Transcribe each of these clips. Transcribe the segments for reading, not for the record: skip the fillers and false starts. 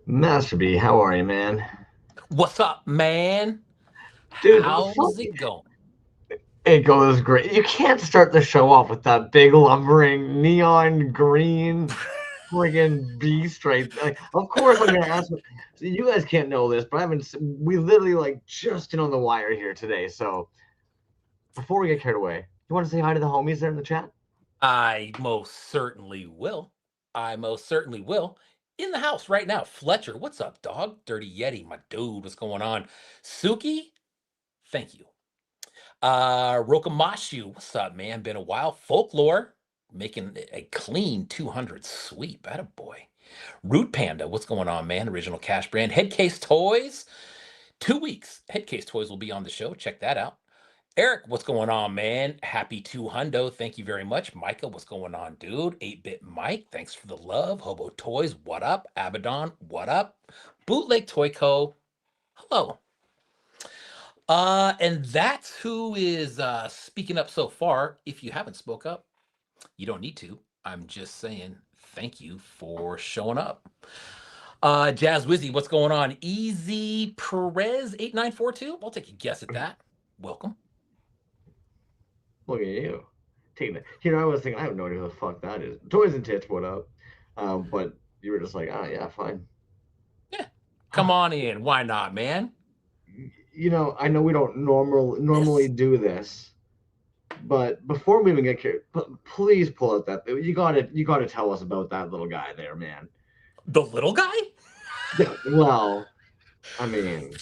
Master B, how are you, man? What's up, man? Dude, fuck, How's it going? it goes great. You can't start the show off with that big lumbering neon green friggin' beast right. Like, of course, I'm gonna ask. So you guys can't know this, but I haven't. We literally like just in on the wire here today. So before we get carried away, you want to say hi to the homies there in the chat? I most certainly will. I most certainly will. In the house right now, Fletcher. What's up, dog? Dirty Yeti, my dude. What's going on? Suki, thank you. Rokamashu, what's up, man? Been a while. Folklore, making a clean 200 sweep. Atta boy. Root Panda, what's going on, man? Original Cash Brand. Headcase Toys, 2 weeks. Headcase Toys will be on the show. Check that out. Eric, what's going on, man? Happy 2 hundo. Thank you very much. Micah, what's going on, dude? 8-Bit Mike, thanks for the love. Hobo Toys, what up? Abaddon, what up? Bootleg Toy Co. Hello. And that's who is speaking up so far. If you haven't spoke up, you don't need to. I'm just saying thank you for showing up. Jazz Wizzy, what's going on? Easy Perez 8942. I'll take a guess at that. Welcome. Look at you taking it. I was thinking I have no idea who the fuck that is. Toys and tits, what up? But you were just like, ah, yeah, fine. Yeah. Come on in. Why not, man? I know we don't normally This do this, but before we even get here, please pull out that. You got to tell us about that little guy there, man. the little guy? Yeah, well, I mean,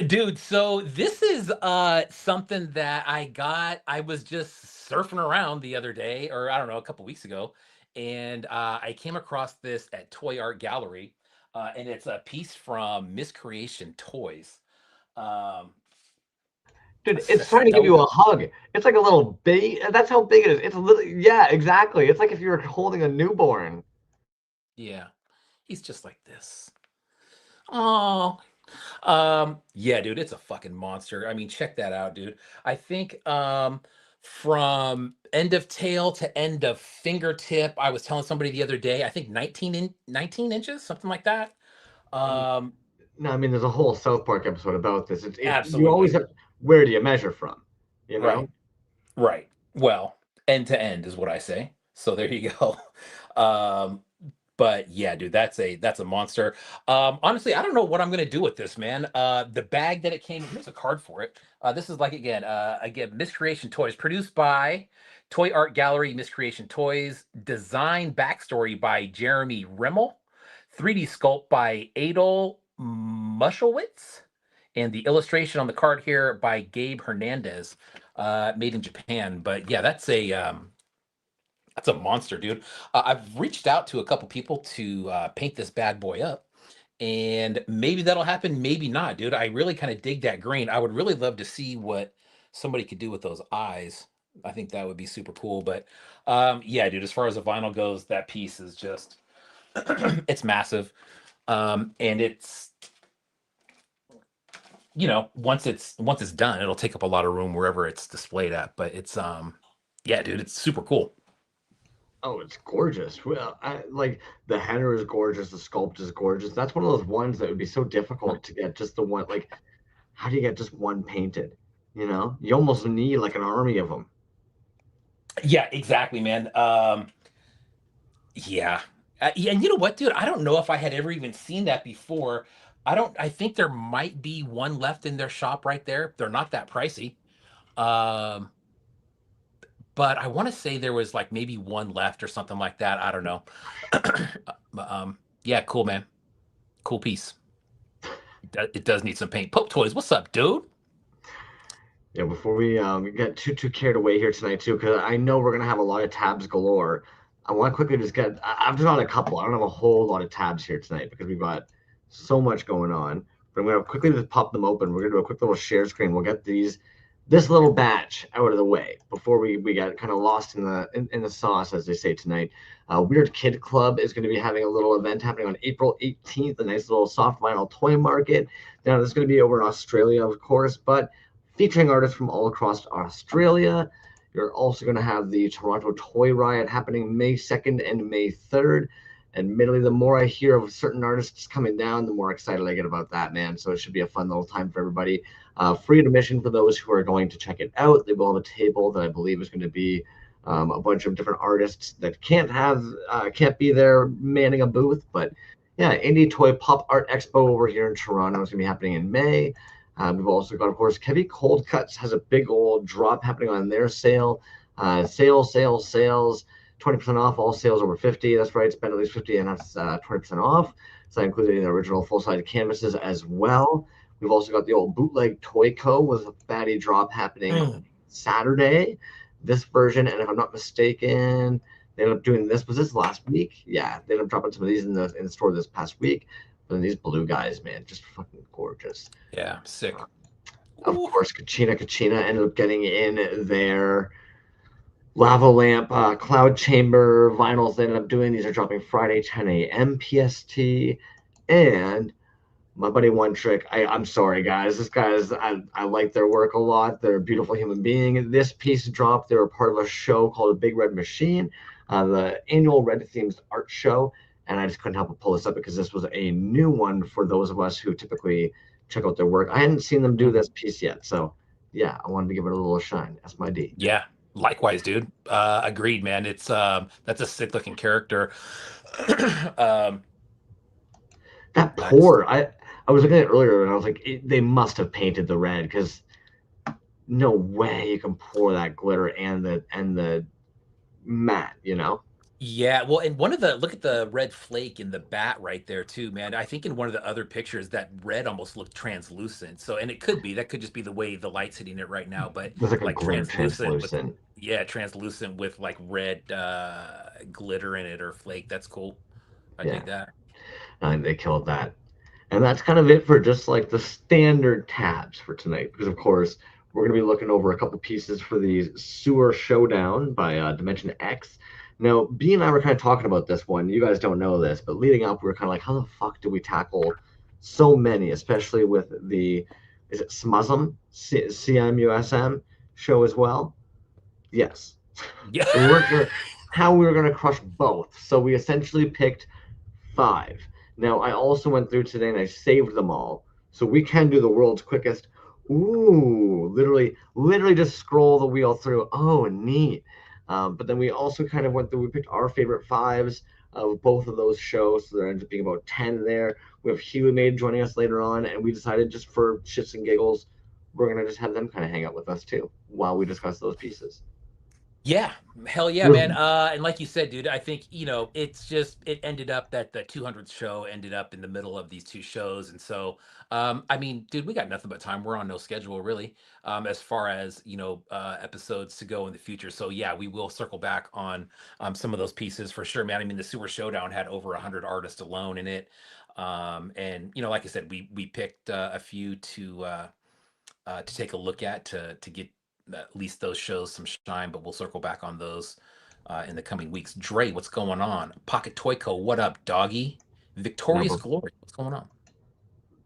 Dude, so this is something that I got. I was just surfing around the other day, or I don't know, a couple weeks ago, and I came across this at Toy Art Gallery, and it's a piece from Miscreation Toys. Um, dude, it's trying to give you a Fedelda. hug. It's like a little baby. That's how big it is. It's literally, yeah, exactly. It's like if you were holding a newborn. Yeah, he's just like this. Oh, yeah, dude, it's a fucking monster. I mean, check that out, dude. I think from end of tail to end of fingertip, I was telling somebody the other day, I think 19 inches, something like that. Um, Um, no, I mean, there's a whole South Park episode about this. You always absolutely. have. Where do you measure from? You Right. know? Right. Well, end to end is what I say. So there you go. Um, but yeah, dude, that's a monster. Honestly, I don't know what I'm gonna do with this, man. The bag that it came, here's a card for it. This is like again, Miscreation Toys, produced by Toy Art Gallery, Miscreation Toys, design backstory by Jeremy Rimmel, 3D sculpt by Adol Muschelwitz, and the illustration on the card here by Gabe Hernandez, made in Japan. But yeah, that's a monster, dude. I've reached out to a couple people to paint this bad boy up, and maybe that'll happen, maybe not, dude. I really kind of dig that green. I would really love to see what somebody could do with those eyes. I think that would be super cool. But yeah, dude, as far as the vinyl goes, that piece is just it's massive. And it's once it's done, it'll take up a lot of room wherever it's displayed at. But it's yeah, dude, it's super cool. Oh, it's gorgeous. Well, like the header is gorgeous. The sculpt is gorgeous. That's one of those ones that would be so difficult to get just the one. Like, how do you get just one painted? You almost need like an army of them. Yeah, exactly, man. Yeah. Yeah, and you know what, dude? I don't know if I had ever even seen that before. I think there might be one left in their shop right there. They're not that pricey. Um, but I want to say there was like maybe one left or something like that. I don't know. But, yeah, cool, man. Cool piece. It does need some paint. Pope Toys, what's up, dude? Yeah, before we get too carried away here tonight too, because I know we're gonna have a lot of tabs galore. I want to quickly just get. I've just got a couple. I don't have a whole lot of tabs here tonight because we've got so much going on. But I'm gonna quickly just pop them open. We're gonna do a quick little share screen. We'll get this little batch out of the way before we get kind of lost in the sauce, as they say tonight. Weird Kid Club is going to be having a little event happening on April 18th. A nice little soft vinyl toy market. Now this is going to be over in Australia, of course, but featuring artists from all across Australia. You're also going to have the Toronto Toy Riot happening May 2nd and May 3rd. admittedly, the more I hear of certain artists coming down, the more excited I get about that, man. So it should be a fun little time for everybody. Free admission for those who are going to check it out. They will have a table that I believe is going to be a bunch of different artists that can't be there manning a booth, but yeah, Indie Toy Pop Art Expo over here in Toronto is going to be happening in May. We've also got, of course, Kevy Cold Cuts has a big old drop happening on their sale. Sales. 20% off all sales over 50. That's right, spend at least 50 and that's 20% off. So that includes the original full-size canvases as well. We've also got the old bootleg Toy Co. with a fatty drop happening Saturday. This version, and if I'm not mistaken, they ended up doing this. Was this last week? Yeah, they ended up dropping some of these in the store this past week. But then these blue guys, man, just fucking gorgeous. Yeah, sick. Of Ooh. course, Kachina ended up getting in there. Lava Lamp, Cloud Chamber vinyls they ended up doing. These are dropping Friday, 10 a.m. PST. And my buddy One Trick, I'm sorry, guys. This guy's, I like their work a lot. They're a beautiful human being. This piece dropped. They were part of a show called A Big Red Machine, the annual Red Themed art show. And I just couldn't help but pull this up because this was a new one for those of us who typically check out their work. I hadn't seen them do this piece yet. So, yeah, I wanted to give it a little shine. That's my D. Yeah, likewise, dude. Agreed, man. It's that's a sick looking character. um, That that's pour, I was looking at it earlier and I was like, they must have painted the red because no way you can pour that glitter and the matte, you know? Yeah, well, and one of the look at the red flake in the bat right there too, man. I think in one of the other pictures that red almost looked translucent. So, and it could be that could just be the way the light's hitting it right now, but There's like a like glitter translucent with translucent. yeah, translucent with like red glitter in it or flake. That's cool. I Yeah, dig that. and they killed that. And that's kind of it for just like the standard tabs for tonight. Because of course, we're going to be looking over a couple pieces for the Sewer Showdown by Dimension X. Now, B and I were kind of talking about this one. You guys don't know this, but leading up, we were kind of like, how the fuck do we tackle so many, especially with the, is it SMUSM, CMUSM show as well? Yes. Yeah. So we weren't sure how we were going to crush both. So we essentially picked 5. Now, I also went through today and I saved them all. So we can do the world's quickest. Ooh, literally just scroll the wheel through. Oh, neat. But then we also kind of went through, we picked our favorite 5s of both of those shows. So there ends up being about 10 there. We have HEALEYMADE joining us later on. And we decided just for shits and giggles, we're going to just have them kind of hang out with us too while we discuss those pieces. Yeah, hell yeah, There's man. And like you said, dude, I think, it's just it ended up that the 200th show ended up in the middle of these two shows. And so I mean, dude, we got nothing but time. We're on no schedule really, as far as, episodes to go in the future. So yeah, we will circle back on some of those pieces for sure, man. I mean, the Sewer Showdown had over 100 artists alone in it. And like I said, we picked a few to take a look at to get at least those shows some shine, but we'll circle back on those in the coming weeks. Dre, what's going on? Pocket Toyco, what up, doggy? Victorious number Glory, what's going on?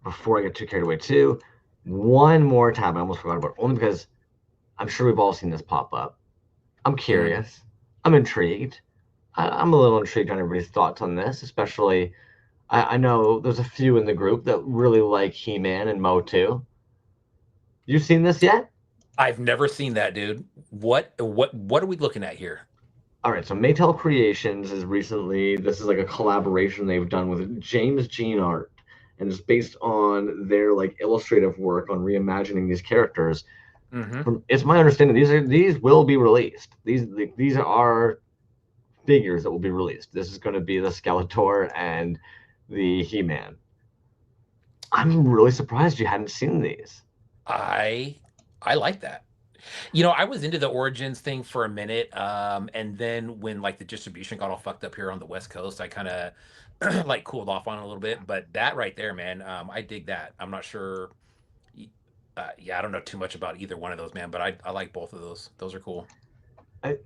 before I get too carried away too. One more tab I almost forgot about, only because I'm sure we've all seen this pop up. I'm Mhm. curious. I'm intrigued. I'm a little intrigued on everybody's thoughts on this, especially I know there's a few in the group that really like He-Man and Mo too. You seen this yet? I've never seen that, dude. What are we looking at here? All right, so Maytel Creations is recently, this is like a collaboration they've done with James Jean Art, and it's based on their like illustrative work on reimagining these characters. Hmm. It's my understanding these will be released. These are figures that will be released. This is going to be the Skeletor and the He-Man. I'm really surprised you hadn't seen these. I I like that. I was into the Origins thing for a minute, and then when like the distribution got all fucked up here on the West Coast, I kind of like cooled off on it a little bit. But that right there, man, I dig that. I'm not sure. Yeah, I don't know too much about either one of those, man, but I like both of those. Those are cool. I,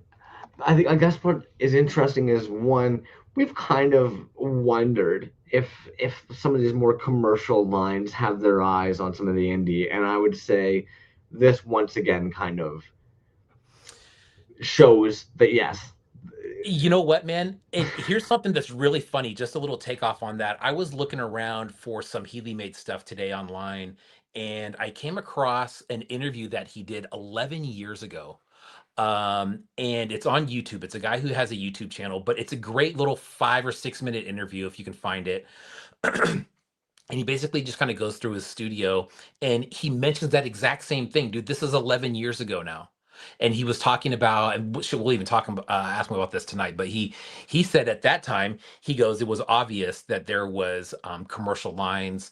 I guess what is interesting is one, we've kind of wondered if some of these more commercial lines have their eyes on some of the indie, and I would say this once again kind of shows that yes, You know what, man? And here's something that's really funny, just a little takeoff on that. I was looking around for some Healy made stuff today online, and I came across an interview that he did 11 years ago. And it's on YouTube. It's a guy who has a YouTube channel, but it's a great little 5 or 6 minute interview if you can find it. And he basically just kind of goes through his studio and he mentions that exact same thing. Dude, this is 11 years ago now. And he was talking about, and we'll even talk ask him about this tonight, but he said at that time, he goes, it was obvious that there was commercial lines,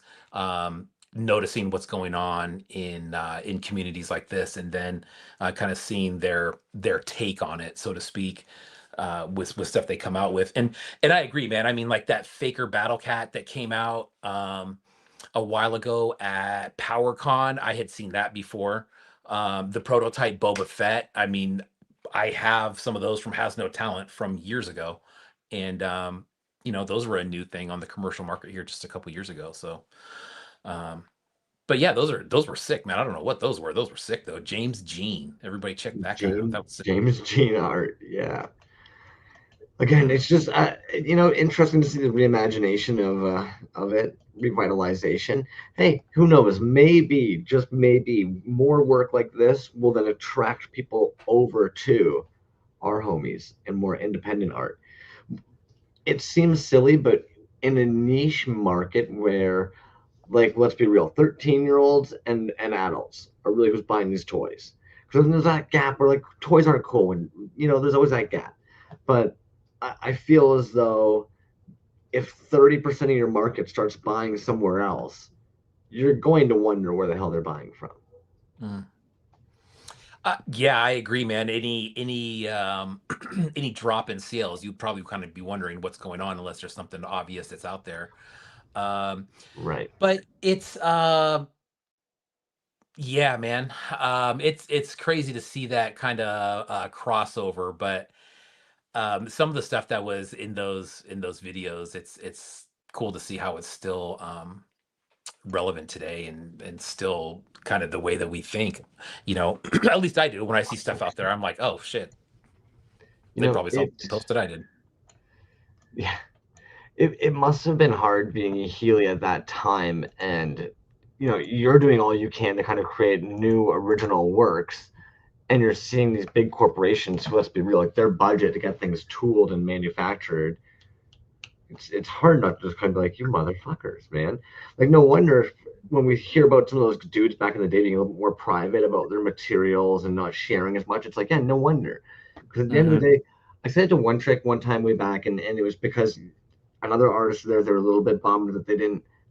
noticing what's going on in communities like this, and then kind of seeing their take on it, so to speak, with stuff they come out with. And I agree, man. I mean, like that Faker Battle Cat that came out a while ago at PowerCon, I had seen that before. The prototype Boba Fett. I mean, I have some of those from Has No Talent from years ago, and those were a new thing on the commercial market here just a couple years ago. So, um, but yeah, those were sick, man. I don't know what those were. Those were sick though. James Jean. Everybody check that guy out. James That was sick. James Jean art, yeah. Again, it's just interesting to see the reimagination of it, revitalization. Hey, who knows? Maybe, just maybe, more work like this will then attract people over to our homies and more independent art. It seems silly, but in a niche market where, like, let's be real, 13-year-olds and adults are really who's buying these toys. Because there's that gap where like toys aren't cool, and there's always that gap. But I feel as though if 30% of your market starts buying somewhere else, you're going to wonder where the hell they're buying from. Mm. Yeah, I agree, man. Any any drop in sales, you'd probably kind of be wondering what's going on unless there's something obvious that's out there. Um, Right. but it's yeah, man. It's crazy to see that kind of crossover, but some of the stuff that was in those videos, it's cool to see how it's still relevant today and still kind of the way that we think. At least I do. When I see stuff out there, I'm like, oh shit, they probably saw It the post that I did. yeah, it must have been hard being a Healy at that time, and you're doing all you can to kind of create new original works, and you're seeing these big corporations who, let's be real, like their budget to get things tooled and manufactured. It's hard not to just kind of be like, you motherfuckers, man. Like, no wonder when we hear about some of those dudes back in the day being a little more private about their materials and not sharing as much. It's like, yeah, no wonder. Because at the end of the Hmm. day, I said it to One Trick one time way back, and it was because another artist there, they were a little bit bummed that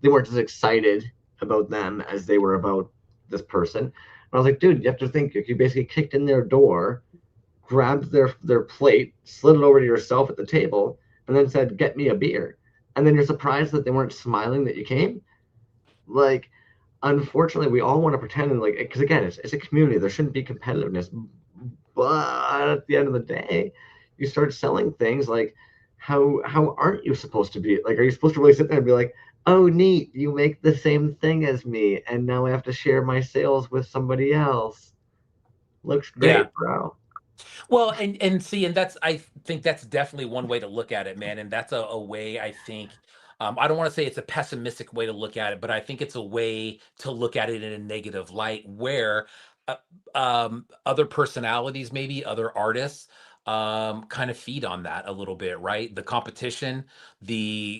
they weren't as excited about them as they were about this person. And I was like, dude, you have to think, you basically kicked in their door, grabbed their plate, slid it over to yourself at the table, and then said, "Get me a beer." And then you're surprised that they weren't smiling that you came. Like, unfortunately, we all want to pretend and like, because again, it's a community. There shouldn't be competitiveness, but at the end of the day, you start selling things like, how aren't you supposed to be? Like, are you supposed to really sit there and be like, "Oh, neat, you make the same thing as me, and now I have to share my sales with somebody else. Looks Yeah. great, bro." Well, and see, and that's I think that's definitely one way to look at it, man. And that's a way I think I don't want to say it's a pessimistic way to look at it, but I think it's a way to look at it in a negative light where uh, other personalities, maybe other artists, kind of feed on that a little bit, right? The competition,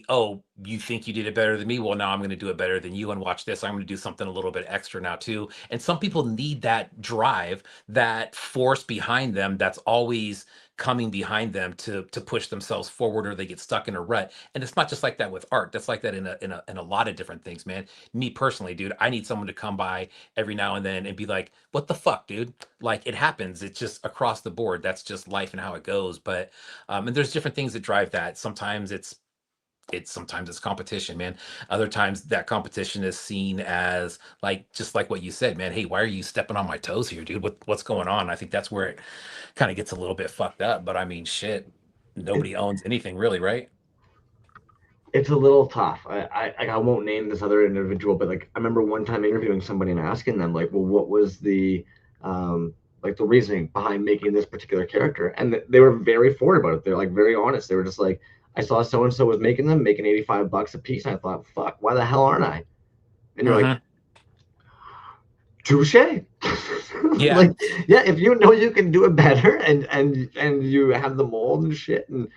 oh, you think you did it better than me? Well, now I'm going to do it better than you, and watch this. I'm going to do something a little bit extra now too. And some people need that drive, that force behind them that's always coming behind them to push themselves forward, or they get stuck in a rut. And it's not just like that with art. That's like that in a lot of different things, man. Me personally, dude, I need someone to come by every now and then and be like, what the fuck, dude? Like, it happens. It's just across the board. That's just life and how it goes. But and there's different things that drive that. Sometimes it's competition, man. Other times that competition is seen as, like, just like what you said, man. Hey, why are you stepping on my toes here, dude? What's going on? I think that's where it kind of gets a little bit fucked up. But I mean, shit, It, nobody owns anything really, right? it's a little tough. I won't name this other individual, but like I remember one time interviewing somebody and asking them like, well, what was the like the reasoning behind making this particular character, and they were very forward about it. They're like very honest. They were just like, I saw so and so was making them, making $85 a piece, and I thought, fuck, why the hell aren't I? And you're like, Hmm. touche. Yeah. Like, yeah, if you know you can do it better, and you have the mold and shit, and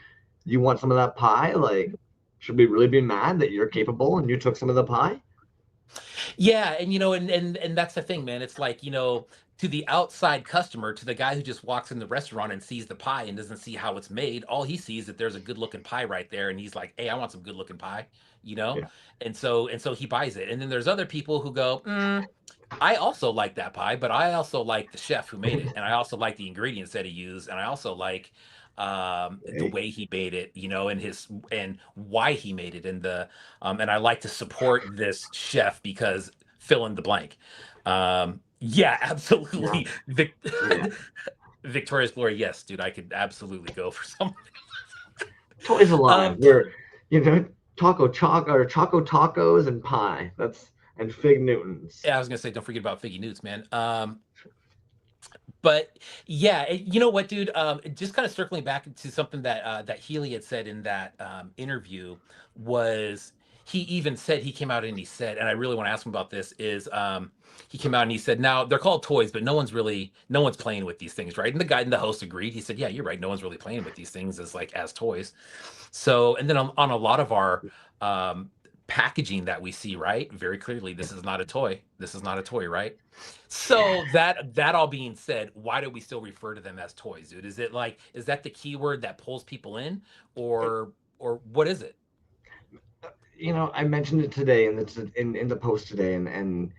you want some of that pie, like, should we really be mad that you're capable and you took some of the pie? Yeah, and and that's the thing, man. It's like, to the outside customer, to the guy who just walks in the restaurant and sees the pie and doesn't see how it's made, all he sees that there's a good looking pie right there, and he's like, "Hey, I want some good looking pie," you know? Yeah. And so he buys it. And then there's other people who go, I also like that pie, but I also like the chef who made it, and I also like the ingredients that he used, and I also like the Right? way he made it, and why he made it, and I like to support this chef because fill in the blank. Yeah, Yeah. absolutely. Yeah. Victoria's Glory, yes, dude, I could absolutely go for some. Toys Alive, Um, where, you know, Choco Tacos and pie. That's and Fig Newtons. yeah, I was gonna say, don't forget about Figgy Newts, man. But yeah, you know what, dude? Just kind of circling back to something that Healy had said in that interview was, he even said, he came out and he said, and I really want to ask him about this, is he came out and he said, now they're called toys, but no one's playing with these things, right? And the guy and the host agreed. He said, yeah, you're right. No one's really playing with these things as toys. So, and then on a lot of our um, packaging that we see, right, very clearly, this is not a toy. This is not a toy, right? Yeah. So that all being said, why do we still refer to them as toys, dude? Is that the keyword that pulls people in, or what is it? I mentioned it today in the post today, and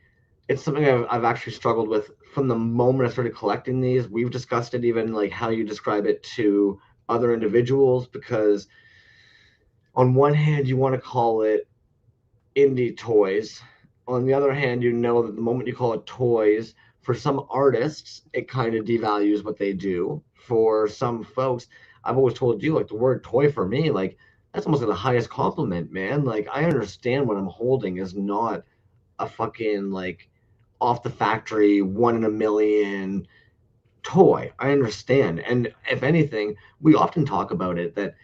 it's something I've actually struggled with from the moment I started collecting these. We've discussed it, even like how you describe it to other individuals, because on one hand you want to call it indie toys. On the other hand, you know that the moment you call it toys, for some artists, it kind of devalues what they do. For some folks, I've always told you, like, the word toy for me, like, that's almost like the highest compliment, man. Like, I understand what I'm holding is not a fucking, like, off the factory, one in a million toy. I understand. And if anything, we often talk about it that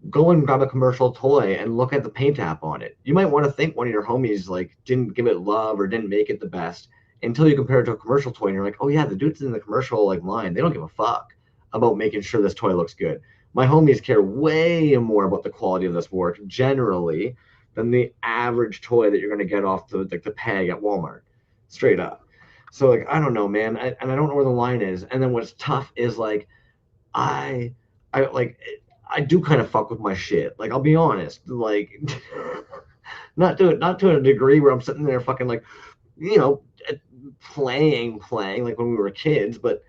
go and grab a commercial toy and look at the paint app on it. You might want to think one of your homies like didn't give it love or didn't make it the best until you compare it to a commercial toy and you're like, oh yeah, the dudes in the commercial like line, they don't give a fuck about making sure this toy looks good. My homies care way more about the quality of this work generally than the average toy that you're going to get off the peg at Walmart. Straight up. So like I don't know, man, and I don't know where the line is. And then what's tough is like I I like I do kind of fuck with my shit. Like I'll be honest, like not to a degree where I'm sitting there fucking like you know playing like when we were kids, but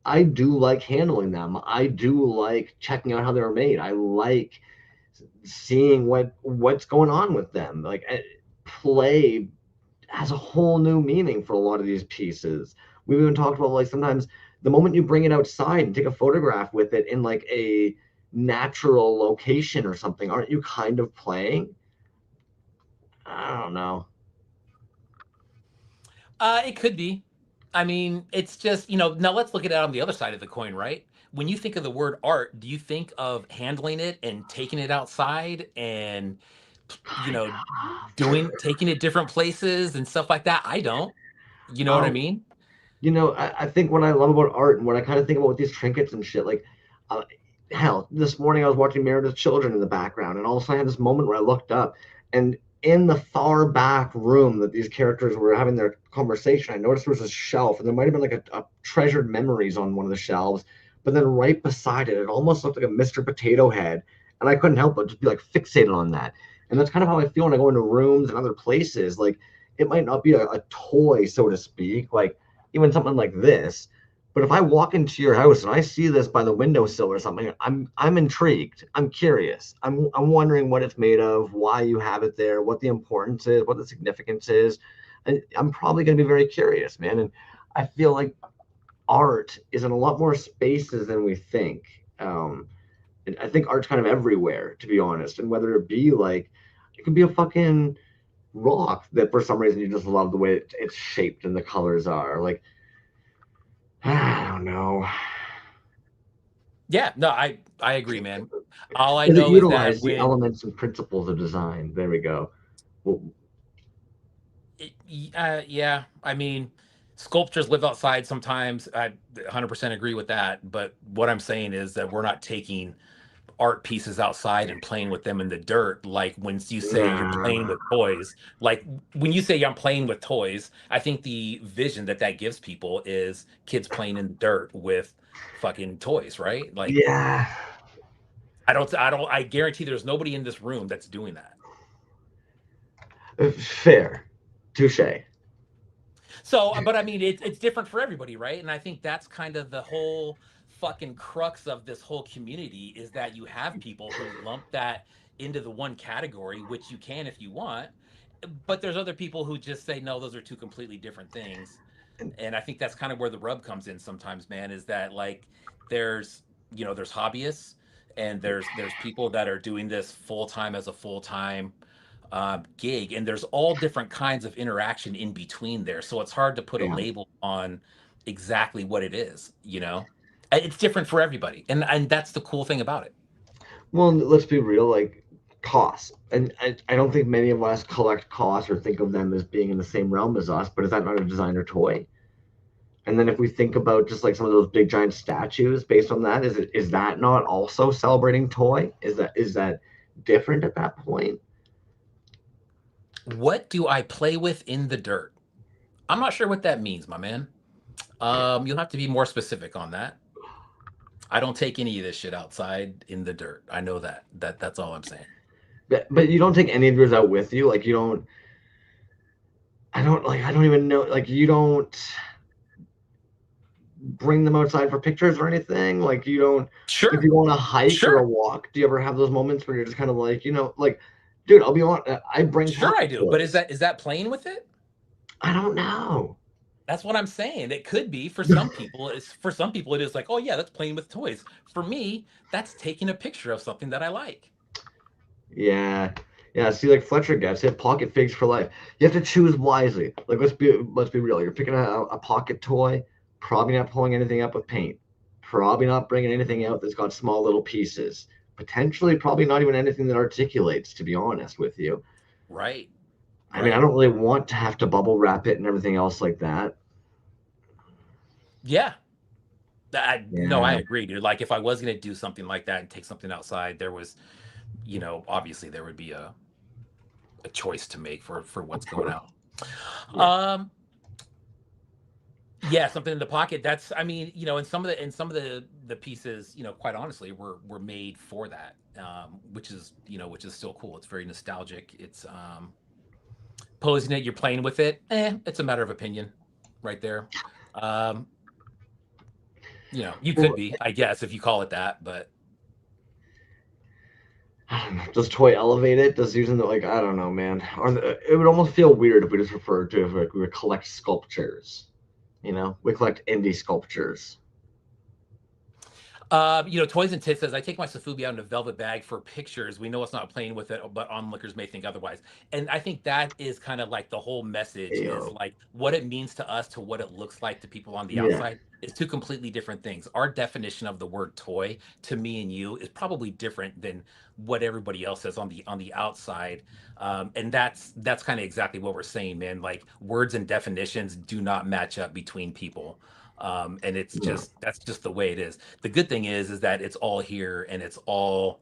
I do like handling them. I do like checking out how they were made. I like seeing what's going on with them. Like play has a whole new meaning for a lot of these pieces. We've even talked about like sometimes the moment you bring it outside and take a photograph with it in like a natural location or something, aren't you kind of playing? I don't know. It could be. I mean, it's just, now let's look at it on the other side of the coin, right? When you think of the word art, do you think of handling it and taking it outside and, you Kind know, of. taking it different places and stuff like that? I don't. You know what I um, mean? I think what I love about art and what I kind of think about with these trinkets and shit, like, uh, hell, this morning I was watching Married with Children in the background, and all of a sudden I had this moment where I looked up, and in the far back room that these characters were having their conversation, I noticed there was a shelf, and there might have been like a treasured memories on one of the shelves, but then right beside it, it almost looked like a Mr. Potato Head, and I couldn't help but just be like fixated on that. And that's kind of how I feel when I go into rooms and other places. Like, it might not be a toy, so to speak, like even something like this. But if I walk into your house and I see this by the windowsill or something, I'm intrigued. I'm curious. I'm wondering what it's made of, why you have it there, what the importance is, what the significance is. I'm probably going to be very curious, man. And I feel like art is in a lot more spaces than we think. And I think art's kind of everywhere, to be honest. And whether it be like, it could be a fucking rock that for some reason you just love the way it's shaped and the colors are. Like, I don't don't know. Yeah, no, I agree, man. All I Does it know is that utilize the when elements and principles of design? There we go. Well, yeah, I mean, sculptures live outside sometimes. I 100% agree with that. But what I'm saying is that we're not taking art pieces outside and playing with them in the dirt. Like when you say you're playing nah. with toys, like when you say I'm playing with toys, I think the vision that that gives people is kids playing in the dirt with fucking toys, right? Like Yeah. I guarantee there's nobody in this room that's doing that. Fair. Touche. So, but I mean, it's different for everybody, right? And I think that's kind of the whole fucking crux of this whole community is that you have people who lump that into the one category, which you can if you want, but there's other people who just say no, those are two completely different things. And I think that's kind of where the rub comes in sometimes, man, is that like there's there's hobbyists and there's people that are doing this full time as a full time gig, and there's all different kinds of interaction in between there. So it's hard to put a Yeah. label on exactly what it is. It's different for everybody, and that's the cool thing about it. Well, let's be real. Like costs, and I don't think many of us collect costs or think of them as being in the same realm as us. But is that not a designer toy? And then if we think about just like some of those big giant statues based on that, is that not also celebrating toy? Is that different at that point? What do I play with in the dirt? I'm not sure what that means, my man. You'll have to be more specific on that. I don't take any of this shit outside in the dirt. I know that. That's all I'm saying. But you don't take any of yours out with you. Like you don't. I don't even know. Like you don't bring them outside for pictures or anything. Like you don't. If Sure, you go on a hike or a sure, walk, do you ever have those moments where you're just kind of like, like, dude, I'll be honest. I bring sure. I pocket do. But is toys. that playing with it? I don't know. That's what I'm saying. It could be for some people. It's for some people it is like, oh yeah, that's playing with toys. For me, that's taking a picture of something that I like. Yeah. Yeah, see, like Fletcher gets it, pocket figs for life. You have to choose wisely. Like, let's be real. You're picking a pocket toy, probably not pulling anything up with paint, probably not bringing anything out that's got small little pieces. Potentially, probably not even anything that articulates. To be honest with you, Right. I mean, I Right. don't really want to have to bubble wrap it and everything else like that. Yeah. No, I Yeah, agree, dude. Like if I was gonna do something like that and take something outside, there was, obviously there would be a choice to make for what's going out. yeah, Um, yeah, something in the pocket. That's, I mean, in some of the pieces, quite honestly, were made for that. Which is still cool. It's very nostalgic. It's posing it, you're playing with it. It's a matter of opinion, right there. Um, you could well, be, I guess, if you call it that, but I don't know. Does toy elevate it? Does using the like I don't know, man. It would almost feel weird if we just referred to it like we would collect sculptures. We collect indie sculptures. Toys and Tits says, I take my Sofubi out in a velvet bag for pictures. We know it's not playing with it, but onlookers may think otherwise. And I think that is kind of like the whole message is Ew. like what it means to us to what it looks like to people on the Yeah, outside is two completely different things. Our definition of the word toy to me and you is probably different than what everybody else says on the outside. And that's kind of exactly what we're saying, man. Like words and definitions do not match up between people. And no, that's just the way it is. The good thing is that it's all here and it's all,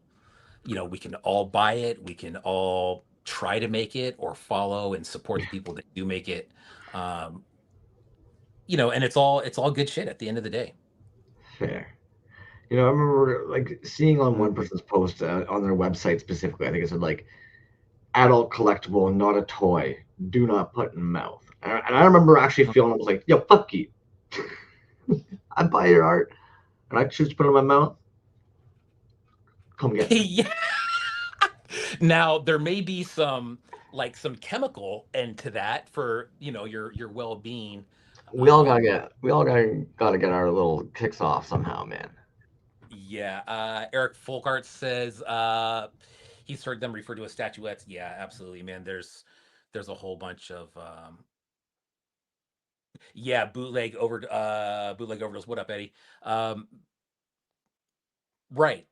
we can all buy it. We can all try to make it or follow and support the people that do make it. Um, and it's all good shit at the end of the day. fair. I remember like seeing on one Mhm. person's post on their website specifically. I think it said like adult collectible, not a toy. Do not put in mouth. And I remember actually feeling I was like, yo, fuck you. I buy your art and I choose to put it in my mouth. Come get me. Yeah. Now there may be some chemical into that for your well-being. Um, We all gotta get our little kicks off somehow, man. Yeah, Eric Folkart says he's heard them referred to as statuettes. Yeah, absolutely, man. There's a whole bunch of Yeah, bootleg overdose. What up, Eddie? Um, right.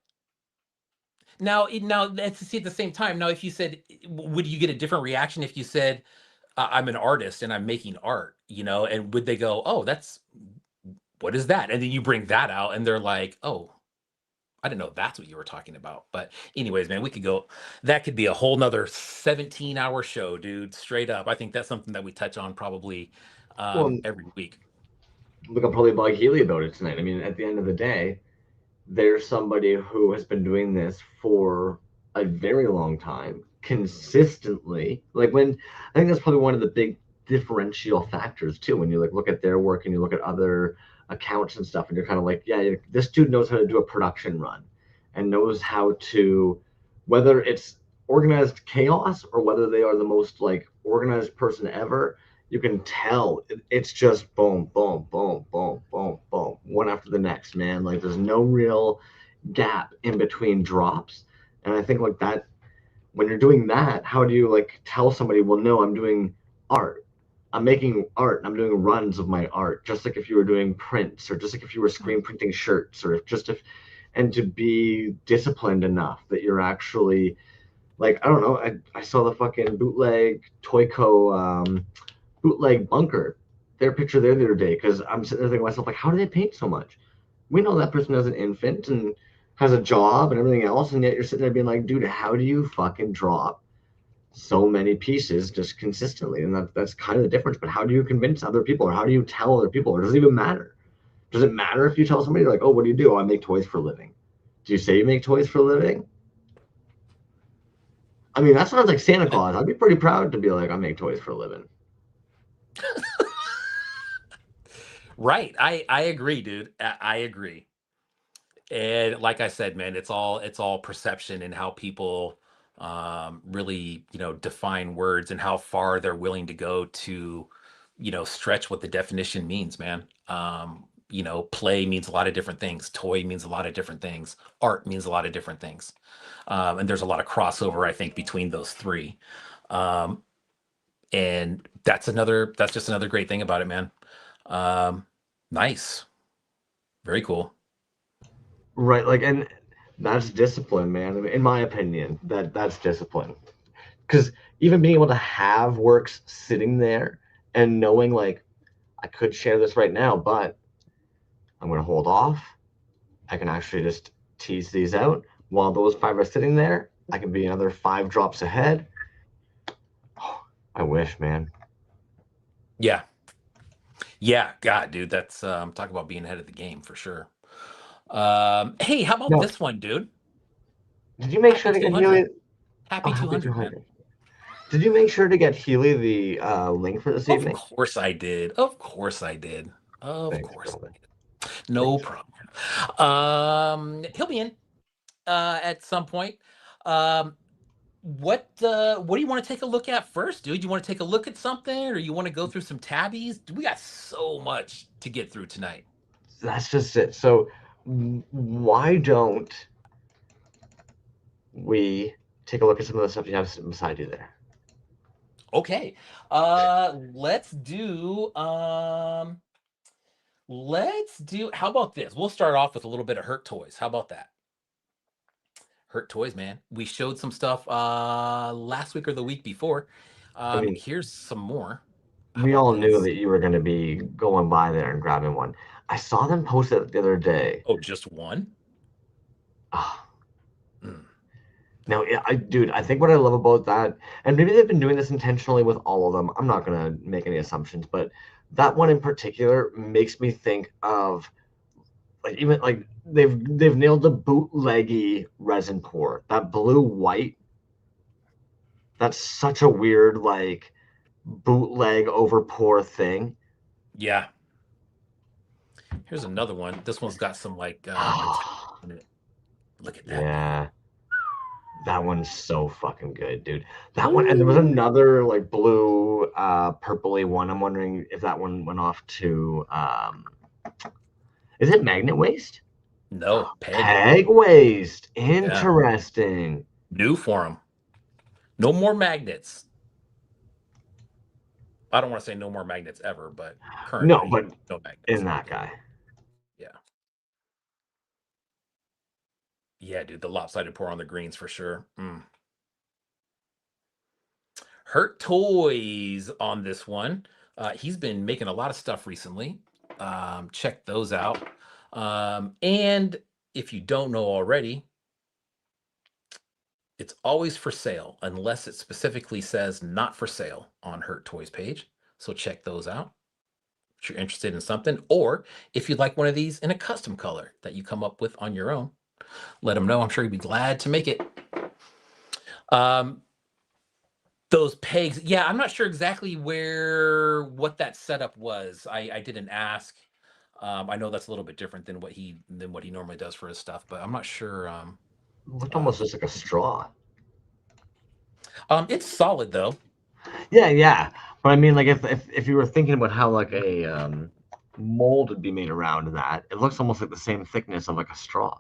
Now, let's see at the same time. Now, if you said, would you get a different reaction if you said, I'm an artist and I'm making art, and would they go, oh, what is that? And then you bring that out and they're like, oh, I didn't know that's what you were talking about. But anyways, man, that could be a whole nother 17-hour show, dude, straight up. I think that's something that we touch on probably Well, every week. look, I'll probably bug Healey about it tonight. I mean, at the end of the day, there's somebody who has been doing this for a very long time, consistently. Like when I think that's probably one of the big differential factors too. When you like look at their work and you look at other accounts and stuff, and you're kind of like, yeah, this dude knows how to do a production run, and knows how to, whether it's organized chaos or whether they are the most like organized person ever. You can tell it's just boom, boom, boom, boom, boom, boom, one after the next, man. Like there's no real gap in between drops. And I think like that, when you're doing that, how do you like tell somebody, well, no, I'm doing art. I'm making art. I'm doing runs of my art, just like if you were doing prints, or just like if you were screen printing shirts, or just if, and to be disciplined enough that you're actually like, I don't know. I saw the fucking bootleg Toyco bootleg bunker, their picture there the other day, because I'm sitting there thinking to myself, like, how do they paint so much? We know that person is an infant and has a job and everything else, and yet you're sitting there being like, dude, how do you fucking drop so many pieces just consistently? And that's kind of the difference. But how do you convince other people, or how do you tell other people, or does it even matter? Does it matter if you tell somebody like, oh, what do you do? Oh, I make toys for a living. Do you say you make toys for a living? I mean, that sounds like Santa Claus. I'd be pretty proud to be like, I make toys for a living. Right. I agree, dude. I agree. And like I said, man, it's all perception and how people really, define words and how far they're willing to go to, stretch what the definition means, man. Play means a lot of different things. Toy means a lot of different things. Art means a lot of different things. And there's a lot of crossover, I think, between those three. Um, and that's just another great thing about it, man. Um, nice. Very cool. Right, like, and that's discipline, man. In my opinion, that's discipline. Because even being able to have works sitting there and knowing, like, I could share this right now, but I'm going to hold off. I can actually just tease these out while those five are sitting there. I can be another five drops ahead. Oh, I wish, man. Yeah. Yeah, God, dude, that's talk about being ahead of the game for sure. Hey, how about No, this one, dude? did you make Happy sure to get Healy? 200. Oh, Happy happy 200, man. 200. Did you make sure to get Healy the link for this Of evening? course I did. Of course I did. Of Thanks, course brother. I did. No Thanks. problem. He'll be in at some point. Um, what do you want to take a look at first, dude? You want to take a look at something, or you want to go through some tabbies? We got so much to get through tonight. That's just it. So, why don't we take a look at some of the stuff you have beside you there? Okay. Let's do how about this? We'll start off with a little bit of Hurt Toys. How about that? Hurt Toys, man. We showed some stuff last week or the week before. I mean, Here's some more. How we about all knew this? that you were going to be going by there and grabbing one. I saw them post it the other day. Oh, just one? Ah, Mm. now, dude, I think what I love about that, and maybe they've been doing this intentionally with all of them. I'm not going to make any assumptions, but that one in particular makes me think of like even like they've nailed the bootleggy resin pour. That blue white, that's such a weird like bootleg over pour thing. Yeah. Here's another one. This one's got some like metallic in it. Look at that, man. Yeah, that one's so fucking good, dude. That one, and there was Ooh. another like blue, purpley one. I'm wondering if that one went off to, is it magnet waste? No, peg. Peg waste. Yeah. Interesting. New for them. No more magnets. I don't want to say no more magnets ever, but No, currently but no magnets. in that guy. Yeah. Yeah, dude, the lopsided pour on the greens for sure. Hurt Toys on this one. He's been making a lot of stuff recently. Check those out. And if you don't know already, it's always for sale unless it specifically says not for sale on Hurt Toys page. So check those out if you're interested in something, or if you'd like one of these in a custom color that you come up with on your own, let him know. I'm sure he'd be glad to make it. Those pegs, yeah, I'm not sure exactly what that setup was. I didn't ask. I know that's a little bit different than what he normally does for his stuff, but I'm not sure. It looked almost just like a straw. It's solid though. Yeah, yeah. But I mean, like if you were thinking about how like a mold would be made around that, it looks almost like the same thickness of like a straw.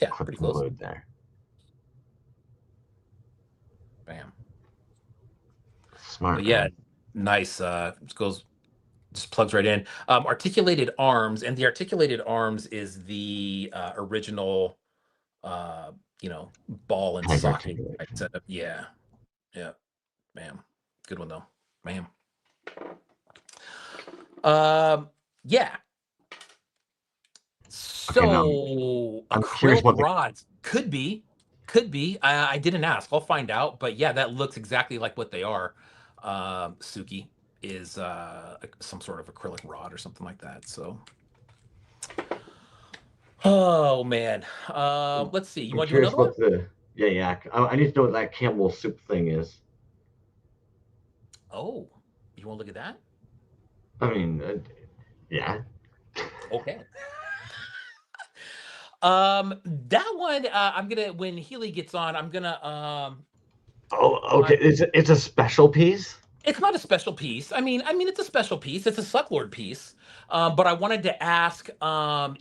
Yeah, Clip pretty some close. wood there. Bam. Smart, But yeah, man. nice. Just plugs right in. Articulated arms, and the articulated arms is the original, ball and Peg socket type articulation. setup. Yeah, yeah, bam. Good one though, bam. Yeah. Okay, now So I'm curious acrylic about the. rods could be. I didn't ask. I'll find out. But yeah, that looks exactly like what they are. Suki is some sort of acrylic rod or something like that. So, oh man. Let's see. You I'm want to do curious another one? about the. Yeah, yeah. I need to know what that Campbell soup thing is. Oh, you want to look at that? I mean, yeah. Okay. That one, I'm gonna when Healey gets on, I'm gonna Oh, okay. find. It's a special piece. It's not a special piece. I mean, it's a special piece. It's a Sucklord piece. But I wanted to ask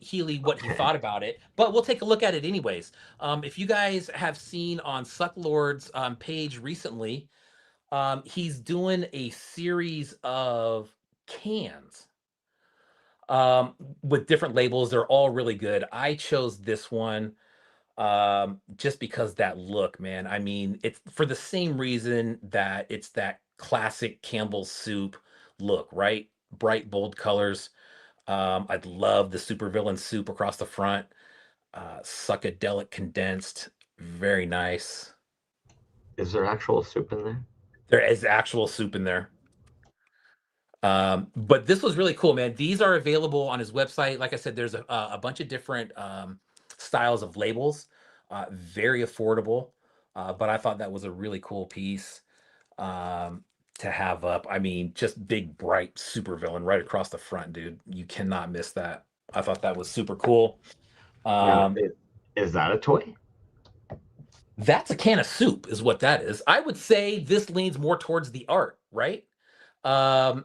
Healey what he Okay. thought about it. But we'll take a look at it anyways. If you guys have seen on Sucklord's page recently, he's doing a series of cans with different labels. They're all really good. I chose this one just because that look, man. I mean, it's for the same reason that it's that classic Campbell's soup look, right? Bright bold colors. I'd love the supervillain soup across the front. Suckadelic condensed, very nice. Is there actual soup in there? There is actual soup in there. But this was really cool, man. These are available on his website. Like I said, there's a bunch of different styles of labels, very affordable. But I thought that was a really cool piece to have up. I mean, just big, bright supervillain right across the front, dude. You cannot miss that. I thought that was super cool. Now, Um, is that a toy? that's a can of soup, is what that is. I would say this leans more towards the art, right? Um,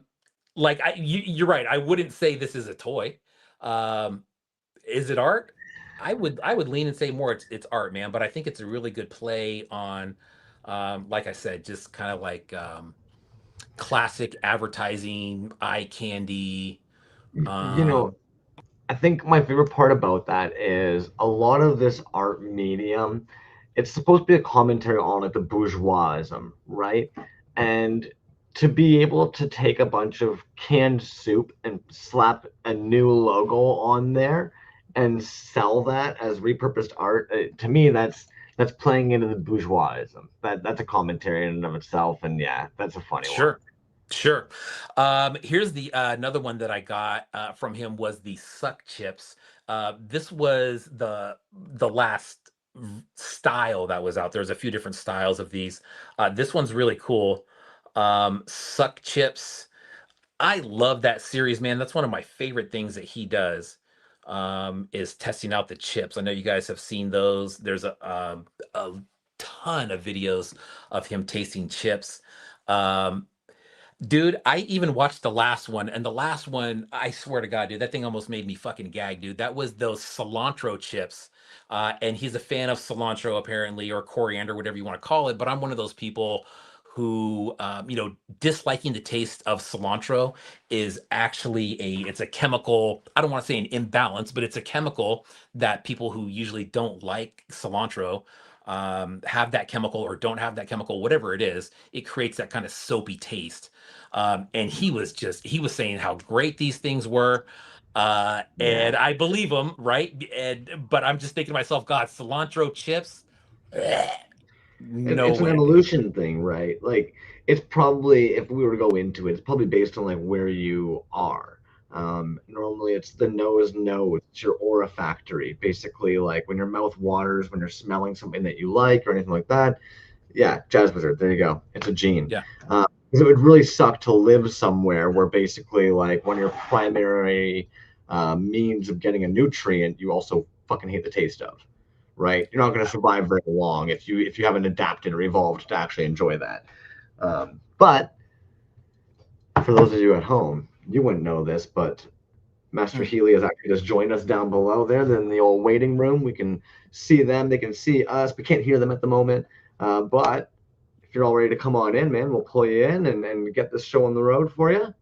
like you're right. I wouldn't say this is a toy. Um, is it art? I would lean and say more it's art, man. But I think it's a really good play on, like I said, just kind of like classic advertising, eye candy. You Um, know, I think my favorite part about that is a lot of this art medium, it's supposed to be a commentary on like the bourgeoisism, right? And to be able to take a bunch of canned soup and slap a new logo on there and sell that as repurposed art, to me that's playing into the bourgeoisism. That's a commentary in and of itself, and yeah, that's a funny one. sure. Sure. Here's the another one that I got from him was the suck chips. This was the last style that was out. There's a few different styles of these. This one's really cool. Suck chips. I love that series, man. That's one of my favorite things that he does. Is testing out the chips. I know you guys have seen those. There's a ton of videos of him tasting chips. Um, Dude, I even watched the last one, and the last one, I swear to God, dude, that thing almost made me fucking gag, dude. That was those cilantro chips. And he's a fan of cilantro, apparently, or coriander, whatever you want to call it. But I'm one of those people who, disliking the taste of cilantro is actually it's a chemical. I don't want to say an imbalance, but it's a chemical that people who usually don't like cilantro have that chemical or don't have that chemical, whatever it is. It creates that kind of soapy taste. And he was saying how great these things were. Yeah. And I believe him, right? But I'm just thinking to myself, God, cilantro chips. Bleh, no It's an way. evolution thing, right? Like it's probably if we were to go into it, it's probably based on like where you are. Normally, it's the nose node. It's your aura factory. Basically, like when your mouth waters, when you're smelling something that you like or anything like that. Yeah, Jazz Wizard. There you go. It's a gene. Yeah. 'Cause it would really suck to live somewhere where basically like one of your primary means of getting a nutrient, you also fucking hate the taste of, right? You're not going to survive very long if you haven't adapted or evolved to actually enjoy that. But for those of you at home, you wouldn't know this, but Master Mm. Healey has actually just joined us down below there. They're in the old waiting room. We can see them. They can see us. We can't hear them at the moment. But if you're all ready to come on in, man, we'll pull you in and get this show on the road for you.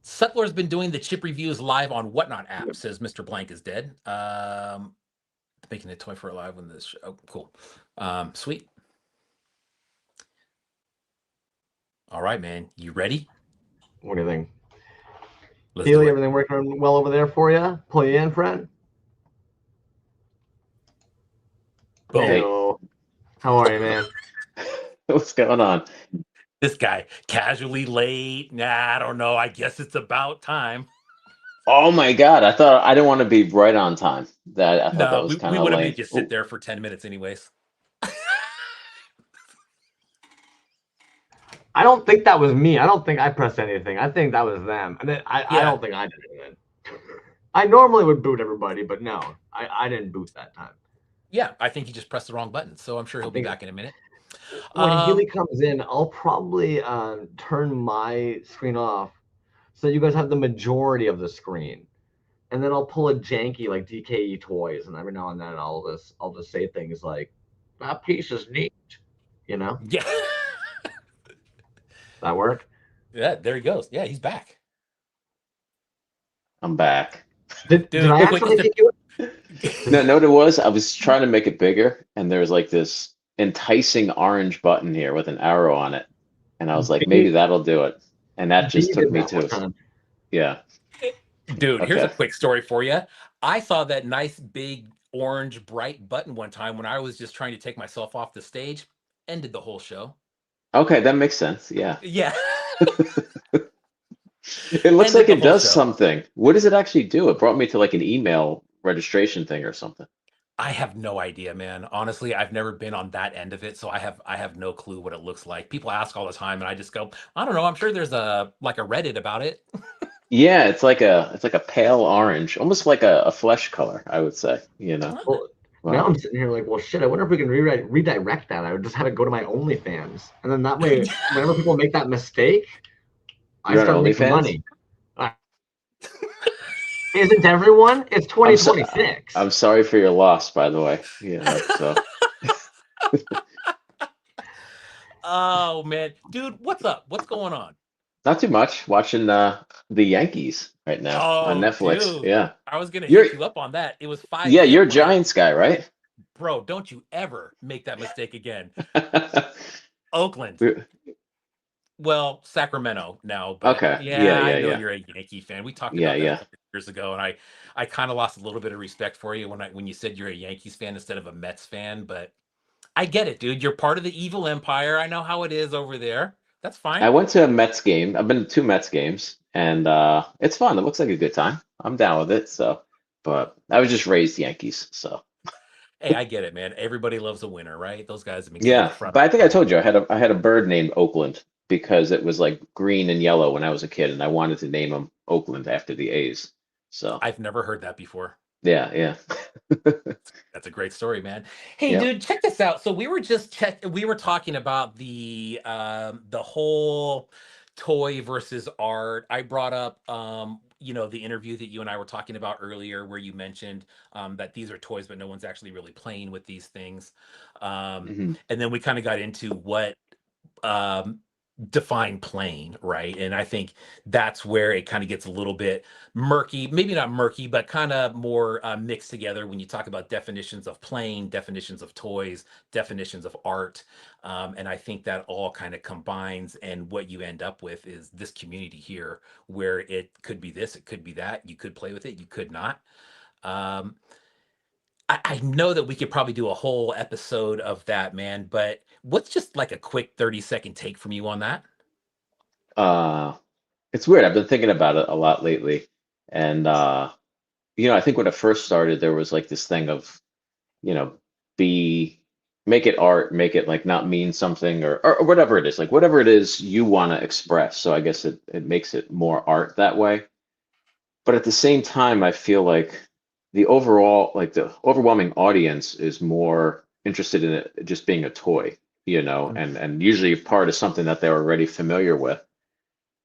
Sucklord's been doing the chip reviews live on Whatnot app, Yep. says Mr. Blank is dead. Making a toy for it live when this show. Oh, cool. Sweet. All right, man. You ready? What do you think? Let's Healey, do it. everything working well over there for you? Pull you in, friend? Boom. Hey, how are you, man? What's going on? This guy casually late. Nah, I don't know. I guess it's about time. Oh my God, I didn't want to be right on time. I thought that No, was we kind of would have lame. made you sit there for 10 minutes anyways. I don't think that was me. I don't think I pressed anything. I think that was them. And I Yeah. don't think I did it. I normally would boot everybody, but no, I didn't boot that time. Yeah, I think he just pressed the wrong button. So I'm sure he'll be back in a minute. When Healey comes in, I'll probably turn my screen off so you guys have the majority of the screen. And then I'll pull a janky like DKE toys, and every now and then I'll just say things like, "That piece is neat," you know. Yeah. That work? Yeah, there he goes. Yeah, he's back. I'm back. Did I actually kick you? No, there was. I was trying to make it bigger, and there's like this enticing orange button here with an arrow on it, and I was like, maybe that'll do it, and that just took me to. Yeah. Dude, here's a quick story for you. I saw that nice big orange bright button one time when I was just trying to take myself off the stage. Ended the whole show. Okay, that makes sense. Yeah. Yeah. It looks like it does something. What does it actually do? It brought me to like an email registration thing or something. I have no idea, man. Honestly, I've never been on that end of it, so I have no clue what it looks like. People ask all the time, and I just go, I don't know. I'm sure there's a Reddit about it. Yeah, it's like a pale orange, almost like a flesh color, I would say. You know. Well, now I'm sitting here like, well, shit. I wonder if we can redirect that. I would just have it go to my OnlyFans, and then that way, whenever people make that mistake, I start making money. Isn't everyone? It's 2026. I'm sorry for your loss, by the way. Yeah. So. Oh man, dude, what's up? What's going on? Not too much. Watching the Yankees right now on Netflix. Dude. Yeah. I was gonna hit you up on that. It was 5. Yeah, you're a Giants guy, right? Bro, don't you ever make that mistake again. Oakland. Well, Sacramento now, but okay. Yeah, I know you're a Yankee fan. We talked about that a couple years ago, and I kind of lost a little bit of respect for you when you said you're a Yankees fan instead of a Mets fan, but I get it, dude. You're part of the evil empire. I know how it is over there. That's fine. I went to a Mets game. I've been to 2 Mets games, and it's fun. It looks like a good time. I'm down with it. So, but I was just raised Yankees, so. Hey, I get it, man. Everybody loves a winner, right? Those guys have been but I think I told you I had a bird named Oakland because it was like green and yellow when I was a kid, and I wanted to name him Oakland after the A's. So I've never heard that before. Yeah. That's a great story, man. Hey, dude, check this out. So we were talking about the whole toy versus art. I brought up the interview that you and I were talking about earlier, where you mentioned that these are toys, but no one's actually really playing with these things. Hmm. And then we kind of got into what um, define playing, right? And I think that's where it kind of gets a little bit murky, maybe not murky, but kind of more mixed together when you talk about definitions of playing, definitions of toys, definitions of art. And I think that all kind of combines, and what you end up with is this community here where it could be this, it could be that. You could play with it, you could not. Um, I know that we could probably do a whole episode of that, man, but what's just like a quick 30-second take from you on that? Uh, it's weird. I've been thinking about it a lot lately, and I think when it first started, there was like this thing of, you know, be make it art, make it like not mean something, or whatever it is, like whatever it is you want to express. So I guess it makes it more art that way. But at the same time, I feel like the overwhelming audience is more interested in it just being a toy, and usually part of something that they're already familiar with.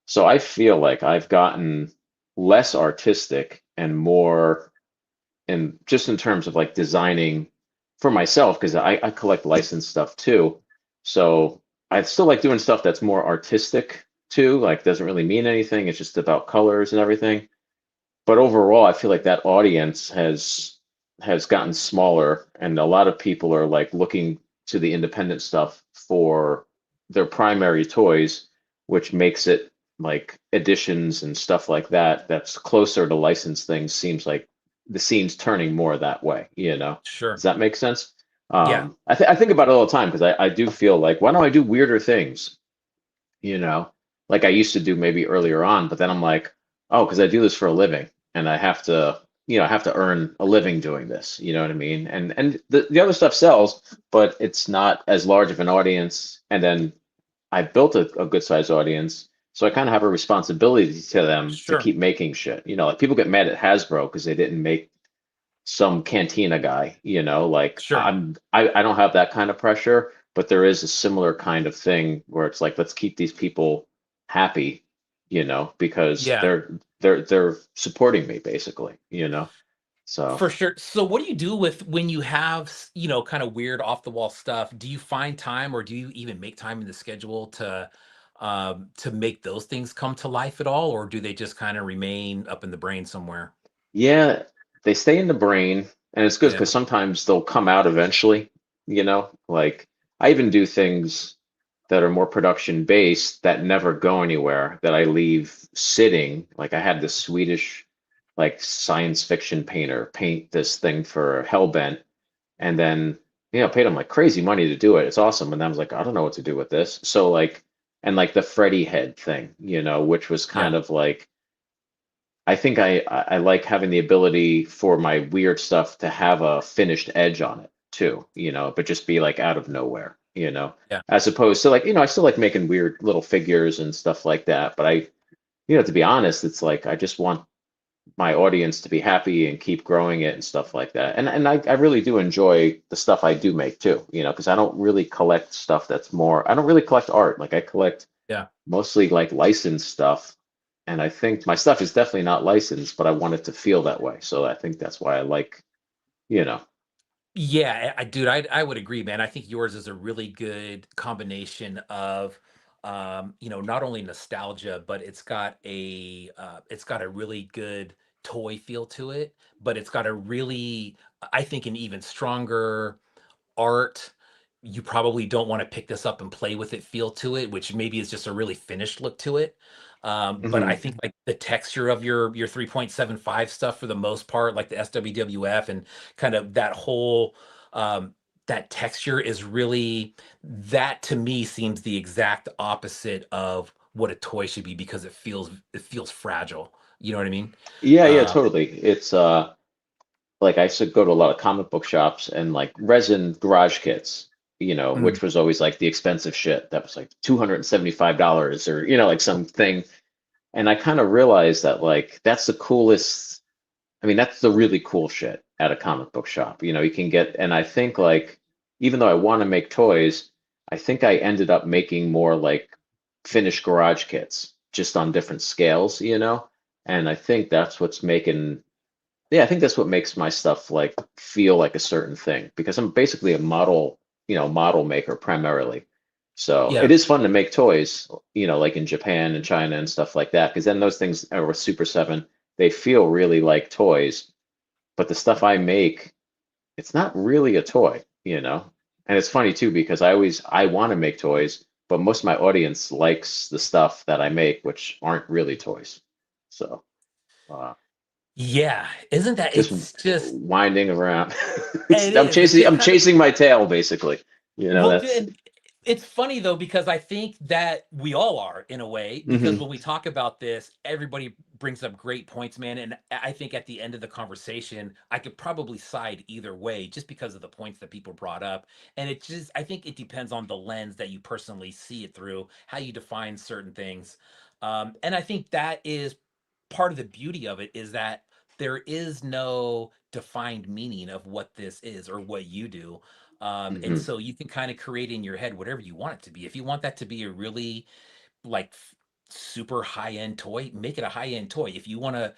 So I feel like I've gotten less artistic and more in terms of like designing for myself, because I collect licensed stuff too. So I still like doing stuff that's more artistic too, like doesn't really mean anything. It's just about colors and everything. But overall, I feel like that audience has gotten smaller, and a lot of people are like looking to the independent stuff for their primary toys, which makes it like editions and stuff like that that's closer to licensed things. Seems like the scene's turning more that way, you know. Does Sure. that make sense? Yeah. I think about it all the time, because I do feel like, why don't I do weirder things, you know, like I used to do maybe earlier on, but then I'm like, oh, because I do this for a living, and I have to earn a living doing this, you know what I mean? And the other stuff sells, but it's not as large of an audience. And then I built a good sized audience, so I kind of have a responsibility to them to Sure. keep making shit. Like people get mad at Hasbro because they didn't make some cantina guy, like Sure. I don't have that kind of pressure, but there is a similar kind of thing where it's like, let's keep these people happy, because Yeah. they're supporting me basically, so. For sure. So what do you do with when you have, kind of weird off the wall stuff? Do you find time, or do you even make time in the schedule to make those things come to life at all, or do they just kind of remain up in the brain somewhere? Yeah, they stay in the brain, and it's good Yeah. because sometimes they'll come out eventually, like I even do things that are more production based that never go anywhere, that I leave sitting. Like I had this Swedish like science fiction painter paint this thing for Hellbent, and then paid him like crazy money to do it. It's awesome. And I was like, I don't know what to do with this. So like, and like the Freddy head thing, which was Yeah. kind of like, I think I like having the ability for my weird stuff to have a finished edge on it too, but just be like out of nowhere, Yeah. as opposed to like, I still like making weird little figures and stuff like that. But to be honest, it's like I just want my audience to be happy and keep growing it and stuff like that. And I really do enjoy the stuff I do make too, because I don't really collect stuff that's more, I don't really collect art. Like I collect Yeah. mostly like licensed stuff. And I think my stuff is definitely not licensed, but I want it to feel that way. So I think that's why I like, you know. Yeah, dude, I would agree, man. I think yours is a really good combination of, not only nostalgia, but it's got a really good toy feel to it, but it's got a really, I think, an even stronger art. You probably don't want to pick this up and play with it feel to it, which maybe is just a really finished look to it. But I Hmm. think like the texture of your 3.75 stuff for the most part, like the SWWF and kind of that whole that texture is really, that to me seems the exact opposite of what a toy should be, because it feels fragile. You know what I mean? Yeah, yeah, Uh, totally. It's like I used to go to a lot of comic book shops and like resin garage kits, mm, which was always like the expensive shit that was like $275 or, like something. And I kind of realized that like that's the coolest. I mean, that's the really cool shit at a comic book shop. You can get, and I think like, even though I want to make toys, I think I ended up making more like finished garage kits just on different scales, And I think that's what's making, yeah, I think that's what makes my stuff like feel like a certain thing, because I'm basically a model, model maker primarily. So it Yeah. is fun to make toys, like in Japan and China and stuff like that, because then those things are with Super 7, they feel really like toys. But the stuff I make, it's not really a toy, And it's funny too, because I want to make toys, but most of my audience likes the stuff that I make, which aren't really toys. So uh, Yeah. Isn't that, just it's just, winding around. it I'm is. It's just I'm kind of, chasing my tail, basically. well, That's. and it's funny though, because I think that we all are in a way, because Hmm. when we talk about this, everybody brings up great points, man. And I think at the end of the conversation, I could probably side either way just because of the points that people brought up. And it just, I think it depends on the lens that you personally see it through, how you define certain things. And I think that is part of the beauty of it, is that there is no defined meaning of what this is or what you do. And Hmm. so you can kind of create in your head whatever you want it to be. If you want that to be a really like super high end toy, make it a high end toy. If you want to,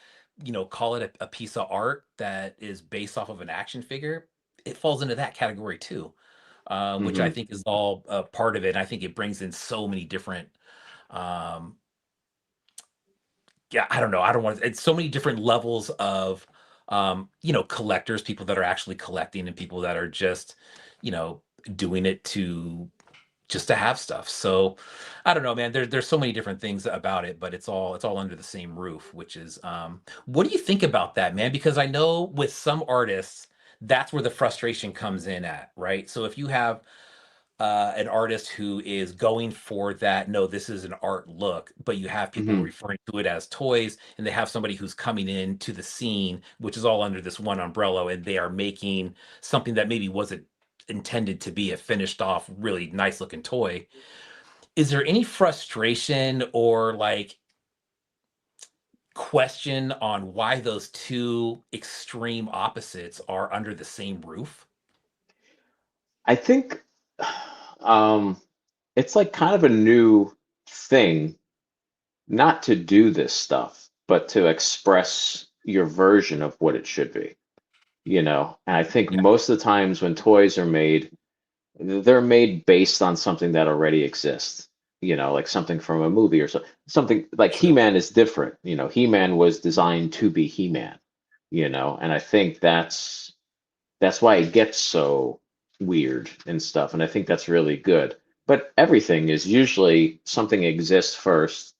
call it a piece of art that is based off of an action figure, it falls into that category too, which I Hmm. think is all part of it. And I think it brings in so many different, um, yeah, I don't know. I don't want to, it's so many different levels of, collectors, people that are actually collecting and people that are just, you know, doing it to just to have stuff. So I don't know, man. There's so many different things about it, but it's all under the same roof, which is what do you think about that, man? Because I know with some artists, that's where the frustration comes in at, right? So if you have an artist who is going for that, no, this is an art look, but you have people Hmm. referring to it as toys, and they have somebody who's coming into the scene, which is all under this one umbrella, and they are making something that maybe wasn't intended to be a finished off, really nice looking toy. Is there any frustration or like question on why those two extreme opposites are under the same roof? I think um, it's like kind of a new thing, not to do this stuff, but to express your version of what it should be, And I think Yeah, most of the times when toys are made, they're made based on something that already exists, like something from a movie or something like true. He-Man is different. He-Man was designed to be He-Man, and I think that's why it gets so weird and stuff. And I think that's really good. But everything is usually something exists first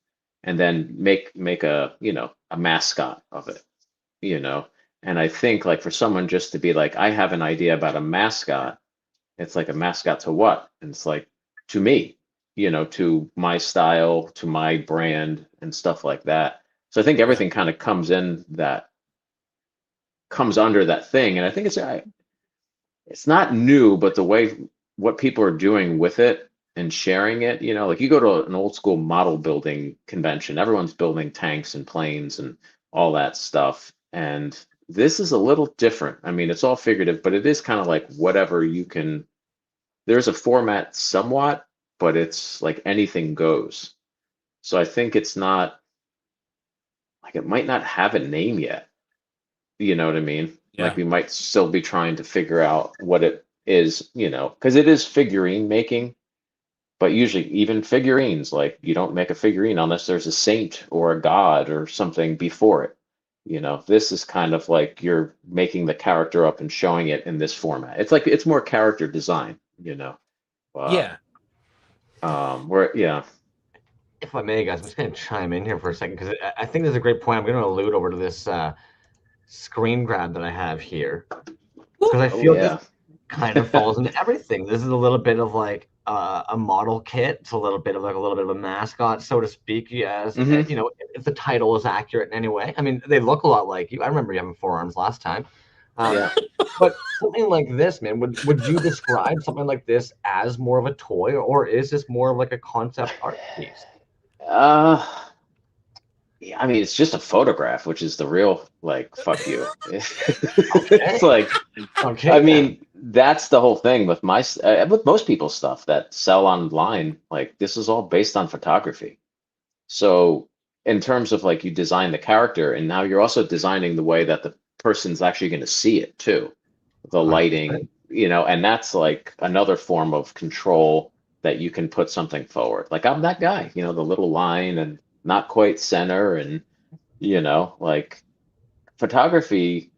and then make a mascot of it, you know. And I think like for someone just to be like, I have an idea about a mascot, it's like a mascot to what? And it's like to me, to my style, to my brand and stuff like that. So I think Yeah. everything kind of comes under that thing. And I think it's not new, but the way what people are doing with it and sharing it, like you go to an old school model building convention, everyone's building tanks and planes and all that stuff. And this is a little different. I mean, it's all figurative, but it is kind of like whatever you can. There's a format somewhat, but it's like anything goes. So I think it's not like it might not have a name yet. You know what I mean? Like Yeah. we might still be trying to figure out what it is, because it is figurine making, but usually even figurines, like you don't make a figurine unless there's a saint or a god or something before it. This is kind of like you're making the character up and showing it in this format. It's like it's more character design, Uh, Yeah. where yeah. If I may, guys, I'm just going to chime in here for a second because I think there's a great point. I'm going to allude over to this screen grab that I have here because I Oh feel this yeah. kind of falls into everything. This is a little bit of like a model kit. It's a little bit of like a little bit of a mascot, so to speak. Yes, Hmm. if the title is accurate in any way. I mean, they look a lot like you. I remember you having forearms last time. Um, Yeah. but something like this, man, would you describe something like this as more of a toy, or is this more of like a concept art piece? Uh, yeah, I mean, it's just a photograph, which is the real like fuck you. It's Okay. like, I Okay, then. mean, that's the whole thing with with most people's stuff that sell online. Like this is all based on photography. So in terms of like you design the character, and now you're also designing the way that the person's actually going to see it too, the 100%. lighting, you know, and that's like another form of control that you can put something forward. Like I'm that guy, you know, the little line and not quite center, and you know, like photography,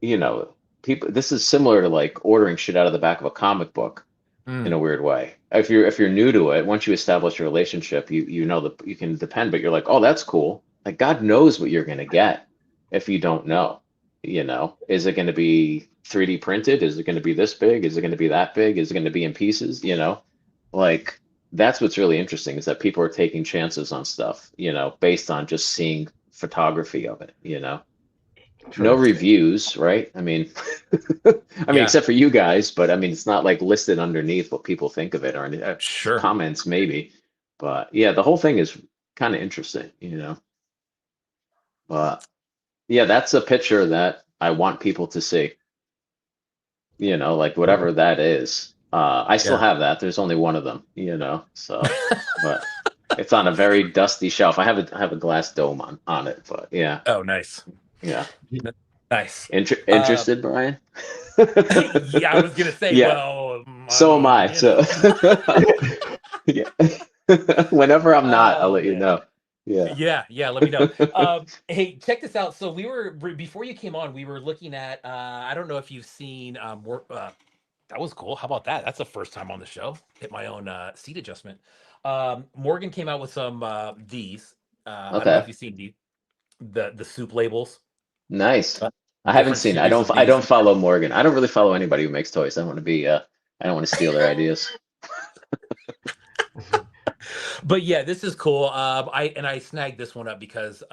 you know, people, this is similar to like ordering shit out of the back of a comic book in a Mm. weird way. If you're new to it, once you establish a relationship, you know that you can depend, but you're like, oh, that's cool. Like God knows what you're gonna get if you don't know. You know, is it gonna be 3D printed? Is it gonna be this big? Is it gonna be that big? Is it gonna be in pieces? You know, like that's what's really interesting is that people are taking chances on stuff, you know, based on just seeing photography of it, you know. No Interesting. reviews, right? I mean, I mean, Yeah, except for you guys, but I mean, it's not like listed underneath what people think of it or any sure. comments, maybe. But yeah, the whole thing is kind of interesting, you know. But yeah, that's a picture that I want people to see, you know, like whatever that is. I still Yeah. have that. There's only one of them, you know. So, but it's on a very dusty shelf. I have a glass dome on it, but yeah, Oh, nice. yeah. N- Nice. Uh, Interested, Brian? yeah, I was gonna say, Yeah. well, I So am mean, I. you So know. yeah. Whenever I'm not, I'll Oh let you man. know. Yeah. Yeah, yeah, let me know. Hey, check this out. So before you came on, we were looking at I don't know if you've seen that was cool. How about that? That's the first time on the show. Hit my own seat adjustment. Morgan came out with some these. I don't know Okay. if you've seen the soup labels. Nice. Uh, I haven't Different seen it. series of I these. don't follow Morgan. I don't really follow anybody who makes toys. I don't want to be I don't want to steal their ideas. But yeah, this is cool. I snagged this one up because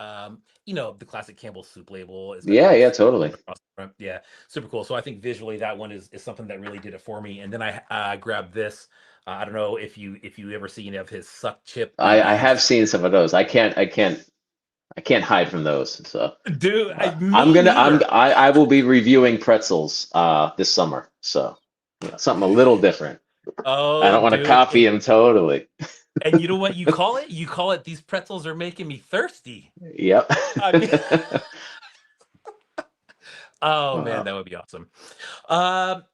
you know, the classic Campbell soup label is got the Yeah, little yeah, soup totally. across the front. Yeah, super cool. So I think visually that one is something that really did it for me. And then I grabbed this. I don't know if you ever seen any of his suck chip I have BBs. seen some of those. I can't hide from those. So Dude, I'm me gonna neither. I will be reviewing pretzels this summer. So yeah, something a little different. I Oh, don't want to dude. copy him totally. And you know what you call it? You call it these pretzels are making me thirsty. Yep. I mean, oh man, Wow. that would be awesome. Um,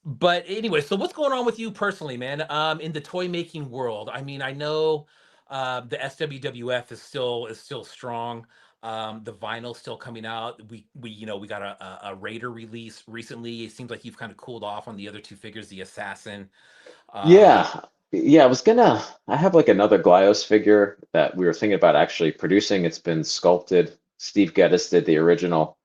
but anyway, so what's going on with you personally, man? In the toy making world. I mean, I know the SWWF is still strong. The vinyl's still coming out. We you know we got a Raider release recently. It seems like you've kind of cooled off on the other two figures, the Assassin. Um, Yeah. Yeah, I have like another Glyos figure that we were thinking about actually producing. It's been sculpted. Steve Geddes did the original,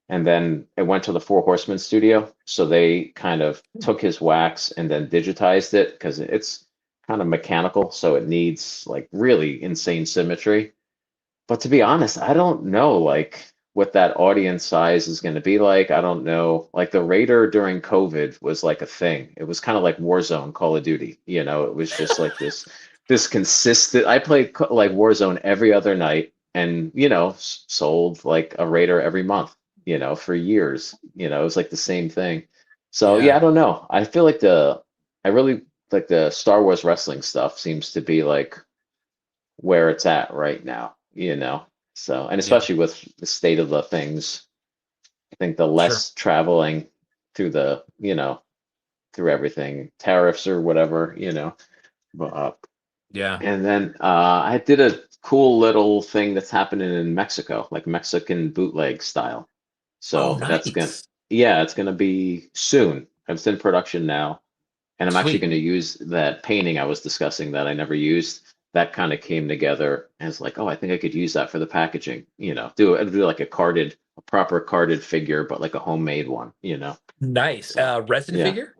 and then it went to the Four Horsemen studio. So they kind of took his wax and then digitized it because it's kind of mechanical, so it needs like really insane symmetry. But to be honest, I don't know like what that audience size is going to be like. I don't know. Like the Raider during COVID was like a thing. It was kind of like Warzone, Call of Duty. You know, it was just like this consistent. I played like Warzone every other night, and you know, sold like a Raider every month. You know, for years. You know, it was like the same thing. So yeah, yeah, I don't know. I feel like I really like the Star Wars wrestling stuff seems to be like where it's at right now, you know. So, and yeah, especially with the state of the things, I think the sure, less traveling through through everything, tariffs or whatever, you know. But, yeah. and then I did a cool little thing that's happening in Mexico, like Mexican bootleg style. Oh, So nice, yeah, it's gonna be soon. It's in production now. And I'm actually sweet. going to use that painting I was discussing that I never used. That kind of came together as like, oh, I think I could use that for the packaging, you know, do like a proper carded figure, but like a homemade one, you know. Nice. So Resin yeah. figure?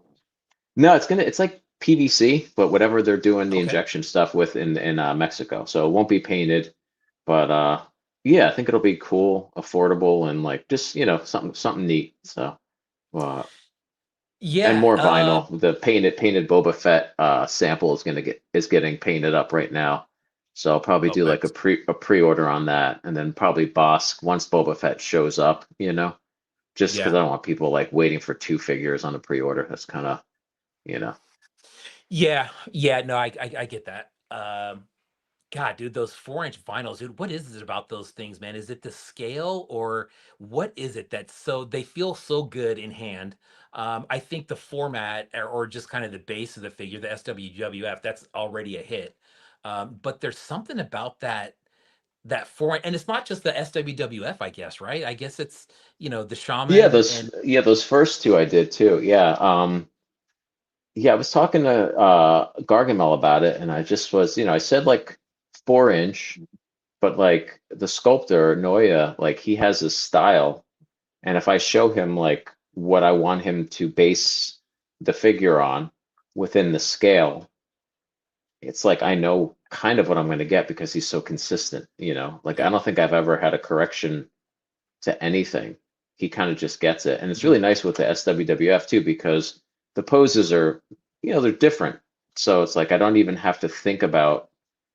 No, it's like PVC, but whatever they're doing the Okay. injection stuff with in Mexico. So it won't be painted, but yeah, I think it'll be cool, affordable, and like just, you know, something neat. So uh and Yeah. more vinyl. The painted Boba Fett sample is getting painted up right now. So I'll probably Oh, do like nice. a pre-order on that, and then probably Bosk once Boba Fett shows up, you know, just because Yeah. I don't want people like waiting for two figures on a pre-order. That's kind of, you know. Yeah. Yeah. No, I get that. God, dude, those 4-inch vinyls, dude, what is it about those things, man? Is it the scale or what is it that's so they feel so good in hand? I think the format or just kind of the base of the figure, the SWWF, that's already a hit. But there's something about that four, and it's not just the SWWF, I guess, right? I guess it's the Yeah, shaman those and yeah, those first two I did too. Yeah. Yeah, I was talking to Gargamel about it, and I just was, I said like 4 inch, but like the sculptor Noya, like he has his style, and if I show him like what I want him to base the figure on within the scale, it's like I know kind of what I'm going to get because he's so consistent, Like I yeah. don't think I've ever had a correction to anything. He kind of just gets it. And it's Mhm. really nice with the SWWF too, because the poses are, they're different. So it's like I don't even have to think about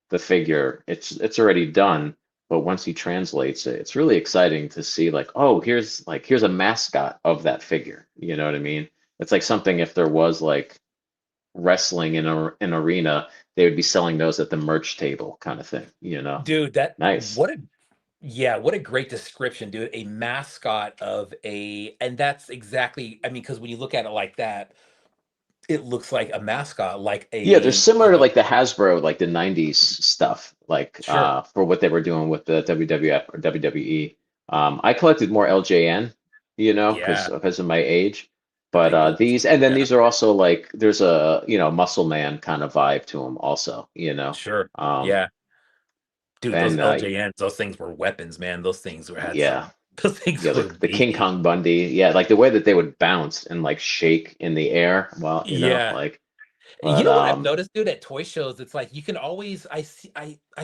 the figure. It's already done. But once he translates it, it's really exciting to see like, oh, here's a mascot of that figure. You know what I mean? It's like something if there was like wrestling in an arena, they would be selling those at the merch table kind of thing. Dude, Nice. what a great description, dude. A mascot of and that's exactly, I mean, because when you look at it like that, it looks like a mascot, like Yeah, they're a, similar to like the Hasbro, like the 90s stuff, like sure. for what they were doing with the WWF or WWE. I collected more LJN, Yeah, because of my age. the But big dudes. these, and then Yeah, these are also like there's a muscle man kind of vibe to them also. sure. Um, Yeah. Dude, those and LJNs, those things were weapons, man. yeah, Those things yeah, were the King beefy. Kong Bundy, yeah, like the way that they would bounce and like shake in the air, well, Yeah. like, You but know what I've noticed, dude, at toy shows, it's like you can always I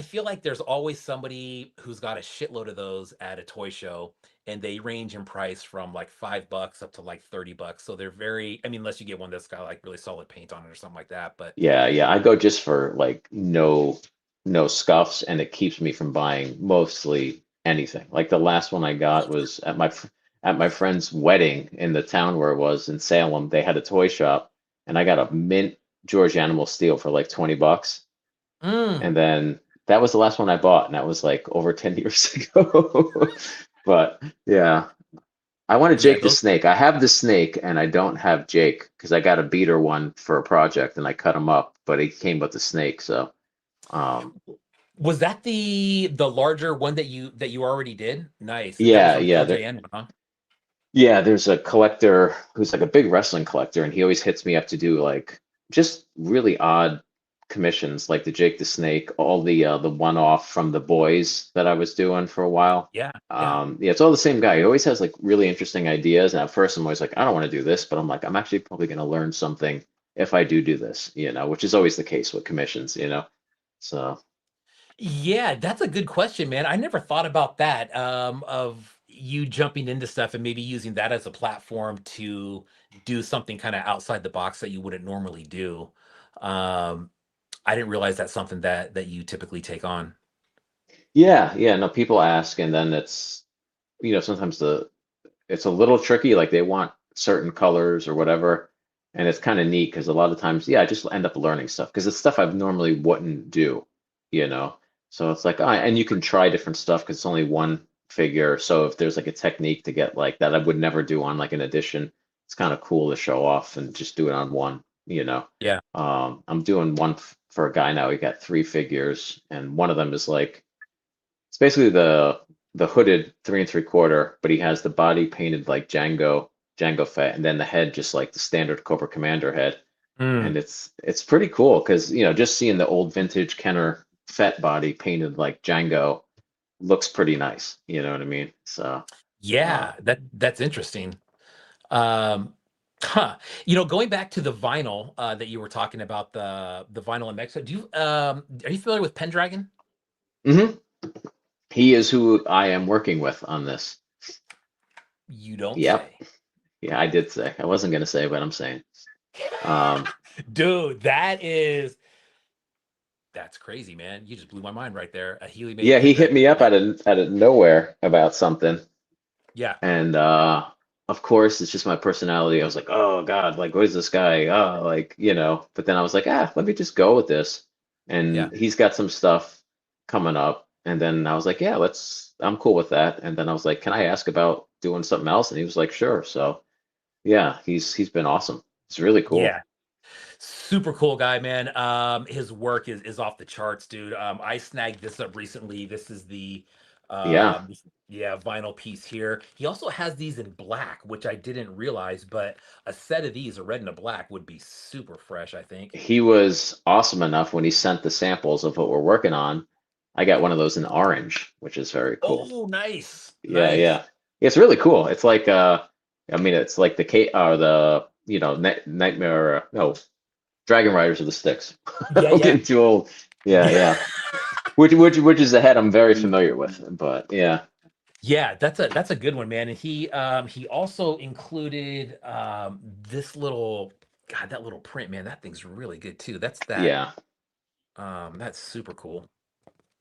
feel like there's always somebody who's got a shitload of those at a toy show, and they range in price from like $5 up to like $30. So they're very, I mean, unless you get one that's got like really solid paint on it or something like that. But yeah, yeah. I go just for like no scuffs, and it keeps me from buying mostly anything. Like the last one I got was at my friend's wedding in the town where it was in Salem. They had a toy shop, and I got a mint George Animal Steel for like $20. mm, And then that was the last one I bought, and that was like over 10 years ago. But yeah, I wanted yeah, Jake the those Snake. I have the snake, and I don't have Jake because I got a beater one for a project, and I cut him up, but he came with the snake. So, um, was that the larger one that you already did? Nice. That was yeah, from the yeah, LJN one, huh? yeah. There's a collector who's like a big wrestling collector, and he always hits me up to do like just really odd commissions, like the Jake the Snake, all the one-off from the boys that I was doing for a while. Yeah, yeah. Yeah, it's all the same guy. He always has like really interesting ideas, and at first I'm always like, I don't want to do this, but I'm like, I'm actually probably going to learn something if I do this, which is always the case with commissions. So Yeah, that's a good question, man. I never thought about that, of you jumping into stuff and maybe using that as a platform to do something kind of outside the box that you wouldn't normally do. Um, I didn't realize that's something that you typically take on. yeah, yeah, no, people ask, and then sometimes it's a little tricky, like they want certain colors or whatever, and it's kind of neat because a lot of times, yeah, I just end up learning stuff because it's stuff I normally wouldn't do, you know. So it's like, and you can try different stuff because it's only one figure. So if there's like a technique to get like that I would never do on like an edition, it's kind of cool to show off and just do it on one. Yeah. I'm doing one for a guy now. He got three figures, and one of them is like it's basically the hooded 3 3/4, but he has the body painted like Django Fett, and then the head just like the standard Cobra Commander head. Mm, And it's pretty cool because just seeing the old vintage Kenner Fett body painted like Django looks pretty nice. You know what I mean? So uh, yeah, that's interesting. Um, huh. Going back to the vinyl that you were talking about, the vinyl in Mexico. Are you familiar with Pendragon? mhm. He is who I am working with on this. You don't Yep. say. Yeah, I did say. I wasn't gonna say, but I'm saying. Um, Dude, that's crazy, man. You just blew my mind right there. A Healy made yeah, he hit Pendragon. me up What? out of nowhere about something. Yeah, And of course, it's just my personality. I was like, oh God, like, what is this guy? Oh, like, but then I was like, let me just go with this. yeah. And he's got some stuff. coming up. And then I was like, yeah, I'm cool with that. And then I was like, can I ask about doing something else? And he was like, sure. So yeah, he's been awesome. It's really cool. Yeah. Super cool guy, man. His work is off the charts, dude. I snagged this up recently. This is the Yeah. yeah, vinyl piece here. He also has these in black, which I didn't realize, but a set of these, a red and a black, would be super fresh, I think. He was awesome enough when he sent the samples of what we're working on. I got one of those in orange, which is very cool. Oh, nice. Yeah, Nice. yeah. It's really cool. It's like I mean it's like the K or the Nightmare no Dragon Riders of the Sticks. Yeah, I'm yeah. getting too old. Yeah, yeah. Which is the head I'm very familiar with, but yeah. Yeah, that's a good one, man. And he also included this little God, that little print, man. That thing's really good too. Yeah. That's super cool.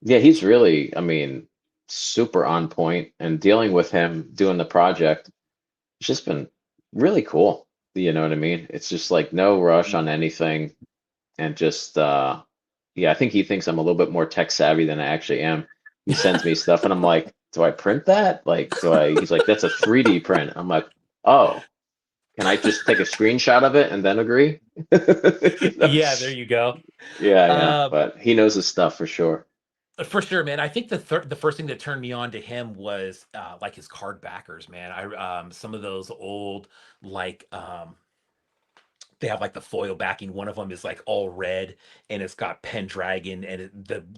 Yeah, he's really, I mean, super on point, and dealing with him doing the project, it's just been really cool. You know what I mean? It's just like no rush on anything, and just yeah, I think he thinks I'm a little bit more tech savvy than I actually am. He sends me stuff and I'm like, do I print that? Like, he's like, that's a 3D print. I'm like, oh, can I just take a screenshot of it and then agree? You know? Yeah, there you go. Yeah, yeah. Uh, But he knows his stuff for sure. for sure, man. I think the first thing that turned me on to him was like his card backers, man. I some of those old like they have like the foil backing. One of them is like all red and it's got Pendragon and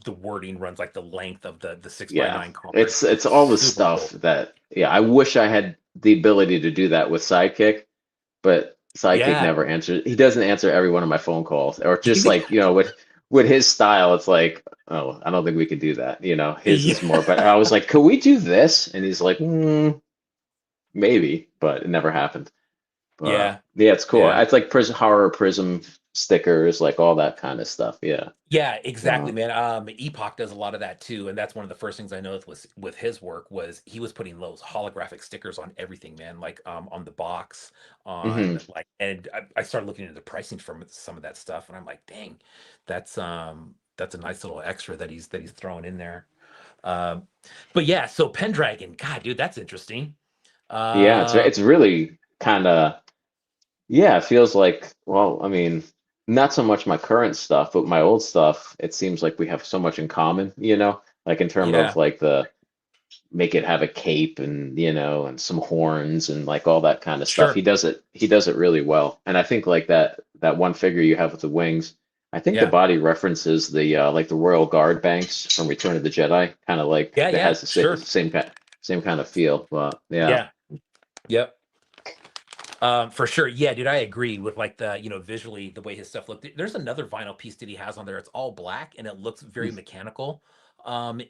the wording runs like the length of the 6x9 card. It's all the Super stuff cool. that yeah, I wish I had the ability to do that with Sidekick, but Sidekick Yeah. never answers. He doesn't answer every one of my phone calls, or just like with his style, it's like, oh, I don't think we can do that. His Yeah. is more. But I was like, could we do this? And he's like, maybe, but it never happened. But Yeah. yeah, it's cool. Yeah. It's like Prism horror Prism stickers, like all that kind of stuff. Yeah. Yeah, exactly, So, man. Epoch does a lot of that too, and that's one of the first things I noticed with his work was he was putting those holographic stickers on everything, man. Like on the box, hmm on like, and I started looking into the pricing from some of that stuff, and I'm like, dang, that's a nice little extra that he's throwing in there. Um, but yeah, so Pendragon, God, dude, that's interesting. yeah, it's Uh, it's really kind of. Yeah, it feels like, well, I mean, not so much my current stuff, but my old stuff, it seems like we have so much in common, like in terms of yeah, like the make it have a cape and some horns and like all that kind of stuff. sure, He does it really well. And I think like that one figure you have with the wings, I think the yeah, body references the like the Royal Guard banks from Return of the Jedi, kind of like yeah, that yeah, has the sure, same kind of feel. But yeah. yeah, yep. For sure. Yeah, dude, I agree with like visually the way his stuff looked. There's another vinyl piece that he has on there. It's all black and it looks very mechanical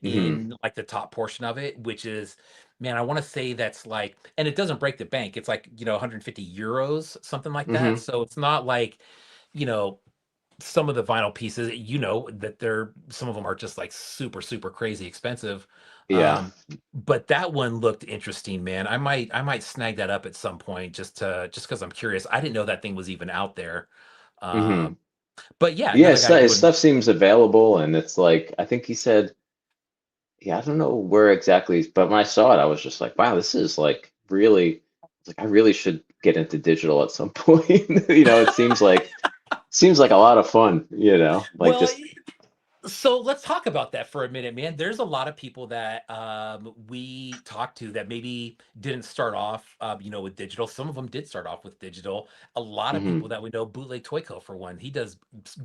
Mm-hmm. in like the top portion of it, which is, man, I want to say that's like, and it doesn't break the bank. It's like, 150 euros, something like that. Mm-hmm. So it's not like, you know, some of the vinyl pieces, that they're some of them are just like super, super crazy expensive. Yeah. Um, but that one looked interesting, man. I might snag that up at some point just because I'm curious. I didn't know that thing was even out there. Mm-hmm. Um, but yeah, Yeah, another guy his doing stuff seems available, and it's like I think he said, yeah, I don't know where exactly, but when I saw it, I was just like, wow, this is like really, like I really should get into digital at some point. It seems like a lot of fun, like well, just so let's talk about that for a minute, man. There's a lot of people that we talked to that maybe didn't start off, with digital. Some of them did start off with digital. A lot of hmm people that we know, Bootleg Toyco for one, he does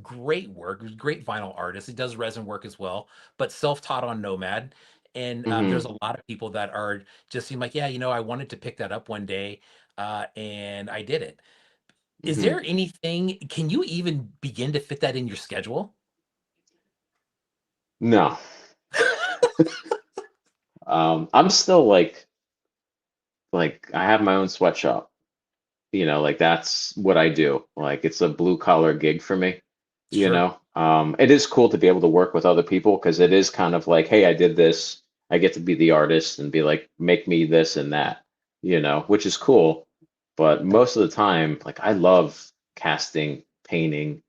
great work, great vinyl artist. He does resin work as well, but self-taught on Nomad. And there's hmm a lot of people that are just seem like, yeah, I wanted to pick that up one day, and I did it. Is hmm there anything? Can you even begin to fit that in your schedule? No. I'm still like I have my own sweatshop. Like that's what I do. Like it's a blue collar gig for me. Sure. It is cool to be able to work with other people because it is kind of like, hey, I did this. I get to be the artist and be like, make me this and that, which is cool. But most of the time, like I love casting, painting,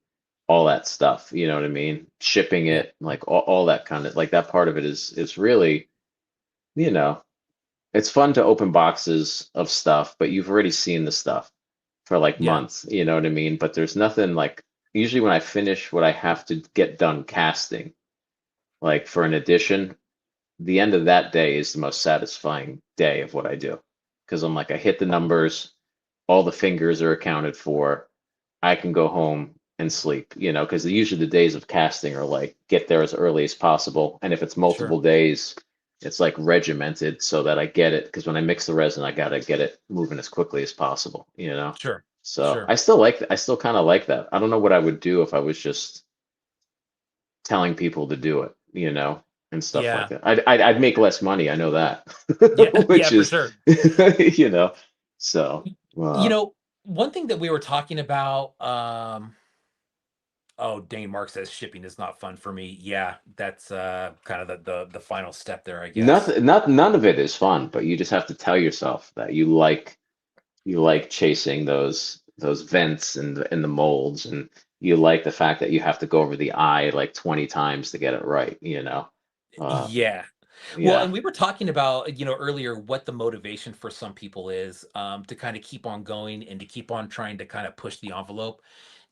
all that stuff. You know what I mean? Shipping Yeah, it, like all that kind of like that part of it is really, you know, it's fun to open boxes of stuff, but you've already seen the stuff for like yeah, months, you know what I mean? But there's nothing like usually when I finish what I have to get done casting, like for an edition, the end of that day is the most satisfying day of what I do. Because I'm like, I hit the numbers, all the fingers are accounted for. I can go home and sleep, you know, because usually the days of casting are like get there as early as possible. And if it's sure, multiple days, it's like regimented so that I get it. Because when I mix the resin, I gotta get it moving as quickly as possible, you know. sure, So sure. I still kind of like that. I don't know what I would do if I was just telling people to do it, you know, and stuff like Yeah, that. I'd make less money. I know that, yeah, yeah, which for is, sure. you know, so, You know, one thing that we were talking about, oh, Dane Mark says shipping is not fun for me. Yeah, that's kind of the final step there, I guess. none of it is fun, but you just have to tell yourself that you like chasing those vents in the molds, and you like the fact that you have to go over the eye like 20 times to get it right, you know. Uh, Yeah. Well, yeah. and we were talking about, earlier what the motivation for some people is, to kind of keep on going and to keep on trying to kind of push the envelope.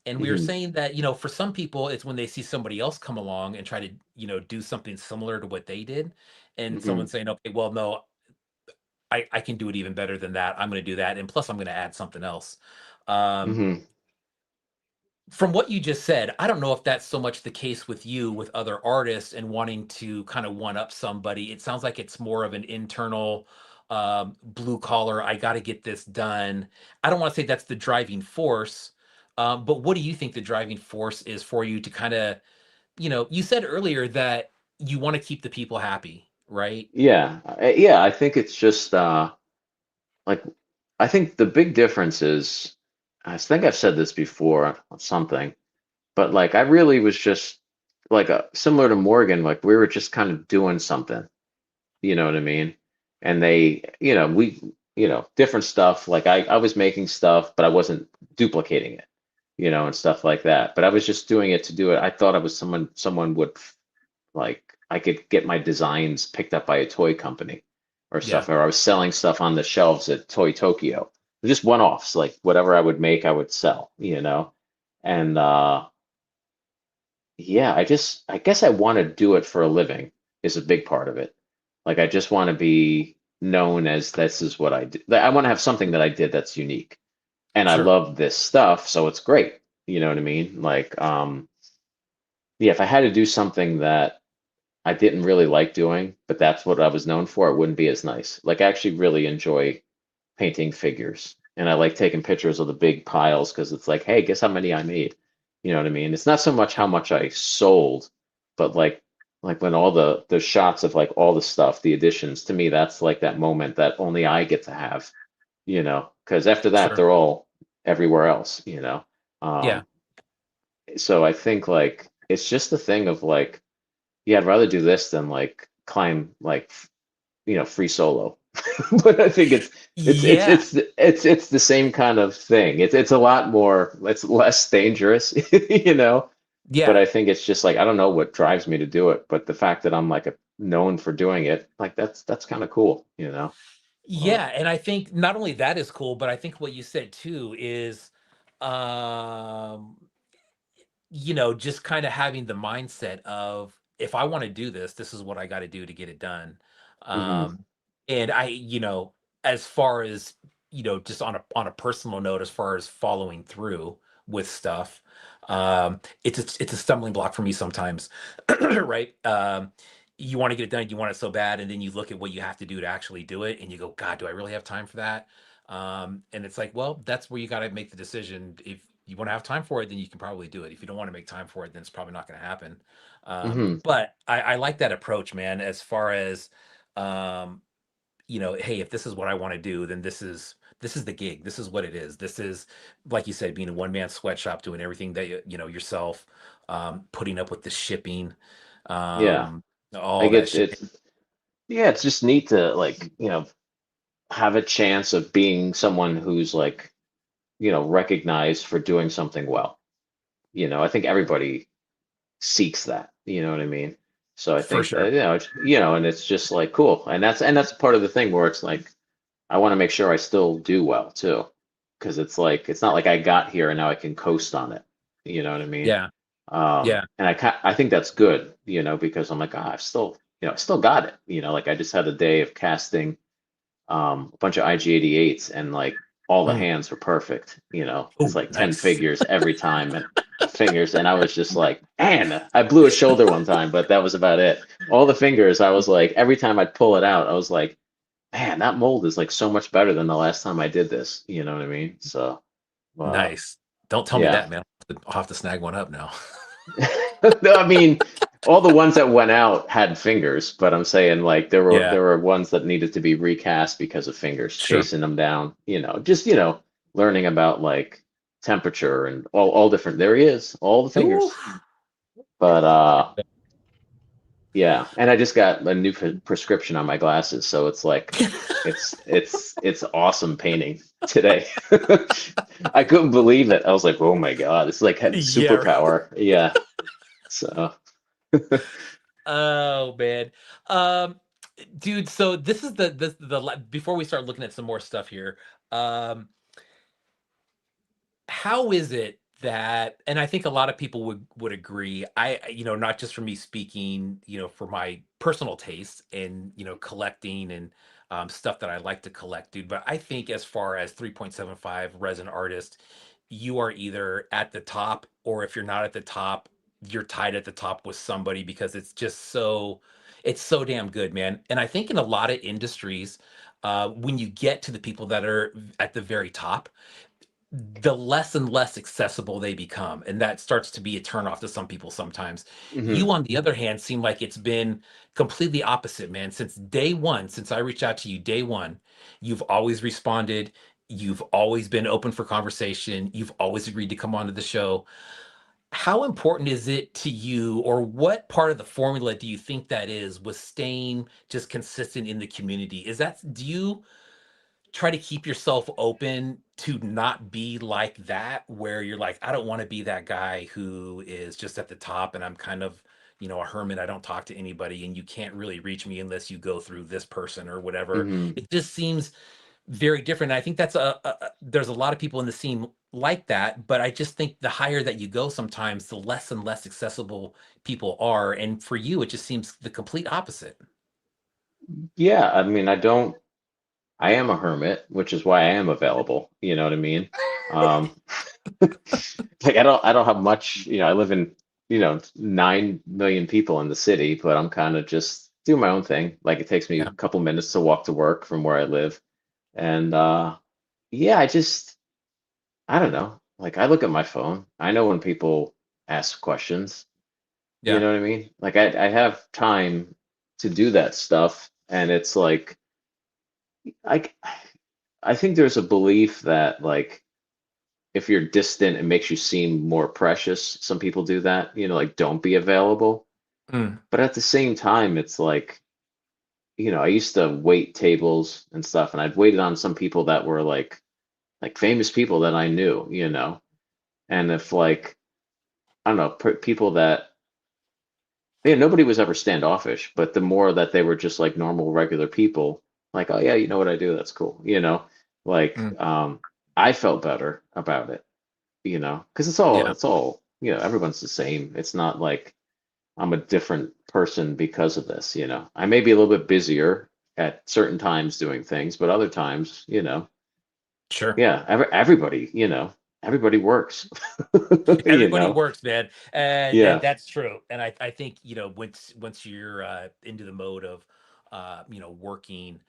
And we were Hmm. saying that, for some people, it's when they see somebody else come along and try to, do something similar to what they did. And someone Hmm. saying, okay, well, no, I can do it even better than that. I'm going to do that. And plus, I'm going to add something else. Um, Hmm. from what you just said, I don't know if that's so much the case with you with other artists and wanting to kind of one up somebody. It sounds like it's more of an internal blue collar, I got to get this done. I don't want to say that's the driving force, but what do you think the driving force is for you to kind of, you said earlier that you want to keep the people happy, right? Yeah. Yeah, I think it's just like I think the big difference is I think I've said this before or something, but like I really was just like similar to Morgan, like we were just kind of doing something, you know what I mean? And they, different stuff. Like I was making stuff, but I wasn't duplicating it, and stuff like that. But I was just doing it to do it. I thought I was someone would like I could get my designs picked up by a toy company or Yeah, stuff, or I was selling stuff on the shelves at Toy Tokyo. Just one-offs, like whatever I would make, I would sell, And yeah, I guess I want to do it for a living is a big part of it. Like I just want to be known as this is what I did. Like, I want to have something that I did that's unique. And I sure, love this stuff, so it's great. You know what I mean? Like, yeah, if I had to do something that I didn't really like doing, but that's what I was known for, it wouldn't be as nice. Like I actually really enjoy painting figures. And I like taking pictures of the big piles because it's like, hey, guess how many I made? You know what I mean? It's not so much how much I sold, but like when all the shots of like all the stuff, the additions, to me, that's like that moment that only I get to have, because after that, sure. they're all everywhere else, you know. Yeah. Um, so I think like it's just the thing of like, yeah, I'd rather do this than like climb like free solo. But I think it's it's Yeah. it's it's the same kind of thing. It's a lot more, it's less dangerous, But Yeah. I think it's just like I don't know what drives me to do it, but the fact that I'm like known for doing it, like that's kind of cool. Uh, Yeah, and I think not only that is cool, but I think what you said too is, um, just kind of having the mindset of if I want to do this, this is what I got to do to get it done. hmm. Um, and as far as, just on a personal note, as far as following through with stuff, it's a stumbling block for me sometimes, right? You want to get it done, you want it so bad, and then you look at what you have to do to actually do it, and you go, God, do I really have time for that? And it's like, well, that's where you got to make the decision. If you want to have time for it, then you can probably do it. If you don't want to make time for it, then it's probably not going to happen. Hmm. But I like that approach, man. As far as, um, hey, if this is what I want to do, then this is the gig. This is what it is. This is, like you said, being a one man sweatshop, doing everything that yourself, putting up with the shipping, Yeah, um, like all that shit. yeah, it's just neat to like have a chance of being someone who's like recognized for doing something well. I think everybody seeks that. You know what I mean? So I For think sure. that, and it's just like cool. And that's part of the thing where it's like I want to make sure I still do well too. Because it's like it's not like I got here and now I can coast on it. You know what I mean? Yeah. Yeah. And I think that's good, because I'm like, I've still, still got it. Like I just had a day of casting a bunch of IG88s and like all the Mm. hands were perfect. It's Oh, like 10 nice. figures every time and fingers. And I was just like, man, I blew a shoulder one time, but that was about it. All the fingers, I was like, every time I'd pull it out, I was like, man, that mold is like so much better than the last time I did this. You know what I mean? So, uh, Nice. Don't tell me yeah. that, man. I'll have to snag one up now. No, I mean, all the ones that went out had fingers, but I'm saying like there were Yeah. there were ones that needed to be recast because of fingers, Sure. chasing them down, just learning about like temperature and all different. There he is, all the Ooh. fingers. But yeah, and I just got a new prescription on my glasses, so it's like it's awesome painting today. I couldn't believe it. I was like, oh my God, it's like having Yeah. superpower. Yeah. So. Oh man. Um, dude, so this is before we start looking at some more stuff here. Um, how is it that, and I think a lot of people would agree, not just for me speaking, for my personal taste and collecting and stuff that I like to collect, dude, but I think as far as 3.75 resin artist, you are either at the top, or if you're not at the top, you're tied at the top with somebody, because it's so damn good, man. And I think in a lot of industries, when you get to the people that are at the very top, the less and less accessible they become, and that starts to be a turnoff to some people sometimes. Mhm. You, on the other hand, seem like it's been completely opposite, man. Since day one, since I reached out to you day one, you've always responded. You've always been open for conversation. You've always agreed to come onto the show. How important is it to you, or what part of the formula do you think that is, with staying just consistent in the community? Do you try to keep yourself open to not be like that, where you're like, I don't want to be that guy who is just at the top and I'm kind of, a hermit, I don't talk to anybody, and you can't really reach me unless you go through this person or whatever? Mhm. It just seems very different. I think there's a lot of people in the scene like that, but I just think the higher that you go, sometimes the less and less accessible people are, and for you it just seems the complete opposite. Yeah, I mean, I am a hermit, which is why I am available. You know what I mean? Um, like I don't have much, I live in, 9 million people in the city, but I'm kind of just doing my own thing. Like it takes me a Yeah. couple minutes to walk to work from where I live. And yeah, I don't know. Like I look at my phone. I know when people ask questions. You Yeah. know what I mean? Like I have time to do that stuff, and it's like I I think there's a belief that like if you're distant, it makes you seem more precious. Some people do that, like don't be available. Mm. But at the same time, it's like, I used to wait tables and stuff, and I'd waited on some people that were like famous people that I knew, and if like I don't know, people that yeah, nobody was ever standoffish, but the more that they were just like normal, regular people, like, oh yeah, you know what I do, that's cool, like Mm. I felt better about it, because Yeah. it's all, everyone's the same. It's not like I'm a different person because of this, I may be a little bit busier at certain times doing things, but other times, Sure. yeah, everybody, everybody works, you Everybody know, works, man, and yeah. that's true. And I think, once you're into the mode of working,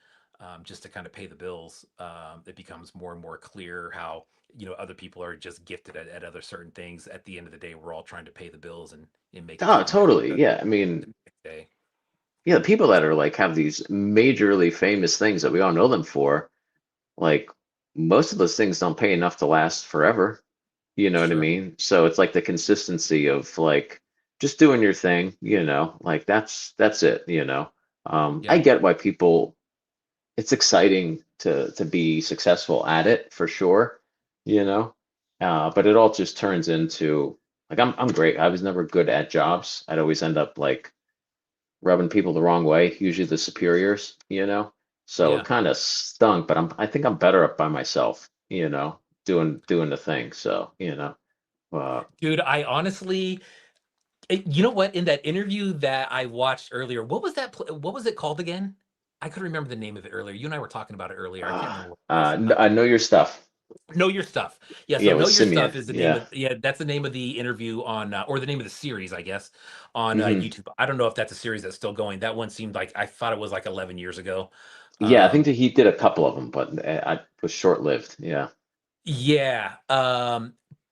just to kind of pay the bills, it becomes more and more clear how other people are just gifted at other certain things. At the end of the day, we're all trying to pay the bills and make it Oh, through totally. the Yeah. I mean, next day. yeah, people that are like have these majorly famous things that we all know them for, like most of those things don't pay enough to last forever. You know what I Sure. mean? So it's like the consistency of like just doing your thing, like that's it, I Yeah. get why people it's exciting to be successful at it for sure, you know. But it all just turns into Like I'm great. I was never good at jobs. I'd always end up like rubbing people the wrong way, usually the superiors, you know. So it Yeah. kind of stunk, but I think I'm better up by myself, you know, doing the thing. So, you know, uh, Dude, I honestly, you know what? In that interview that I watched earlier, what was that? What was it called again? I couldn't remember the name of it earlier. You and I were talking about it earlier. I can't remember what it was. I know your stuff. Know Your Stuff. Yeah, so Yeah, with Know Your Stuff Simeon. is the name Yeah. of, yeah, that's the name of the interview on or the name of the series, I guess, on Hmm. YouTube. I don't know if that's a series that's still going. That one seemed like, I thought it was like 11 years ago. Yeah, I think Um that he did a couple of them, but I was short-lived. Yeah. yeah,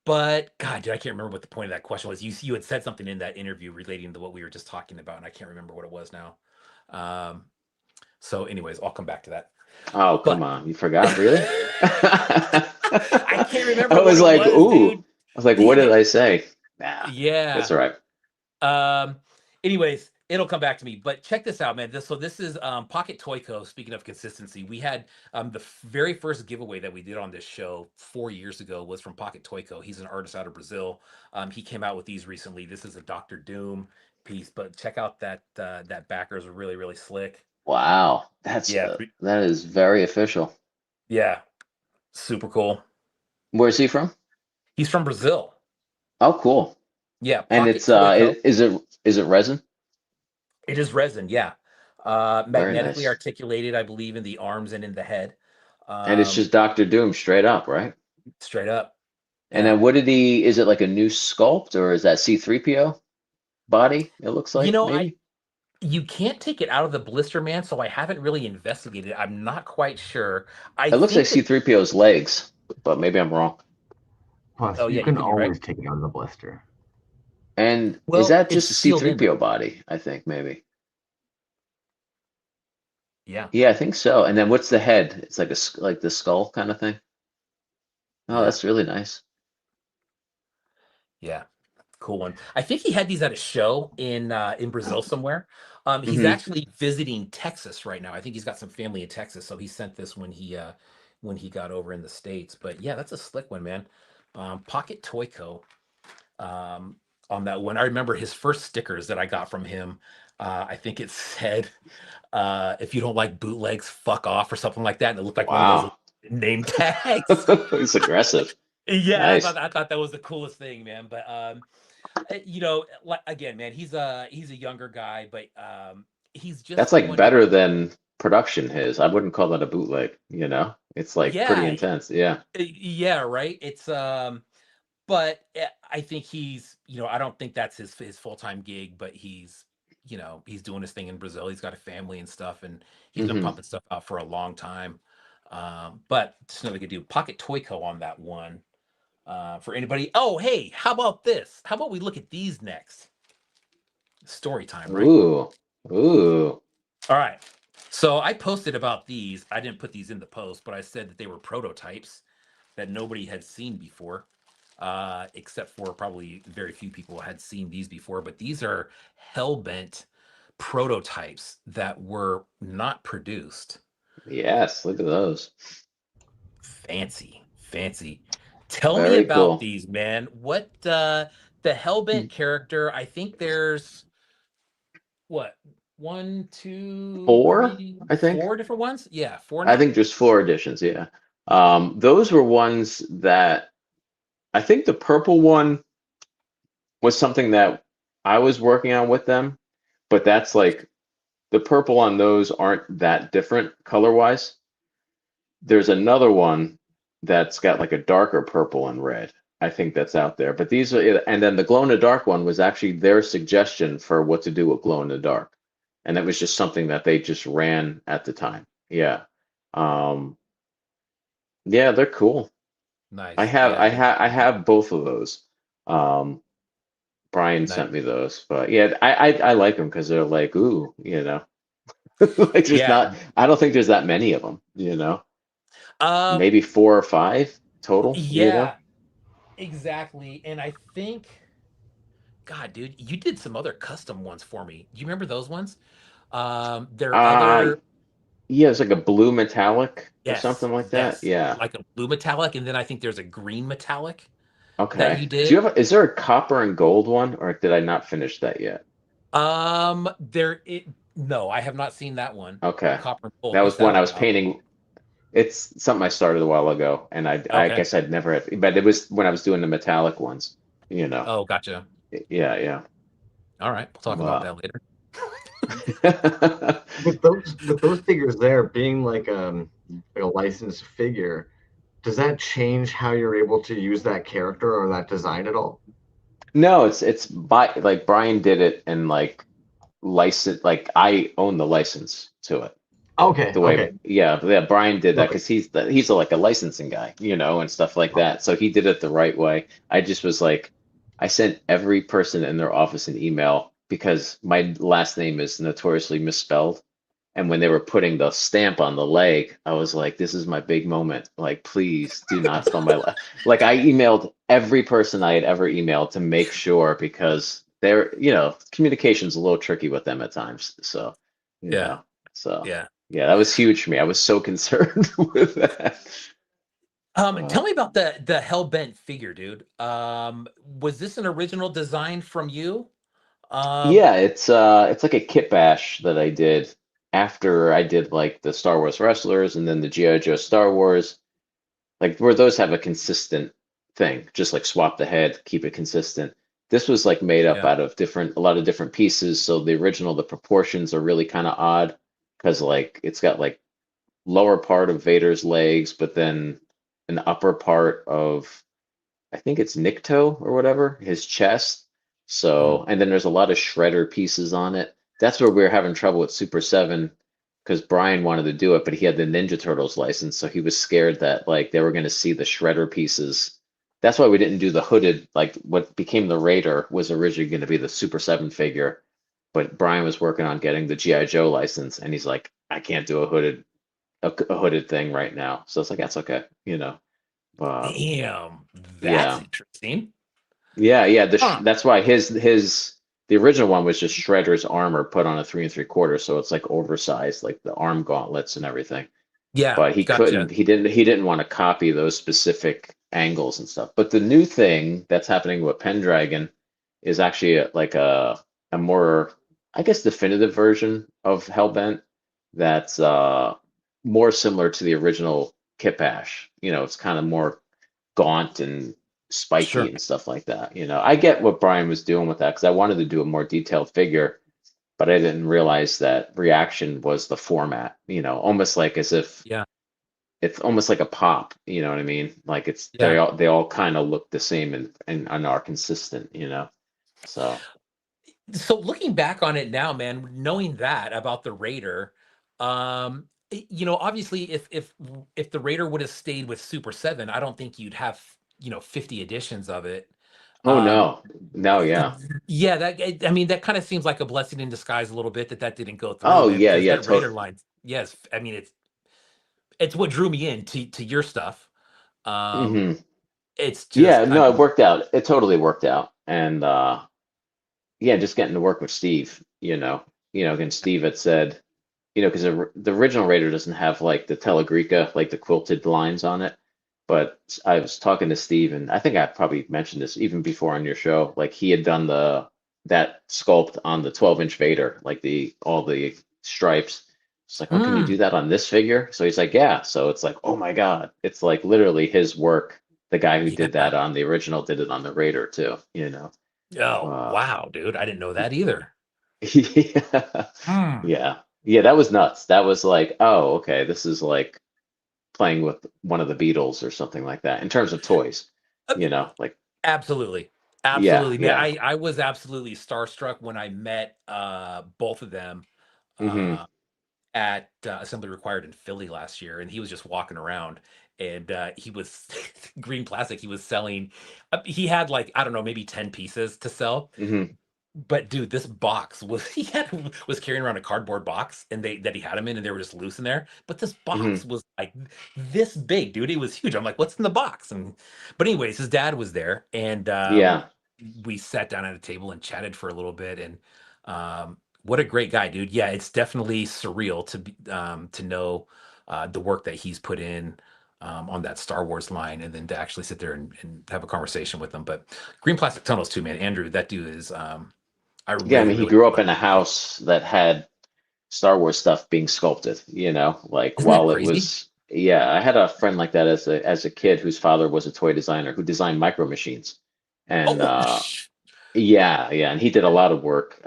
but God, dude, I can't remember what the point of that question was. You had said something in that interview relating to what we were just talking about, and I can't remember what it was now. Um so anyways, I'll come back to that. Oh, come But on. You forgot, really? I can't remember I what was it like, was, ooh. dude. I was like, what Damn did it. I say? Nah, Yeah. that's all right. Um, anyways, it'll come back to me. But check this out, man. This is Pocket Toy Co. Speaking of consistency, we had the very first giveaway that we did on this show 4 years ago was from Pocket Toy Co. He's an artist out of Brazil. He came out with these recently. This is a Doctor Doom piece, but check out that backer is really, really slick. Wow. Yeah, That is very official. yeah, super cool. Where's he from? He's from Brazil. Oh, cool. Yeah, And Pocket Toy Co. is it resin? It is resin, yeah. Very Magnetically nice. articulated, I believe, in the arms and in the head. And it's Um, just Doctor Doom straight up, right? Straight up. And Yeah. then is it like a new sculpt or is that C3PO body? It looks You like know, I maybe. you can't take it out of the blister, man, so I haven't really investigated. I'm not quite sure. I It looks like think that C3PO's legs, but maybe I'm wrong. Plus, oh you yeah, you can could be right. always take it out of the blister. And is Well, that it's just a sealed in C3PO though. body? I think maybe. Yeah. Yeah, I think so. And then what's the head? It's like like the skull kind of thing. Oh, Yeah. that's really nice. Yeah. Cool one. I think he had these at a show in Brazil somewhere. He's Hmm. actually visiting Texas right now. I think he's got some family in Texas, so he sent this when he got over in the States. But yeah, that's a slick one, man. Pocket Toy Co. Um, on that one. I remember his first stickers that I got from him. I think it said, if you don't like bootlegs, fuck off, or something like that. And it looked like one of those Wow. name tags. It's aggressive. Yeah, Nice. I thought that was the coolest thing, man. But like again, man, he's a younger guy, but he's just That's like someone. better than production his. I wouldn't call that a bootleg, you know? It's like pretty Yeah, intense. Yeah. yeah, right. It's but I think I don't think that's his full-time gig, but he's doing his thing in Brazil. He's got a family and stuff, and he's been Hmm. pumping stuff out for a long time. But just another good do. Pocket Toy Co. on that one. For anybody. Oh, hey, how about this? How about we look at these next? Story time, right? Ooh. Ooh. All right. So I posted about these. I didn't put these in the post, but I said that they were prototypes that nobody had seen before, except for probably very few people had seen these before. But these are Hellbent prototypes that were not produced. Yes, look at those. Fancy, fancy. Tell me Very about cool. these, man. What the Hellbent character? I think there's what, one, two, Four, three, I think. four different ones. Yeah, four I now. think just four editions, yeah. Those were ones that I think the purple one was something that I was working on with them, but that's like the purple on those aren't that different color wise. There's another one that's got like a darker purple and red. I think that's out there. But these are, and then the glow in the dark one was actually their suggestion for what to do with glow in the dark. And it was just something that they just ran at the time. Yeah. Um, yeah, they're cool. Nice. Yeah, I have both of those. Um, Brian nice. sent me those, but yeah, I like them because they're like, ooh, you know, like there's Yeah. not, I don't think there's that many of them, you know, Um, maybe four or five total, you know. yeah, exactly. And I think, God, dude, you did some other custom ones for me. Do you remember those ones? There are Uh, other, yeah, it's like a blue metallic or yes, something like that. yes, Yeah. like a blue metallic, and then I think there's a green metallic. that Okay. you Do you did. have is there a copper and gold one, or did I not finish that yet? There it no, I have not seen that one. Okay. Copper and gold. That What's was that one I was about? painting. It's something I started a while ago, and I Okay. guess I'd never had, but it was when I was doing the metallic ones, you know. Oh, gotcha. Yeah, yeah. All right, we'll talk about Wow. that later. With those figures there being like a licensed figure, does that change how you're able to use that character or that design at all? No, it's by like Brian did it and like license like I own the license to it. Okay, The way okay, yeah, Brian did that perfect. because he's like a licensing guy, and stuff like that. So he did it the right way. I just was like, I sent every person in their office an email because my last name is notoriously misspelled. And when they were putting the stamp on the leg, I was like, this is my big moment. Like, please do not spell my like I emailed every person I had ever emailed to make sure because communication's a little tricky with them at times. So, you Yeah, know, so yeah. yeah, that was huge for me. I was so concerned with that. Tell Uh, me about the Hellbent figure, dude. Was this an original design from you? Um, yeah, it's like a kit bash that I did after I did like the Star Wars wrestlers and then the G.I. Joe Star Wars. Like where those have a consistent thing, just like swap the head, keep it consistent. This was like made up yeah, out of a lot of different pieces. So the proportions are really kind of odd because like it's got like lower part of Vader's legs, but then an upper part of I think it's Nikto or whatever, his chest. mm, So, and then there's a lot of shredder pieces on it. That's where we were having trouble with Super 7 because Brian wanted to do it, but he had the Ninja Turtles license, so he was scared that like they were going to see the shredder pieces. That's why we didn't do the hooded, like what became the Raider was originally going to be the Super 7 figure, but Brian was working on getting the G.I. Joe license, and he's like, I can't do a hooded thing right now. So it's like that's okay. Uh, damn, that's yeah. interesting. Yeah. Huh. That's why the original one was just Shredder's armor put on a 3 3/4, so it's like oversized, like the arm gauntlets and everything. Yeah, But he gotcha. couldn't, he didn't want to copy those specific angles and stuff. But the new thing that's happening with Pendragon is actually like a more, I guess, definitive version of Hellbent that's more similar to the original Kit Bash. It's kind of more gaunt and spiky Sure. and stuff like that. I get what Brian was doing with that because I wanted to do a more detailed figure, but I didn't realize that reaction was the format, almost like as if Yeah, it's almost like a pop, you know what I mean? Like yeah. they all kind of look the same and are consistent. So, So looking back on it now, man, knowing that about the Raider, obviously if the Raider would have stayed with Super 7, I don't think you'd have, 50 editions of it. oh Um, no, no, yeah. yeah, I mean, that kind of seems like a blessing in disguise a little bit that didn't go through, Oh man, yeah, because yeah, that Raider line, yes, I mean, it's what drew me in to your stuff. Um, hmm it's Yeah, just, I no, it mean, worked out. It totally worked out. And yeah, just getting to work with Steve. Again, Steve had said, because the original Raider doesn't have like the Telegrica, like the quilted lines on it. But I was talking to Steve, and I think I probably mentioned this even before on your show. Like he had done that sculpt on the 12-inch Vader, like the all the stripes. It's like, oh, can you do mm, that on this figure? So he's like, yeah. So it's like, oh my God, it's like literally his work. The guy who did yeah. that on the original did it on the Raider too. Oh, Uh, wow, dude, I didn't know that either. yeah, Hmm. yeah, that was nuts. That was like, oh, okay, this is like playing with one of the Beatles or something like that in terms of toys. Like Absolutely. yeah, Absolutely, man. yeah. I was absolutely starstruck when I met both of them hmm uh at Assembly Required in Philly last year, and he was just walking around, and he was green plastic. He was selling. He had like, I don't know, maybe 10 pieces to sell. hmm But dude, this box was was carrying around a cardboard box, and that he had them in, and they were just loose in there. But this hmm box was like this big, dude. It was huge. I'm like, what's in the box? But anyways, his dad was there, and Yeah. we sat down at a table and chatted for a little bit. And what a great guy, dude. Yeah, it's definitely surreal to know the work that he's put in. on that Star Wars line, and then to actually sit there and have a conversation with them. But Green Plastic Tunnels too, man. Andrew, that dude is I Yeah, I really, mean, he really grew up in a house that had Star Wars stuff being sculpted, like isn't that while it crazy? was, yeah, I had a friend like that as a kid whose father was a toy designer who designed micro machines. And Oh, yeah, and he did a lot of work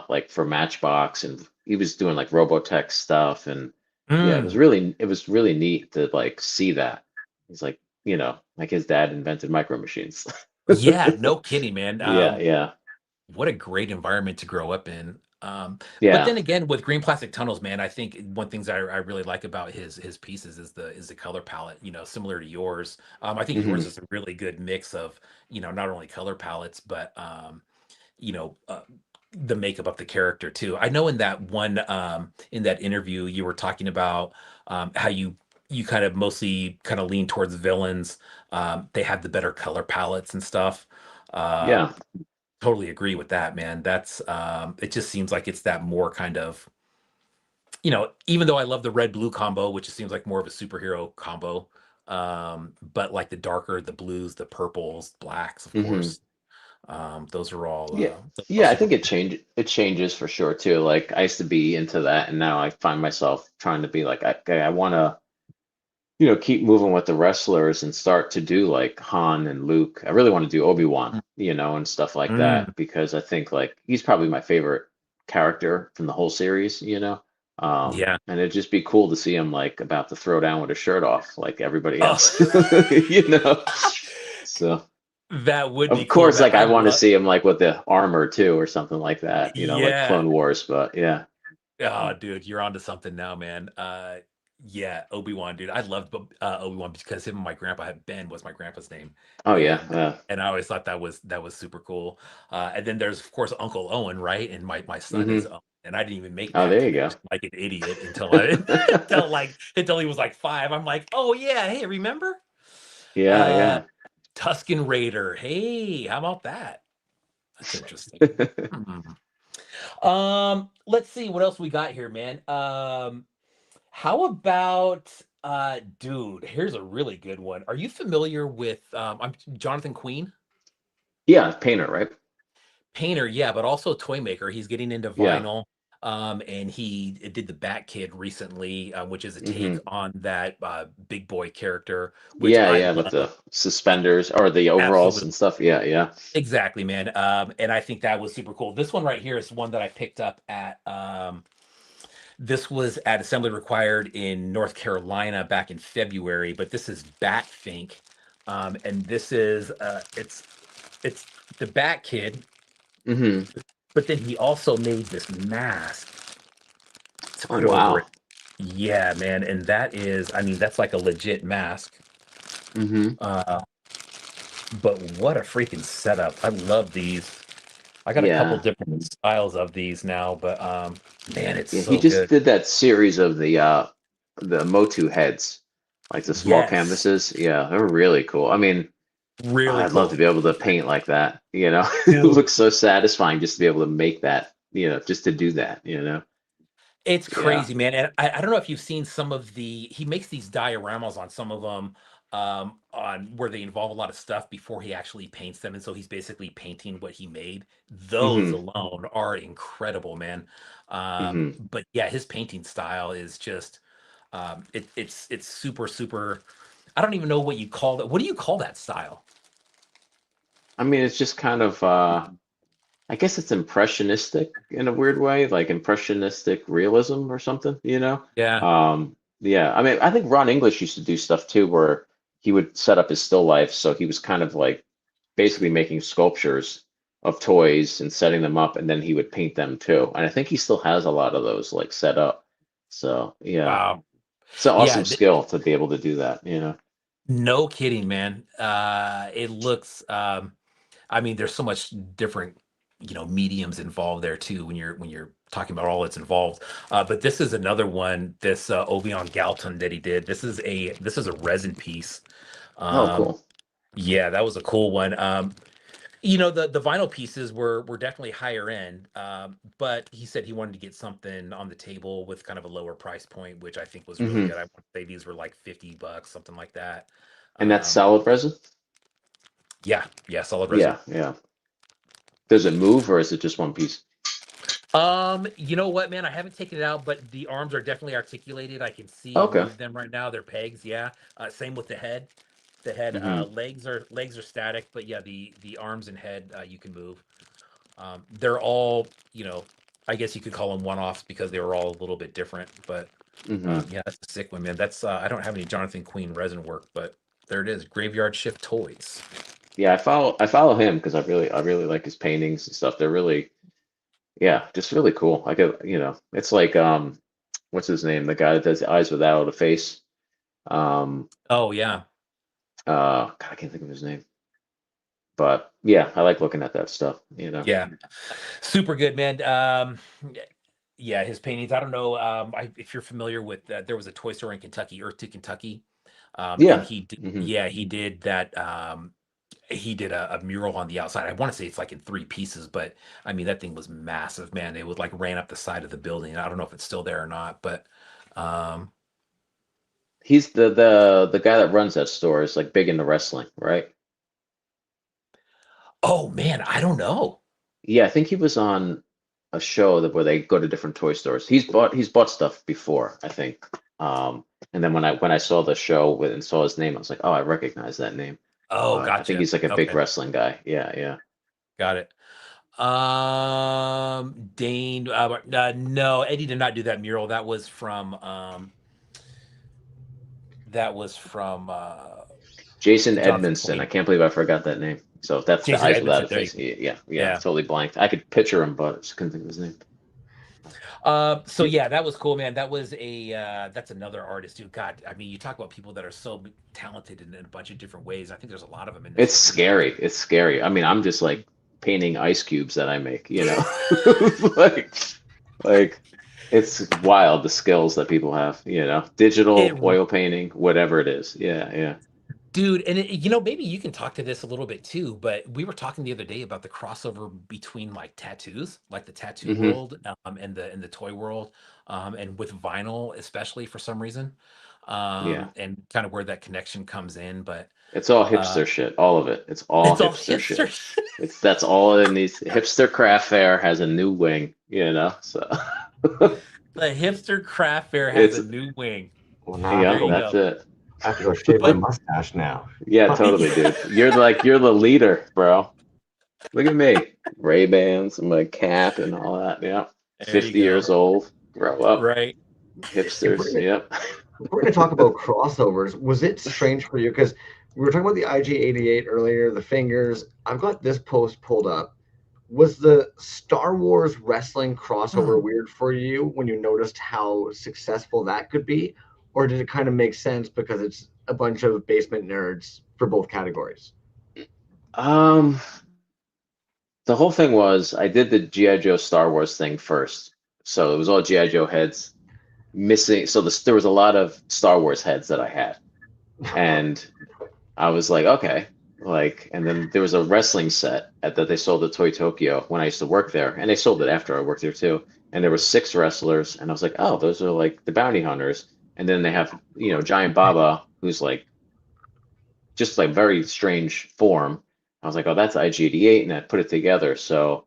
like for Matchbox, and he was doing like Robotech stuff, and yeah, mm, it was really neat to like see that. He's like his dad invented micro machines. yeah, no kidding, man. Yeah, yeah, What a great environment to grow up in. But yeah. then again, with Green Plastic Tunnels, man, I think one things I really like about his pieces is the color palette. Similar to yours. I think yours Hmm. is a really good mix of not only color palettes but you know uh, the makeup of the character too. I know in that interview you were talking about how you kind of mostly kind of lean towards villains. They have the better color palettes and stuff. Um, Yeah. Totally agree with that, man. That's it just seems like it's that more kind of, even though I love the red blue combo, which it seems like more of a superhero combo. But like the darker, the blues, the purples, blacks, of Hmm. course. Those are Yeah. all Yeah, I super think cool. it changes for sure too. Like I used to be into that, and now I find myself trying to be like, okay, I want to, keep moving with the wrestlers and start to do like Han and Luke. I really want to do Obi-Wan, and stuff like Mm, that because I think like he's probably my favorite character from the whole series. yeah. And it'd just be cool to see him like about to throw down with his shirt off like everybody Oh, else. You know. So. that would be Of cool, course, man. like I I want to love. see him like with the armor too, or something like that, like Yeah. Clone Wars. But yeah, Oh, dude, you're onto something now, man. Yeah, Obi-Wan, dude. I loved Obi-Wan because him and my grandpa had Ben was my grandpa's name, oh yeah, and yeah. I always thought that was super cool. And then there's of course Uncle Owen, right? And my son is Hmm. Owen, and I didn't even make Oh, that there you go. connection like an idiot until I until he was like 5. I'm like, oh yeah, hey, remember? Yeah, Uh, yeah. Tusken Raider. Hey, how about that? That's interesting. Hmm. Let's see what else we got here, man. How about dude, here's a really good one. Are you familiar with I'm Jonathan Queen? Yeah, painter, right? Painter, yeah, but also toy maker. He's getting into Yeah. vinyl. And he did the Bat Kid recently, which is a take Hmm. on that big boy character, which Yeah, I yeah, with love. the suspenders or the overalls Absolutely. and stuff. Yeah, yeah. Exactly, man. And I think that was super cool. This one right here is one that I picked up at this was at Assembly Required in North Carolina back in February, but this is Batfink. And this is it's the Bat Kid, Hmm. but then he also made this mask to Oh put over it. wow. Yeah, man, and that is, I mean, that's like a legit mask. Hmm. Uh, but what a freaking setup! I love these. I got a couple Yeah. different styles of these now, but man, it's Yeah, he so just good. did that series of the Motu heads, like the small Yes, canvases. Yeah, they're really cool. I mean, really I'd love to cool, be able to paint like that. It dude. looks so satisfying just to be able to make that, just to do that. It's Yeah. crazy, man. And I don't know if you've seen some of he makes these dioramas on some of them, on where they involve a lot of stuff before he actually paints them. And so he's basically painting what he made. Those Hmm. alone are incredible, man. Hmm. But yeah, his painting style is just it's super, super. I don't even know what you call that. What do you call that style? I mean, it's just kind of I guess it's impressionistic in a weird way, like impressionistic realism or something. Yeah. Yeah, I mean, I think Ron English used to do stuff too, where he would set up his still life, so he was kind of like basically making sculptures of toys and setting them up, and then he would paint them too. And I think he still has a lot of those like set up. So yeah, Wow. it's an Yeah. awesome skill to be able to do that. No kidding, man. It looks I mean, there's so much different, mediums involved there too when you're talking about all that's involved. But this is another one, this Ovion Galton that he did. This is a resin piece. Oh, Um, cool. yeah, that was a cool one. You know, the vinyl pieces were definitely higher end, but he said he wanted to get something on the table with kind of a lower price point, which I think was really Hmm. good. I want to say these were like $50, something like that. And that's Um, solid resin? yeah, yeah, solid resin. Yeah, yeah. Does it move or is it just one piece? You know what, man? I haven't taken it out, but the arms are definitely articulated. I can see and Okay. move them right now. They're pegs, yeah. Same with the head. The head, Hmm. legs are static, but yeah, the arms and head you can move. They're all, you know, I guess you could call them one-offs because they were all a little bit different. But Hmm. yeah, that's a sick one, man. That's I don't have any Jonathan Queen resin work, but there it is. Graveyard Shift Toys. Yeah, I follow him because I really like his paintings and stuff. They're really, yeah, just really cool. I could, it's like what's his name? The guy that does Eyes Without a Face. Um Oh yeah, God, I can't think of his name. But yeah, I like looking at that stuff. yeah, super good, man. Yeah, his paintings. I don't know if you're familiar with there was a toy store in Kentucky, Earth to Kentucky, and Yeah. Hmm. yeah, he did that. He did a mural on the outside. I want to say it's like in three pieces, but I mean that thing was massive, man. It was like ran up the side of the building. I don't know if it's still there or not, but um, He's the guy that runs that store is like big into wrestling, right? oh man, I don't know. Yeah, I think he was on a show that where they go to different toy stores. He's bought stuff before, I think. And then when I saw the show and saw his name, I was like, oh, I recognize that name. Oh, But I think gotcha. he's like a big Okay, wrestling guy. Yeah, yeah. got it. Dane, no, Eddie did not do that mural. That was from Jason Jonathan Edmondson. I Queen. can't believe I forgot that name. So that's the Jason Eyes Without a Edmondson. There you Face. go. Yeah, yeah, Yeah. totally blanked. I could picture him, but I just couldn't think of his name. So yeah, that was cool, man. That was a that's another artist, dude. God, I mean, you talk about people that are so talented in a bunch of different ways. I think there's a lot of them in this It's community. scary. It's scary. I mean, I'm just like painting ice cubes that I make. Like, like it's wild the skills that people have. It, Digital, oil painting, whatever it is. Yeah, yeah. dude, and maybe you can talk to this a little bit too. But we were talking the other day about the crossover between like tattoos, like the tattoo Hmm. world, and the toy world, and with vinyl, especially for some reason, Yeah. and kind of where that connection comes in. But It's all uh, hipster shit. All of it. It's all it's all hipster hipster. shit. That's all it needs. Hipster craft fair has a new wing. So The hipster craft fair has it's a new wing. Well, now yeah, There you that's go. it. I have to go shave my But mustache now. Yeah, totally, dude. You're the leader, bro. Look at me. Ray-Bans and my cap and all that. Yeah. there you 50 go. years old. Grow up. Right. If we're Hipsters. gonna, Yep. if we're gonna talk about crossovers, was it strange for you? Because we were talking about the IG-88 earlier, the fingers. I've got this post pulled up. Was the Star Wars wrestling crossover weird for you when you noticed how successful that could be? Or did it kind of make sense because it's a bunch of basement nerds for both categories? Um, the whole thing was I did the G.I. Joe Star Wars thing first. So it was all G.I. Joe heads missing. So there was a lot of Star Wars heads that I had. And I was like, okay. And then there was a wrestling set that they sold at Toy Tokyo when I used to work there. And they sold it after I worked there too. And there were 6 wrestlers. And I was like, oh, those are like the bounty hunters. And then they have Giant Baba, who's like just like very strange form. I was like, oh, that's IG-88. And I put it together. So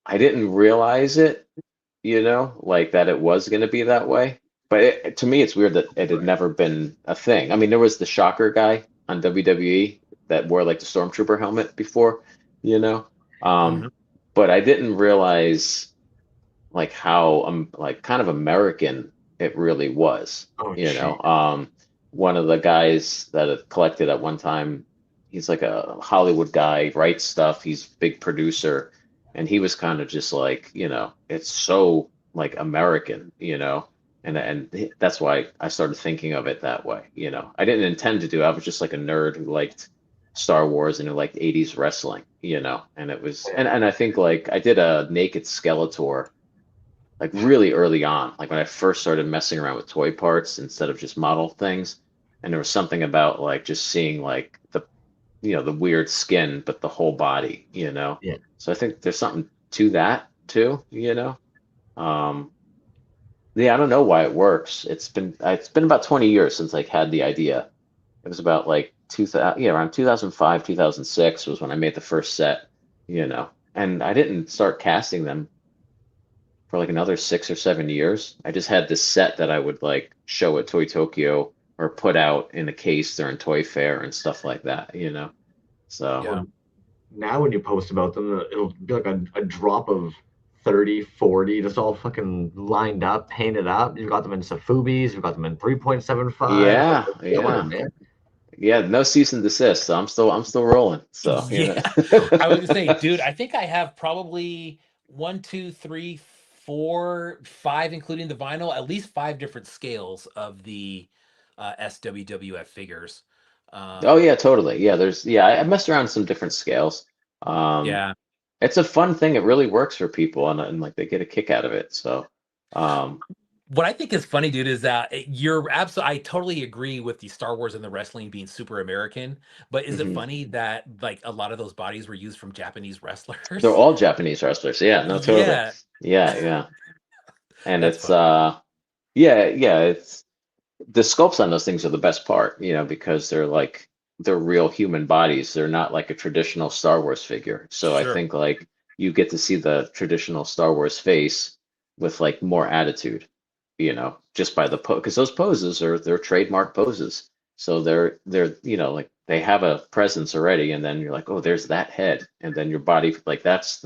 I didn't realize it, like that it was going to be that way. But to me, it's weird that it had never been a thing. I mean, there was the Shocker guy on WWE that wore like the Stormtrooper helmet before, you know. Mhm. Um, but I didn't realize like how like kind of American it really was, Oh, you gee. know. One of the guys that had collected at one time, he's like a Hollywood guy, writes stuff, he's a big producer, and he was kind of just like, it's so like American. And that's why I started thinking of it that way. I didn't intend to do it. I was just like a nerd who liked Star Wars and who liked 80s wrestling. And it was and I think like I did a naked Skeletor like really early on, like when I first started messing around with toy parts instead of just model things. And there was something about like just seeing like the weird skin, but the whole body, Yeah. So I think there's something to that too. Um, yeah, I don't know why it works. It's been about 20 years since I had the idea. It was about like 2000, yeah, around 2005, 2006 was when I made the first set. And I didn't start casting them for like another 6 or 7 years. I just had this set that I would like show at Toy Tokyo or put out in a case during Toy Fair and stuff like that. So, Yeah. Well, now when you post about them, it'll be like a drop of 30, 40, just all fucking lined up, painted up. You've got them in Safubis, you've got them in 3.75. yeah, Like, killing it, yeah. man. Yeah, no cease and desist. So I'm still rolling. So, Yeah. I was gonna say, dude, I think I have probably one, two, three, four, five, including the vinyl, at least five different scales of the SWWF figures. Oh Um, yeah, totally. Yeah, I messed around with some different scales. Um, yeah. it's a fun thing. It really works for people and like they get a kick out of it. So, um, What I think is funny, dude, is that you're absolutely, I totally agree with the Star Wars and the wrestling being super American, but is it mhm. funny that like a lot of those bodies were used from Japanese They're wrestlers? all Japanese wrestlers. Yeah, no, totally. Yeah, Yeah, yeah. And that's it's funny. yeah, it's the sculpts on those things are the best part, because they're real human bodies. They're not like a traditional Star Wars figure. So I Sure. think like you get to see the traditional Star Wars face with like more attitude, just by the pose, because those poses are their trademark poses. So they're like they have a presence already, and then you're like, oh, there's that head, and then your body like that's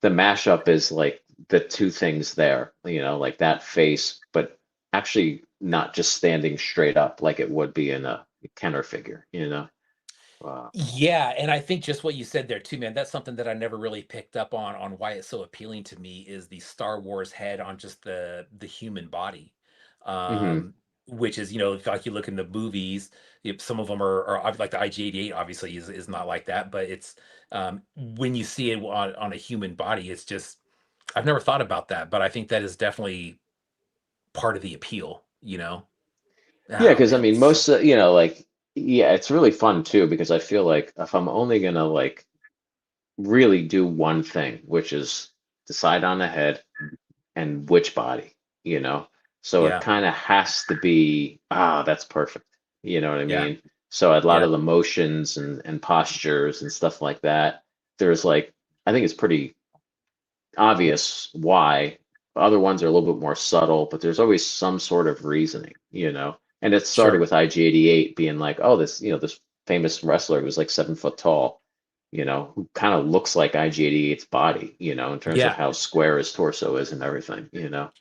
the mashup is like the two things there, like that face, but actually not just standing straight up like it would be in a Kenner figure. Uh, Yeah, and I think just what you said there too, man, that's something that I never really picked up on why it's so appealing to me is the Star Wars head on just the human body. mhm. Um, which is, if like you look in the movies, if some of them like the IG-88 obviously is not like that, but it's when you see it on a human body, it's just I've never thought about that, but I think that is definitely part of the appeal. Yeah, Oh because I man, mean, so like, yeah, it's really fun too because I feel like if I'm only gonna like really do one thing, which is decide on a head and which body. So it yeah, kind of has to be, that's perfect. You know what I yeah, mean? So a lot yeah. of the motions and postures and stuff like that, there's like, I think it's pretty obvious why. Other ones are a little bit more subtle, but there's always some sort of reasoning. And it started Sure. with IG-88 being like, oh, this famous wrestler who's like 7 foot tall, who kind of looks like IG-88's body, in terms of Yeah. how square his torso is and everything.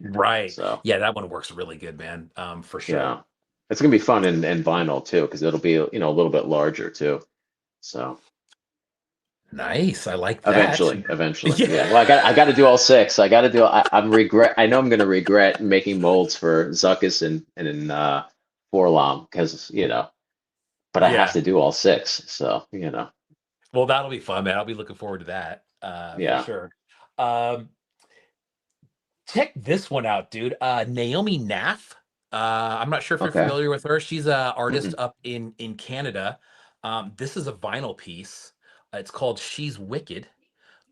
Right. So Yeah, that one works really good, man. For sure. yeah, it's gonna be fun in vinyl too, because it'll be a little bit larger too. So Nice. I like that. eventually, Yeah. yeah. Well, I got to do all six. I got to do. I know I'm gonna regret making molds for Zuckus and Forlom because. But I have Yeah. to do all six. So. Well, that'll be fun, man. I'll be looking forward to that. For Yeah. sure. Um, check this one out, dude. Naomi Naff. I'm not sure if you're Okay. familiar with her. She's a artist Mm-mm. up in Canada. This is a vinyl piece. It's called She's Wicked.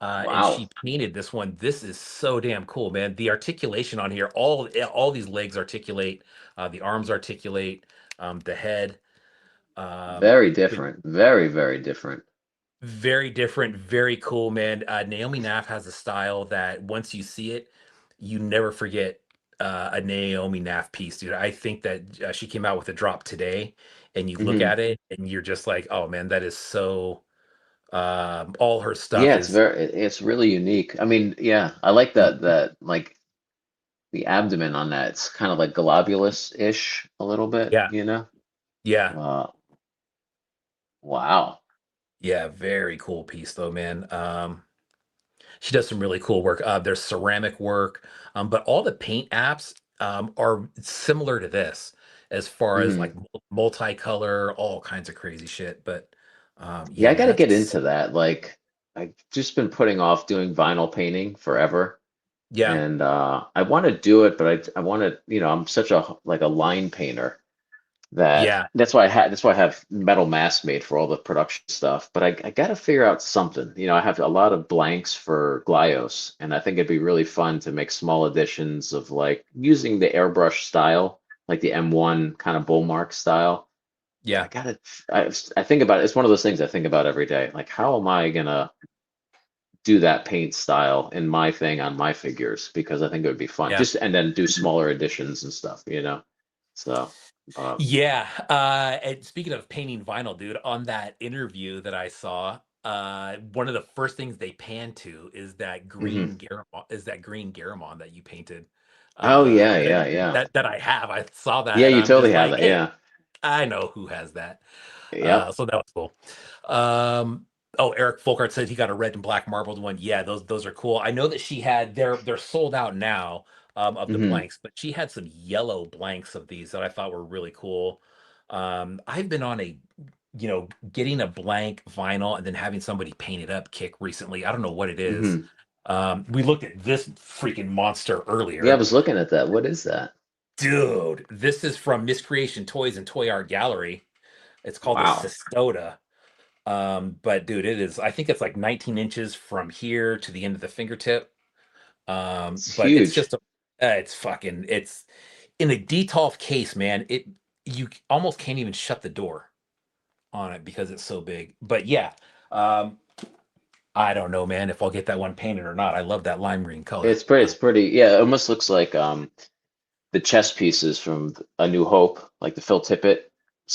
And Wow. she painted this one. This is so damn cool, man. The articulation on here, all these legs articulate, the arms articulate, the head. Very But different. Very, very different. very different, very cool, man. Naomi Naff has a style that once you see it, you never forget a Naomi Naff piece, dude. I think that she came out with a drop today, and you look Hmm. at it, and you're just like, oh man, that is so. All her stuff Yeah, it's is, it's really unique. I mean, yeah, I like that like the abdomen on that. It's kind of like globulous-ish a little yeah, bit. yeah. Uh, wow. Yeah, very cool piece though, man. She does some really cool work. There's ceramic work, but all the paint apps are similar to this as far as like Hmm. multicolor, all kinds of crazy shit. But Yeah, yeah, I man, got to get that's into that. Like, I've just been putting off doing vinyl painting forever. yeah, And I want to do it, but I want to, I'm such a like a line painter Yeah. That's why I have metal masks made for all the production stuff. But I got to figure out something. You know, I have a lot of blanks for Glyos, and I think it'd be really fun to make small editions of like using the airbrush style, like the M1 kind of bull mark style. Yeah. I think about it. It's one of those things I think about every day. Like, how am I gonna do that paint style in my thing on my figures? Because I think it would be fun. Yeah. Just and then do smaller editions and stuff, you know. So, Yeah. And speaking of painting vinyl, dude, on that interview that I saw, one of the first things they pan to is that mhm. green Garamond that you painted. Oh yeah, yeah, yeah. That I have. I saw that Yeah, and you I'm totally just have like, that. hey, Yeah. I know who has that. Yep. So that was cool. Oh, Eric Folkart said he got a red and black marbled one. Yeah, those are cool. I know that she had they're sold out now of the hmm blanks, but she had some yellow blanks of these that I thought were really cool. I've been on a getting a blank vinyl and then having somebody paint it up kick recently. I don't know what it is. hmm We looked at this freaking monster Yeah, I earlier. was looking at that. What is that? Dude, this is from Miscreation Toys and Toy Art Gallery. It's called the Wow. Cistoda. But dude, I think it's like 19 inches from here to the end of the fingertip. It's But it's huge. just it's in a Detolf case, man. You almost can't even shut the door on it because it's so big. But yeah, um, I don't know, man, if I'll get that one painted or not. I love that lime green color. It's pretty. Yeah, it almost looks like the chess pieces from A New Hope, like the Phil Tippett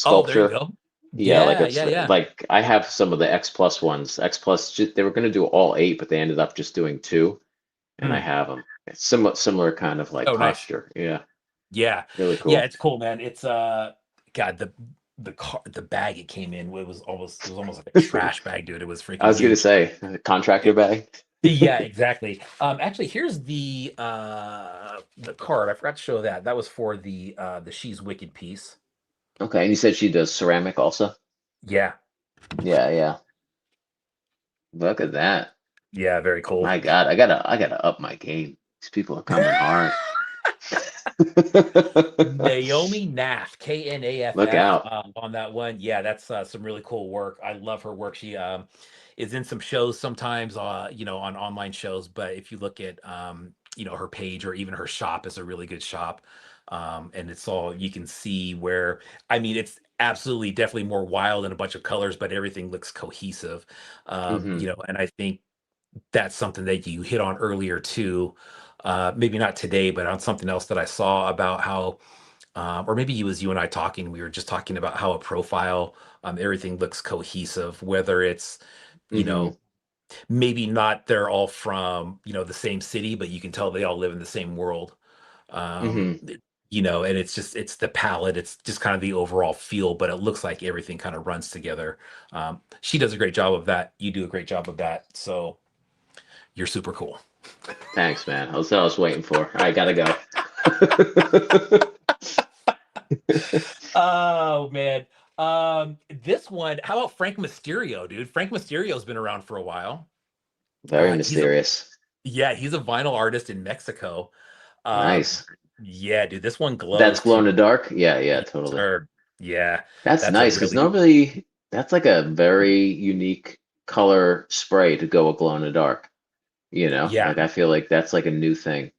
Oh, there you sculpture. go. Yeah, like Yeah, it's yeah, yeah. like I have some of the X Plus ones. X Plus, they were going to do all eight, but they ended up just doing two, and I Hmm. have them. It's similar kind of like Oh, nice. posture. Yeah, Yeah. really Yeah, cool. it's cool, man. It's God, the bag it came in it was almost like a trash bag, dude. It was I freaking was going to huge. say contractor bag. Yeah, exactly. Actually, here's the card. I forgot to show that. That was for the She's Wicked piece. Okay, and you said she does ceramic also? Yeah. Yeah, yeah. Look at that. Yeah, very cool. My God, I gotta up my game. These people are coming hard. Naomi Naff, Look Knaff, out. on that one. Yeah, that's some really cool work. I love her work. She is in some shows sometimes, on online shows. But if you look at her page or even her shop is a really good shop. And it's all you can see where I mean it's absolutely definitely more wild and a bunch of colors, but everything looks cohesive. hmm And I think that's something that you hit on earlier too. Maybe not today, but on something else that I saw about how, or maybe it was you and I talking. We were just talking about how a profile, everything looks cohesive, whether it's, you hmm know, maybe not they're all from, the same city, but you can tell they all live in the same world. Um, hmm it- and it's the palette, it's just kind of the overall feel, but it looks like everything kind of runs together. She does a great job of that. You do a great job of that. So you're super cool. Thanks, man. That's what I was waiting for. I gotta go. Oh man. This one, how about Frank Mysterio, dude? Frank Mysterio's been around for a while. Very He's a mysterious. Yeah, he's a vinyl artist in Mexico. Uh Nice. yeah, dude, this one That's glows glow too. in the dark? Yeah, yeah, Yes, totally. sir. Yeah, That's that's a nice because really normally that's like a very unique color spray to go with glow in the dark. You know, yeah. like I feel like that's like a new thing.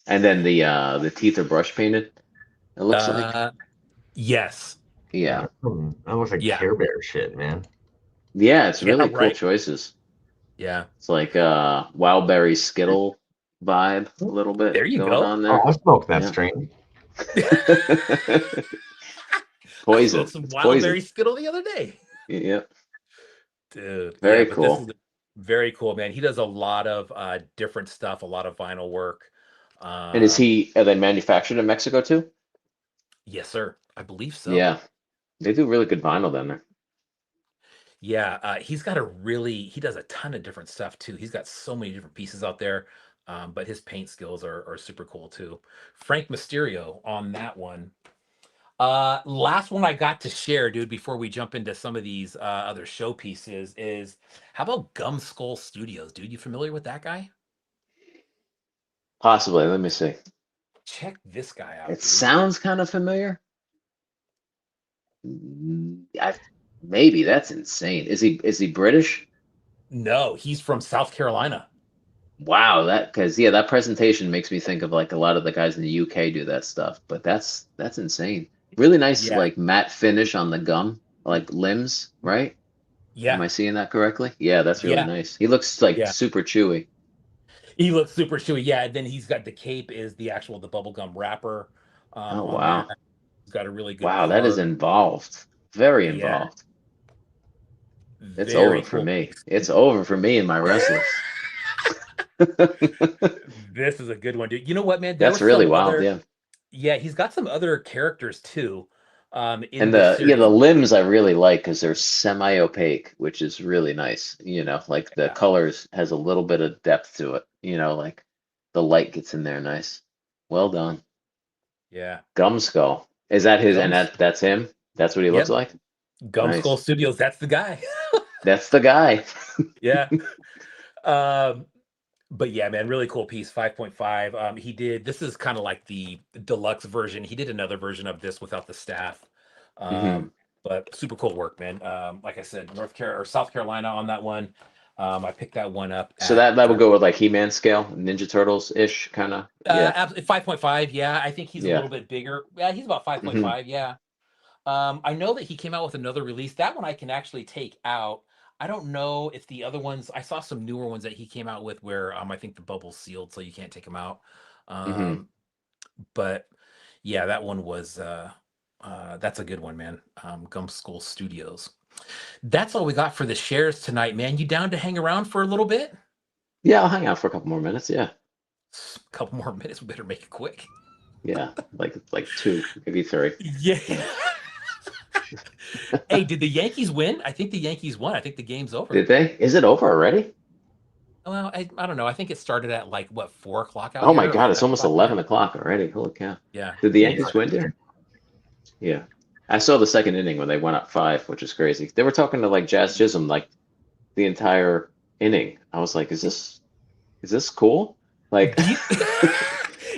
And then the teeth are brush painted, it looks like. Uh yes. Yeah. Almost like Yeah. Care Bear shit, man. Yeah, it's Yeah, really cool right. choices. Yeah. It's like Wildberry Skittle vibe a little bit There you going go. on Oh, there. I smoked that Yeah. strain. I smoked Poison. some It's poison. Wildberry Skittle the other day. Yeah. Dude, yeah, Very but this cool. is very cool, man. He does a lot of different stuff, a lot of vinyl work. And is Um, he are they manufactured in Mexico too? yes, sir. I believe so. Yeah. They do really good vinyl down there. Yeah, he does a ton of different stuff too. He's got so many different pieces out there. But his paint skills are super cool too. Frank Mysterio on that one. Last one I got to share, dude, before we jump into some of these other showpieces is how about Gum Skull Studios, dude? You familiar with that guy? Possibly. Let me see. Check this guy out, It dude. sounds kind of familiar. Maybe that's insane. Is he British? No, he's from South Carolina. Wow, because yeah, that presentation makes me think of like a lot of the guys in the UK do that stuff, but that's insane. Really nice Yeah, like matte finish on the gum, like limbs, right? Am yeah, I seeing that correctly? Yeah, that's really yeah, nice. He looks like yeah. super chewy. He looks super chewy. Yeah, and then he's got the cape is the bubblegum wrapper Oh on that. wow. He's got a really good Wow, that is card. involved. Very Yeah, involved. It's over very for cool me. piece. It's over for me and my wrestlers. This is a good one, dude. You know what, man? There That's was really some wild, other. yeah. Yeah, he's got some other characters too, in And this the series. limbs I really like because they're semi-opaque, which is really nice. Like the Yeah, colors has a little bit of depth to it. Like the light gets in there nice. Well done. yeah. Gum Skull. Is that his and Gums. that's him? That's what he looks Yep. like? Gum Skull Nice. Studios. That's the guy. That's the guy. Yeah. Um, but yeah, man, really cool piece. 5.5. He did. This is kind of like the deluxe version. He did another version of this without the staff. hmm Um, but super cool work, man. Like I said, North Carolina or South Carolina on that one. I picked that one up So at that would go with like He-Man scale, Ninja Turtles-ish kind of. Yeah. 5.5. Yeah, I think he's a Yeah. little bit bigger. Yeah, he's about hmm 5.5. Yeah. I know that he came out with another release. That one I can actually take out. I don't know if the other ones. I saw some newer ones that he came out with where I think the bubble's sealed, so you can't take them out. hmm Um, but yeah, that one was that's a good one, man. Gum School Studios. That's all we got for the shares tonight, man. You down to hang around for a little bit? Yeah, I'll hang out for a couple more minutes. Yeah. A couple more minutes. We better make it quick. Yeah. Like two, maybe three. Yeah. Hey, did the Yankees win? I think the Yankees won. I think the game's over. Did they? Is it over already? Well, I don't know. I think it started at like what 4 o'clock out Oh my here or God, it's almost 7 o'clock. 11 o'clock already. Holy cow. Yeah, Did the yeah, Yankees win, dude? Yeah. I saw the second inning when they went up five, which is crazy. They were talking to like Jazz Chisholm like the entire inning. I was like, is this cool? Like Do you,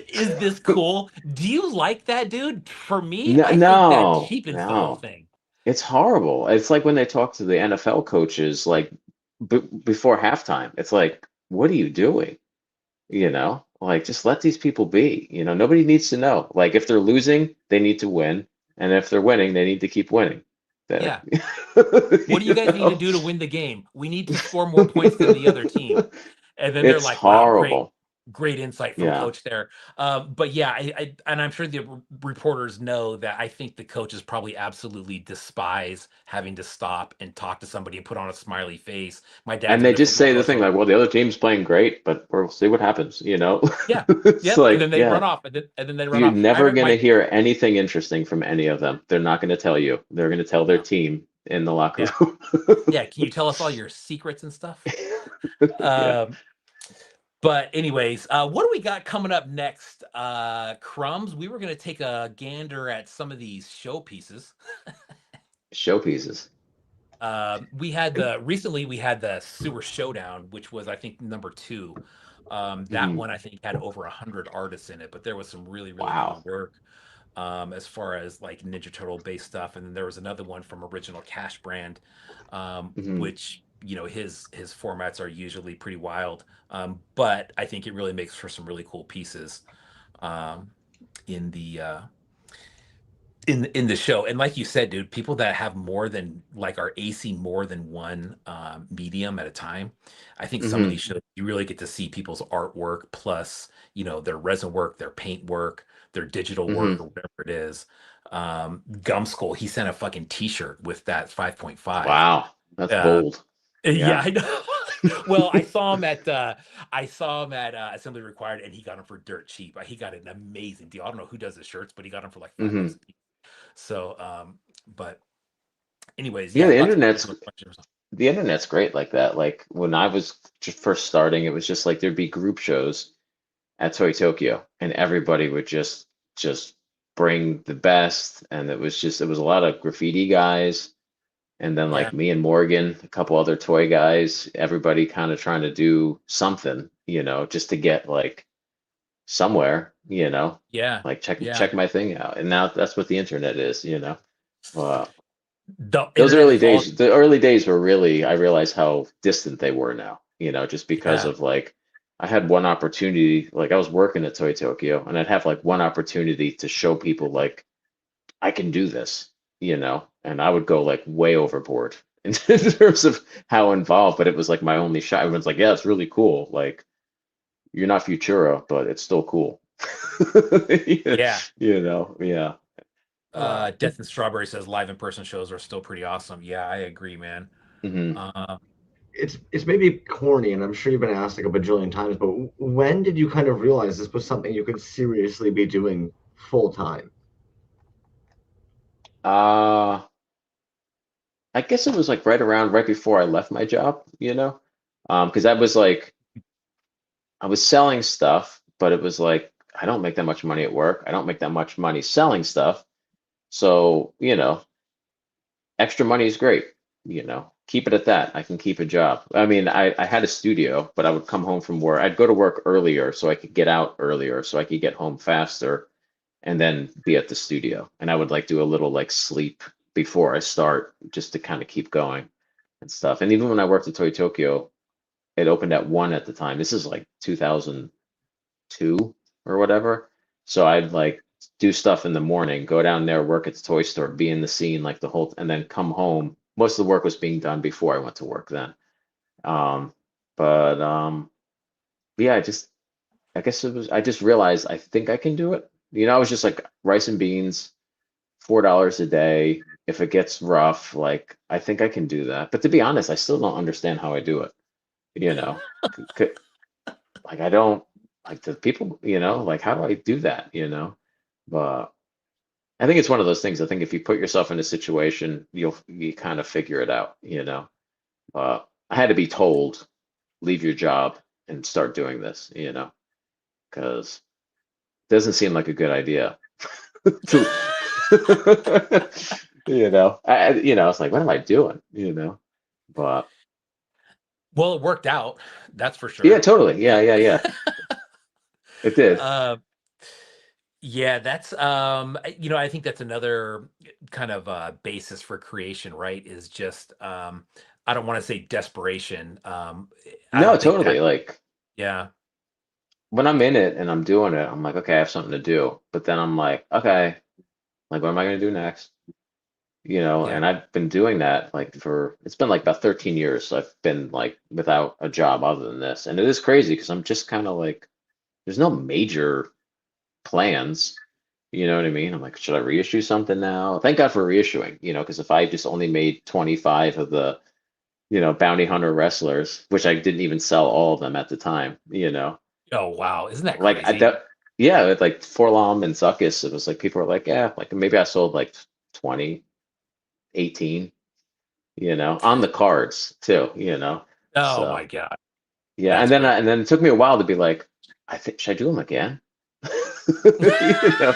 is this cool? Do you like that, dude? For me, no, I think that no, cheapens the whole no. thing. It's horrible. It's like when they talk to the NFL coaches like b before halftime. It's like, what are you doing? Like just let these people be. Nobody needs to know. Like if they're losing, they need to win, and if they're winning, they need to keep winning. That, Yeah. What do you you guys need to know? do to win the game? We need to score more points than the other team. And then they're It's like, wow, great, horrible. great insight from Yeah. coach there. But yeah, and I'm sure the reporters know that I think the coaches probably absolutely despise having to stop and talk to somebody and put on a smiley face. My dad's And they been a just football say the coach thing for like, well, the other team's playing great, but we'll see what happens. yeah, It's yep. And like, then they yeah, run off, and then they run you're off. I never remember going to my hear anything interesting from any of them. They're not going to tell you. They're going to tell their no, team in the locker yeah, room. yeah. Can you tell us all your secrets and stuff? Yeah. Um, But anyways, what do we got coming up next? Crumbs. We were going to take a gander at some of these show pieces. Showpieces. Recently we had the Sewer Showdown, which was I think number 2. That hmm one I think had over 100 artists in it, but there was some really really cool Wow. work as far as like Ninja Turtle based stuff. And then there was another one from Original Cash Brand, hmm which his formats are usually pretty wild, but I think it really makes for some really cool pieces um, in the show. And like you said, dude, people that have more than like are AC more than one medium at a time, I think some of hmm these shows you really get to see people's artwork plus their resin work, their paint work, their digital hmm work, or whatever it is. Gumskull, he sent a fucking t-shirt with that 5.5. Wow. That's uh bold. yeah, Yeah. I know. Well, I saw him at Assembly Required, and he got them for dirt cheap. He got an amazing deal. I don't know who does the shirts, but he got them for like $5 hmm a piece. So, but anyways, Yeah, yeah, the lots of internet's questions. the internet's great like that. Like when I was just first starting, it was just like there'd be group shows at Toy Tokyo, and everybody would just bring the best, and it was a lot of graffiti guys, and then Yeah, like me and Morgan, a couple other toy guys, everybody kind of trying to do something, just to get like somewhere, yeah, like check yeah, check my thing out. And now that's what the internet is. Wow. The Those internet is all. the early days were really, I realized how distant they were now, just because Yeah. of like, I had one opportunity, like I was working at Toy Tokyo, and I'd have like one opportunity to show people like, I can do this, and I would go like way overboard in terms of how involved, but it was like my only shot. Everyone's like, yeah, it's really cool. Like, you're not Futura, but it's still cool. Yeah. Yeah. Death and Strawberry says live in person shows are still pretty awesome. Yeah, I agree, man. Mhm. Uh, It's maybe corny, and I'm sure you've been asked like a bajillion times, but when did you kind of realize this was something you could seriously be doing full time? Uh, I guess it was like right before I left my job, because I was like, I was selling stuff, but it was like, I don't make that much money at work. I don't make that much money selling stuff. So, extra money is great, keep it at that. I can keep a job. I mean, I had a studio, but I would come home from work. I'd go to work earlier so I could get out earlier, so I could get home faster and then be at the studio. And I would like do a little like sleep before I start just to kind of keep going and stuff. And even when I worked at Toy Tokyo, it opened at 1 at the time. This is like 2002 or whatever. So I'd like do stuff in the morning, go down there, work at the toy store, be in the scene like the whole, and then come home. Most of the work was being done before I went to work then. Um, but yeah, I guess I just realized I think I can do it. I was just like rice and beans, $4 a day. If it gets rough, like I think I can do that. But to be honest, I still don't understand how I do it. You know, like I don't like the people. Like how do I do that? But I think it's one of those things. I think if you put yourself in a situation, you kind of figure it out. I had to be told, leave your job and start doing this. Because it doesn't seem like a good idea to it's like, what am I doing? But well, it worked out, that's for yeah, sure. totally. Yeah. It did. uh, yeah, that's I think that's another kind of basis for creation, right? Is just I don't want to say desperation. I No, don't think totally. that. Like Yeah, when I'm in it and I'm doing it, I'm like, okay, I have something to do. But then I'm like, okay, like what am I gonna do next? yeah. And I've been doing that like it's been like about 13 years. I've been like without a job other than this. And it is crazy because I'm just kind of like, there's no major plans. You know what I mean? I'm like, should I reissue something now? Thank God for reissuing, because if I just only made 25 of the, bounty hunter wrestlers, which I didn't even sell all of them at the time, Oh wow, isn't that like crazy? yeah, with like Forlom and Succus, it was like people were like, yeah, like maybe I sold like 20, 18, on the cards too, Oh so my god, yeah, that's crazy. and then it took me a while to be like, I think should I do them again? you know,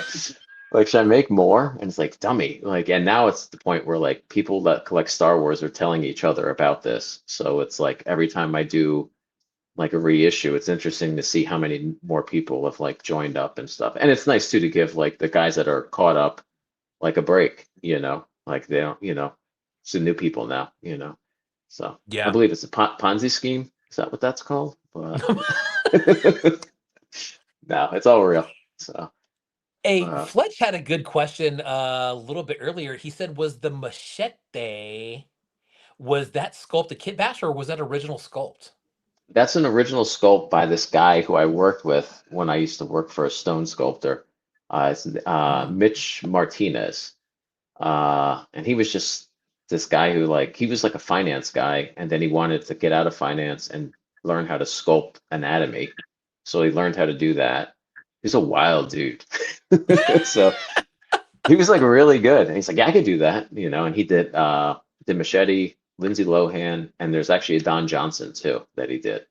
like should I make more? And it's like dummy, like, and now it's the point where like people that collect Star Wars are telling each other about this, so it's like every time I do like a reissue, it's interesting to see how many more people have like joined up and stuff, and it's nice too to give like the guys that are caught up like a break, like they don't, it's the new people now, so I Yeah. believe it's a Ponzi scheme. Is that what that's called? But no, it's all real. So, Hey, uh, Fletch had a good question a little bit earlier. He said, "Was the machete was that sculpt a kit bash or was that original sculpt?" that's an original sculpt by this guy who I worked with when I used to work for a stone sculptor. It's Mm. Mitch Martinez. And he was just this guy who like he was like a finance guy, and then he wanted to get out of finance and learn how to sculpt anatomy. So he learned how to do that. He's a wild dude. So he was like really good. And he's like, yeah, I could do that, and he did Machete, Lindsay Lohan, and there's actually a Don Johnson too that he did.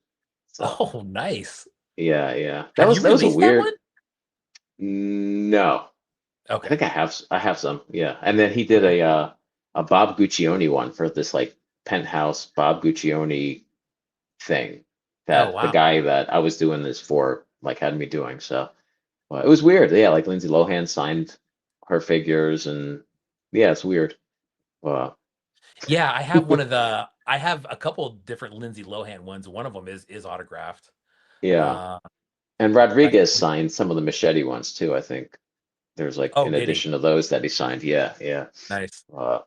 So Oh, nice. yeah. That Have you was a released that one? weird. No. I Okay. think I have some, yeah. And then he did Okay. a Bob Guccione one for this like penthouse Bob Guccione thing Oh, that the wow. guy that I was doing this for like had me doing. So well, it was weird. Yeah, like Lindsay Lohan signed her figures and Yeah, it's weird. Wow. Yeah, I have one of the. I have a couple different Lindsay Lohan ones. One of them is autographed. Yeah. Uh, And I, Rodriguez signed some of the Machete ones too, I think. There's like oh, in did he? addition to those that he signed. Yeah, yeah. Nice. Uh,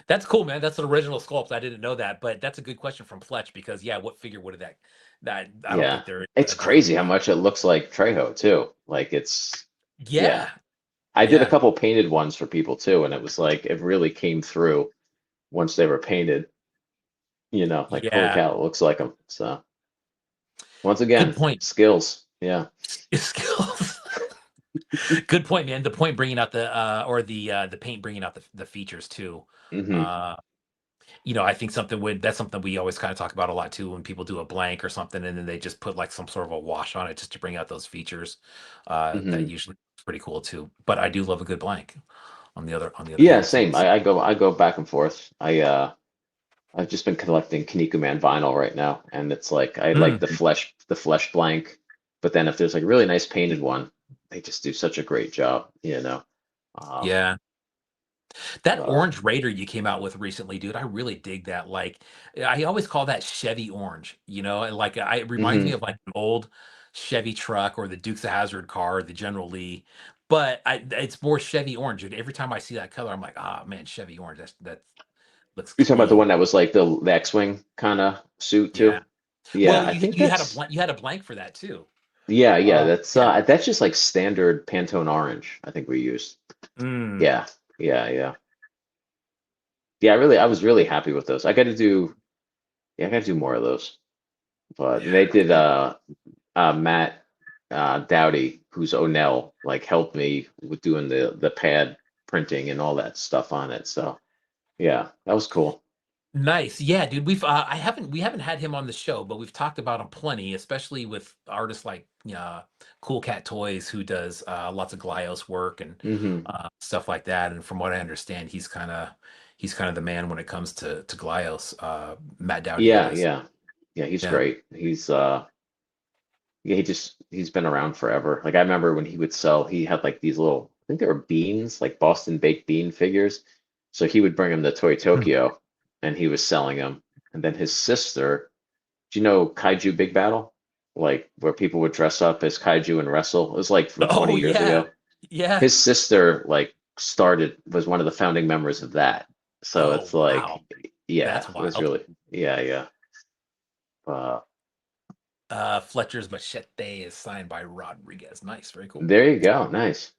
That's cool, man. That's an original sculpt. I didn't know that, but that's a good question from Fletch because yeah, what figure would that? That I don't yeah. think there is It's a different crazy how one. much it looks like Trejo too. Like it's yeah. Yeah, I did a yeah, couple painted ones for people too, and it was like it really came through once they were painted. Like holy yeah. cow, it looks like them. So once Good again, point. skills. Yeah. Skills. Good point, man. The point bringing out the paint bringing out the features too. Hmm. Uh, I think that's something we always kind of talk about a lot too when people do a blank or something and then they just put like some sort of a wash on it just to bring out those features. That Hmm. usually is pretty cool too. But I do love a good blank on the other Yeah, hand too. same. I go back and forth. I've just been collecting Kiniko Man vinyl right now, and it's like I like Mm, the flesh blank, but then if there's like a really nice painted one, they just do such a great job. Um, yeah. That uh, orange Raider you came out with recently, dude, I really dig that. Like, I always call that Chevy orange, and like it reminds me mhm. of like an old Chevy truck or the Dukes of Hazzard car, the General Lee. But it's more Chevy orange. And every time I see that color, I'm like, ah, man, Chevy orange. That looks You're talking about the clean. one that was like the X-wing kind of suit Yeah. too? Yeah, Well, I you think you had a that's blank you had a blank for that too. yeah, that's Yeah. that's just like standard Pantone orange, I think we used. Mm, Yeah, yeah, yeah. Yeah, I was really happy with those. I gotta do more of those. But yeah. they did Matt Dowdy, who's O'Neill, like helped me with doing the pad printing and all that stuff on it. So yeah, that was cool. Nice. Yeah, dude. We haven't had him on the show, but we've talked about him plenty, especially with artists like Cool Cat Toys, who does lots of Glyos work and Hmm. stuff like that. And from what I understand, he's kind of the man when it comes to Glyos. Matt Dowdy, that Yeah, is. yeah, yeah. He's Yeah. great. Yeah, he's been around forever. Like I remember when he would sell, he had like these little, I think they were beans, like Boston baked bean figures. So he would bring them to Toy Hmm. Tokyo, and he was selling them. And then his sister, do you know Kaiju Big Battle? Like where people would dress up as kaiju and wrestle. It was like from 20 Oh years yeah, ago. yeah. His sister like was one of the founding members of that. So Oh it's wow, like, yeah, that's it was wild. really, yeah, yeah. Uh, Fletcher's Machete is signed by Rodriguez. Nice, very cool. there you go. Nice.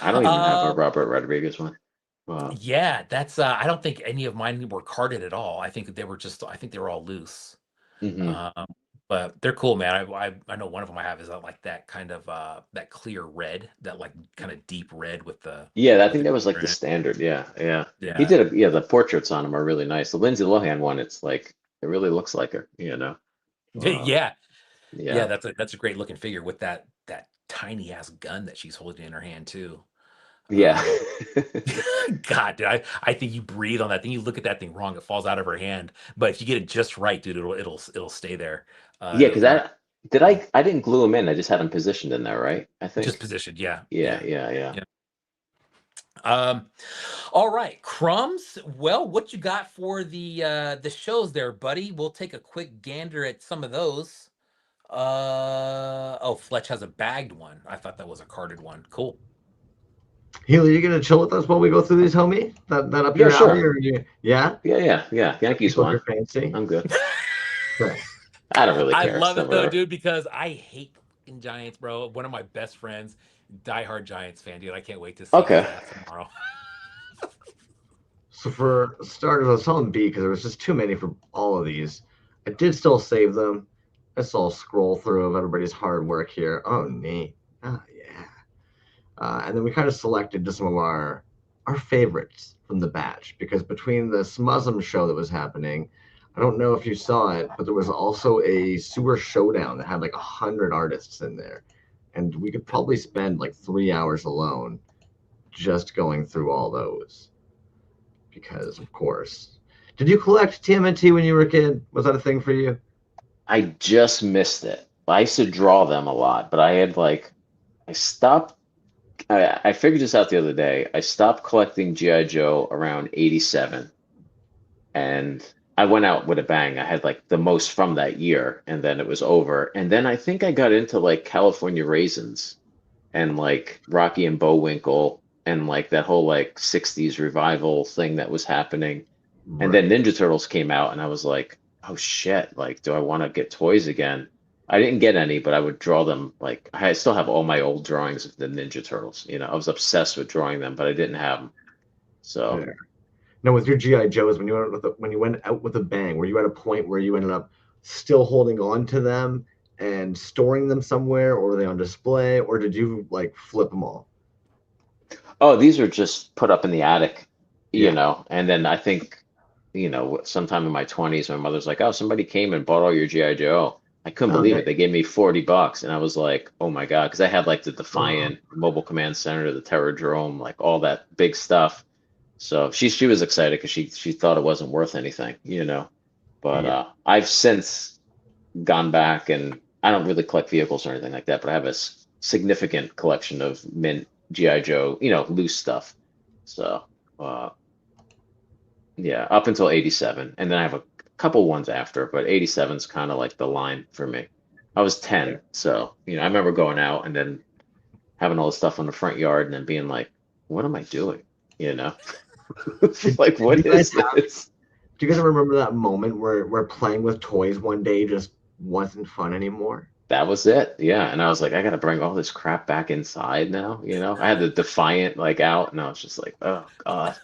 I don't even have a Uh, Robert Rodriguez one. Yeah, that's I don't think any of mine were carded at all. I think they were all loose. Hmm. Um, but they're cool, man. I know one of them I have is like that kind of that clear red, that like kind of deep red with the Yeah, I with think the that was like the print. standard. Yeah, yeah. He Yeah. did yeah, the portraits on him are really nice. The Lindsay Lohan one, it's like it really looks like her. Uh, Yeah. Yeah, yeah. that's a great looking figure with that tiny ass gun that she's holding in her hand too. Yeah. Um God, dude, I think you breathe on that thing. You look at that thing wrong, it falls out of her hand. But if you get it just right, dude, it'll stay there. Yeah, It'll because not I didn't glue him in. I just had him positioned in there, right? I just think. positioned. Yeah, Yeah, yeah, yeah, yeah. yeah. Um, all right, crumbs. Well, what you got for the shows there, buddy? We'll take a quick gander at some of those. Oh, Fletch has a bagged one. I thought that was a carded one. Cool. Healy, you gonna chill with us while we go through these, homie? That up Yeah, your alley, sure. or you? Yeah, Yeah, yeah, yeah. Yankees tickles won. your fancy. I'm good. Okay. I don't really I care. It's love not it though, whatever. dude, because I hate fucking Giants, bro. One of my best friends, diehard Giants fan, dude. I can't wait to see his Okay. ass tomorrow. So for starters, I was telling B because there was just too many for all of these. I did still save them. Let's all scroll through of everybody's hard work here. Oh, neat. Oh, yeah. And then we kind of selected just some of our favorites from the batch because between the Smusm show that was happening, I don't know if you saw it, but there was also a sewer showdown that had like 100 artists in there, and we could probably spend like 3 hours alone just going through all those because, of course. Did you collect TMNT when you were a kid? Was that a thing for you? I just missed it. I used to draw them a lot, but I stopped I figured this out the other day. I stopped collecting GI Joe around 87, and I went out with a bang. I had like the most from that year, and then it was over. And then I think I got into like California Raisins and like Rocky and Bullwinkle and like that whole like 60s revival thing that was happening. And then Right. Ninja Turtles came out, and I was like, oh shit, like, do I want to get toys again? I didn't get any, but I would draw them. Like, I still have all my old drawings of the Ninja Turtles. I was obsessed with drawing them, but I didn't have them. So, Fair. Now, with your GI Joes, when you went out with a bang, were you at a point where you ended up still holding on to them and storing them somewhere, or were they on display, or did you like flip them all? oh, these are just put up in the attic, Yeah. and then I think, sometime in my 20s, my mother's like, oh, somebody came and bought all your GI Joe. I couldn't Oh, believe it. nice. They gave me $40, and I was like, oh my God, because I had like the Oh, Defiant Mobile Command Center, the Terradrome, like all that big stuff. So she was excited because she thought it wasn't worth anything. But yeah. I've since gone back, and I don't really collect vehicles or anything like that, but I have a significant collection of mint GI Joe, loose stuff. So uh, yeah, up until 87, and then I have a couple ones after, but 87 is kind of like the line for me. I was 10, so I remember going out and then having all the stuff on the front yard and then being like, what am I doing? You know? Like, Did you what guys is this? Do you guys remember that moment where playing with toys one day just wasn't fun anymore? That was it. Yeah. And I was like, I gotta bring all this crap back inside now. I had the Defiant like out, and I was just like, oh God.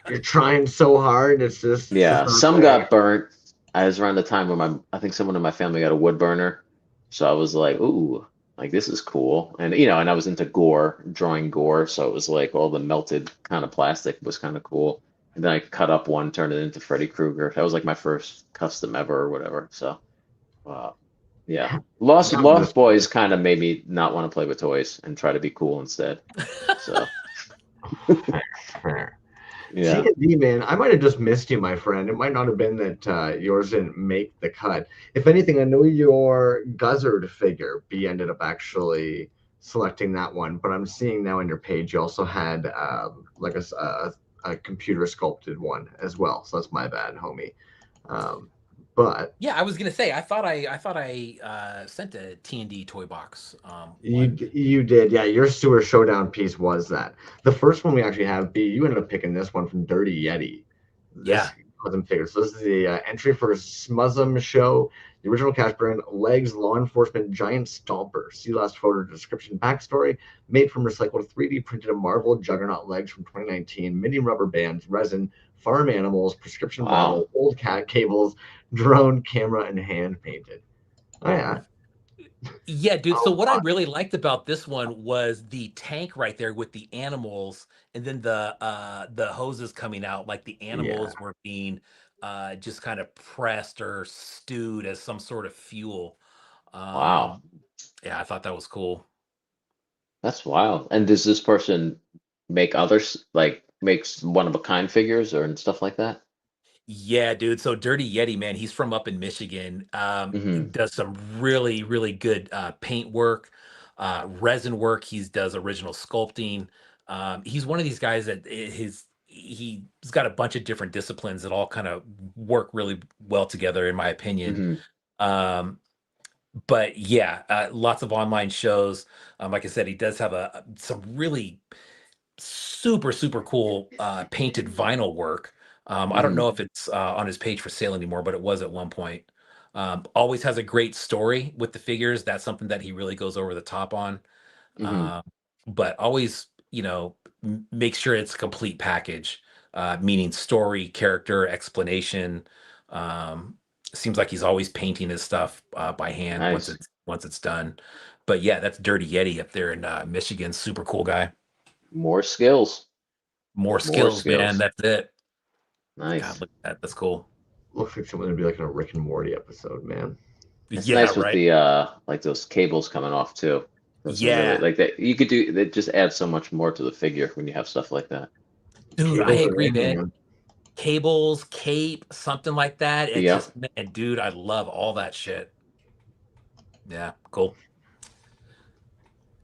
You're trying so hard, it's just Yeah. not Some there. got burnt. I was around the time when I think someone in my family got a wood burner. So I was like, ooh, like this is cool. And I was into gore, drawing gore. So it was like all the melted kind of plastic was kind of cool. And then I cut up one, turned it into Freddy Krueger. That was like my first custom ever or whatever. So uh, yeah. Lost That Boys kind of made me not want to play with toys and try to be cool instead. So fair, fair. yeah. C&D, man, I might have just missed you, my friend. It might not have been that yours didn't make the cut. If anything, I know your Guzzard figure, B ended up actually selecting that one, but I'm seeing now on your page you also had like a computer sculpted one as well. So that's my bad, homie. Um, but Yeah, I was gonna say I thought I sent a T&D toy box You one. you did, yeah. Your sewer showdown piece was that. The first one we actually have, B. You ended up picking this one from Dirty Yeti. Yeah. This wasn't figured. So this is the entry for Smuzzum Show. The original cash brand, legs, law enforcement, giant stomper. See last photo description backstory. Made from recycled 3D printed Marvel juggernaut legs from 2019. Mini rubber bands, resin, farm animals, prescription Wow. bottle, old cat cables, drone, camera, and hand painted. Oh yeah. Yeah, dude. So Oh, what I really liked about this one was the tank right there with the animals, and then the hoses coming out, like the yeah. animals were being just kind of pressed or stewed as some sort of fuel. Wow. Um, yeah, I thought that was cool. That's wild. And does this person make others like makes one of a kind figures or and stuff like that? Yeah, dude. So Dirty Yeti, man, he's from up in Michigan. Hmm. Does some really, really good paint work, resin work. He does original sculpting. He's one of these guys that he's got a bunch of different disciplines that all kind of work really well together, in my opinion. Hmm. Um, but yeah, lots of online shows. Like I said, he does have some really super super cool painted vinyl work. I don't Hmm. know if it's on his page for sale anymore, but it was at one point. Always has a great story with the figures. That's something that he really goes over the top on. Hmm. um, but always, make sure it's a complete package, meaning story, character, explanation. um, Seems like he's always painting his stuff by hand once Nice. it's done. But yeah, that's Dirty Yeti up there in Michigan. Super cool guy. More skills. More More skills, man. skills. That's it. God, Nice. look at that. That's cool. Looks like someone would be like in a Rick and Morty episode, man. It's Yeah, nice with right. the like those cables coming off too. Those are really Yeah, like that. You could do that. Just add so much more to the figure when you have stuff like that. dude, I Cables are agree, it, man. man. Cables, cape, something like that. It's Yep. just, man, dude, I love all that shit. Yeah, cool.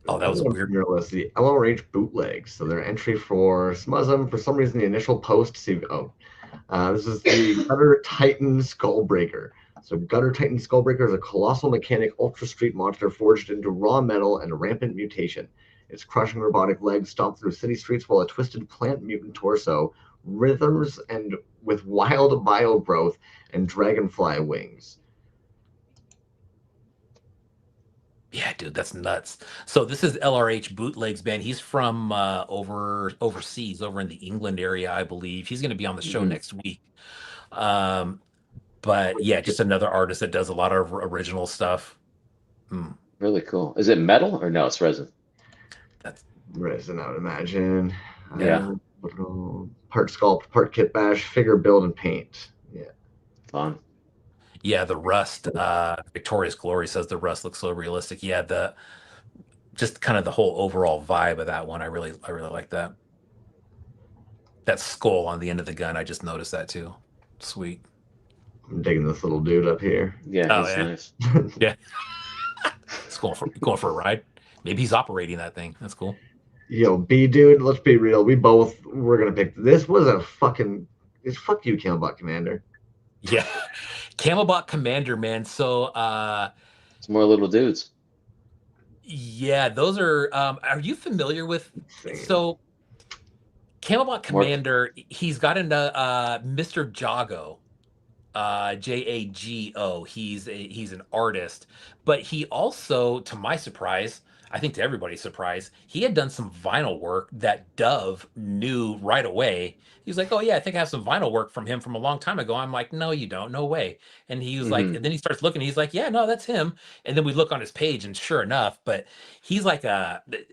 Oh, that was a weird. The LRH bootlegs. So their entry for some of them, for some reason, the initial post. See, this is the Gutter Titan Skullbreaker. So Gutter Titan Skullbreaker is a colossal mechanic ultra street monster forged into raw metal and rampant mutation. Its crushing robotic legs stomp through city streets while a twisted plant mutant torso rhythms and with wild bio growth and dragonfly wings. Yeah, dude, that's nuts. So this is LRH Bootlegs, man. He's from overseas, over in the England area, I believe. He's going to be on the show next week. But yeah, just another artist that does a lot of original stuff. Really cool. Is it metal or no? It's resin. That's resin, I would imagine. Yeah. Part sculpt, part kit bash, figure build, and paint. Yeah. Fun. Yeah, the rust. Victorious Glory says the rust looks so realistic. Yeah, just kind of the whole overall vibe of that one. I really like that. That skull on the end of the gun. I just noticed that too. Sweet. I'm digging this little dude up here. Yeah, he's nice. Yeah. It's going for a ride. Maybe he's operating that thing. That's cool. Yo, B dude, let's be real. We both were gonna pick this. Was a fucking it's fuck you, Camelbot Commander. Yeah. Camelbot Commander, man. So it's more little dudes. Yeah, those are you familiar with so Camelbot Commander, he's got into Mr. Jago. Jago. He's an artist, but he also, to my surprise, I think to everybody's surprise, he had done some vinyl work that Dove knew right away. He's like, "Oh yeah, I think I have some vinyl work from him from a long time ago." I'm like, "No, you don't. No way." And he was like, and then he starts looking. He's like, "Yeah, no, that's him." And then we look on his page, and sure enough, but he's like,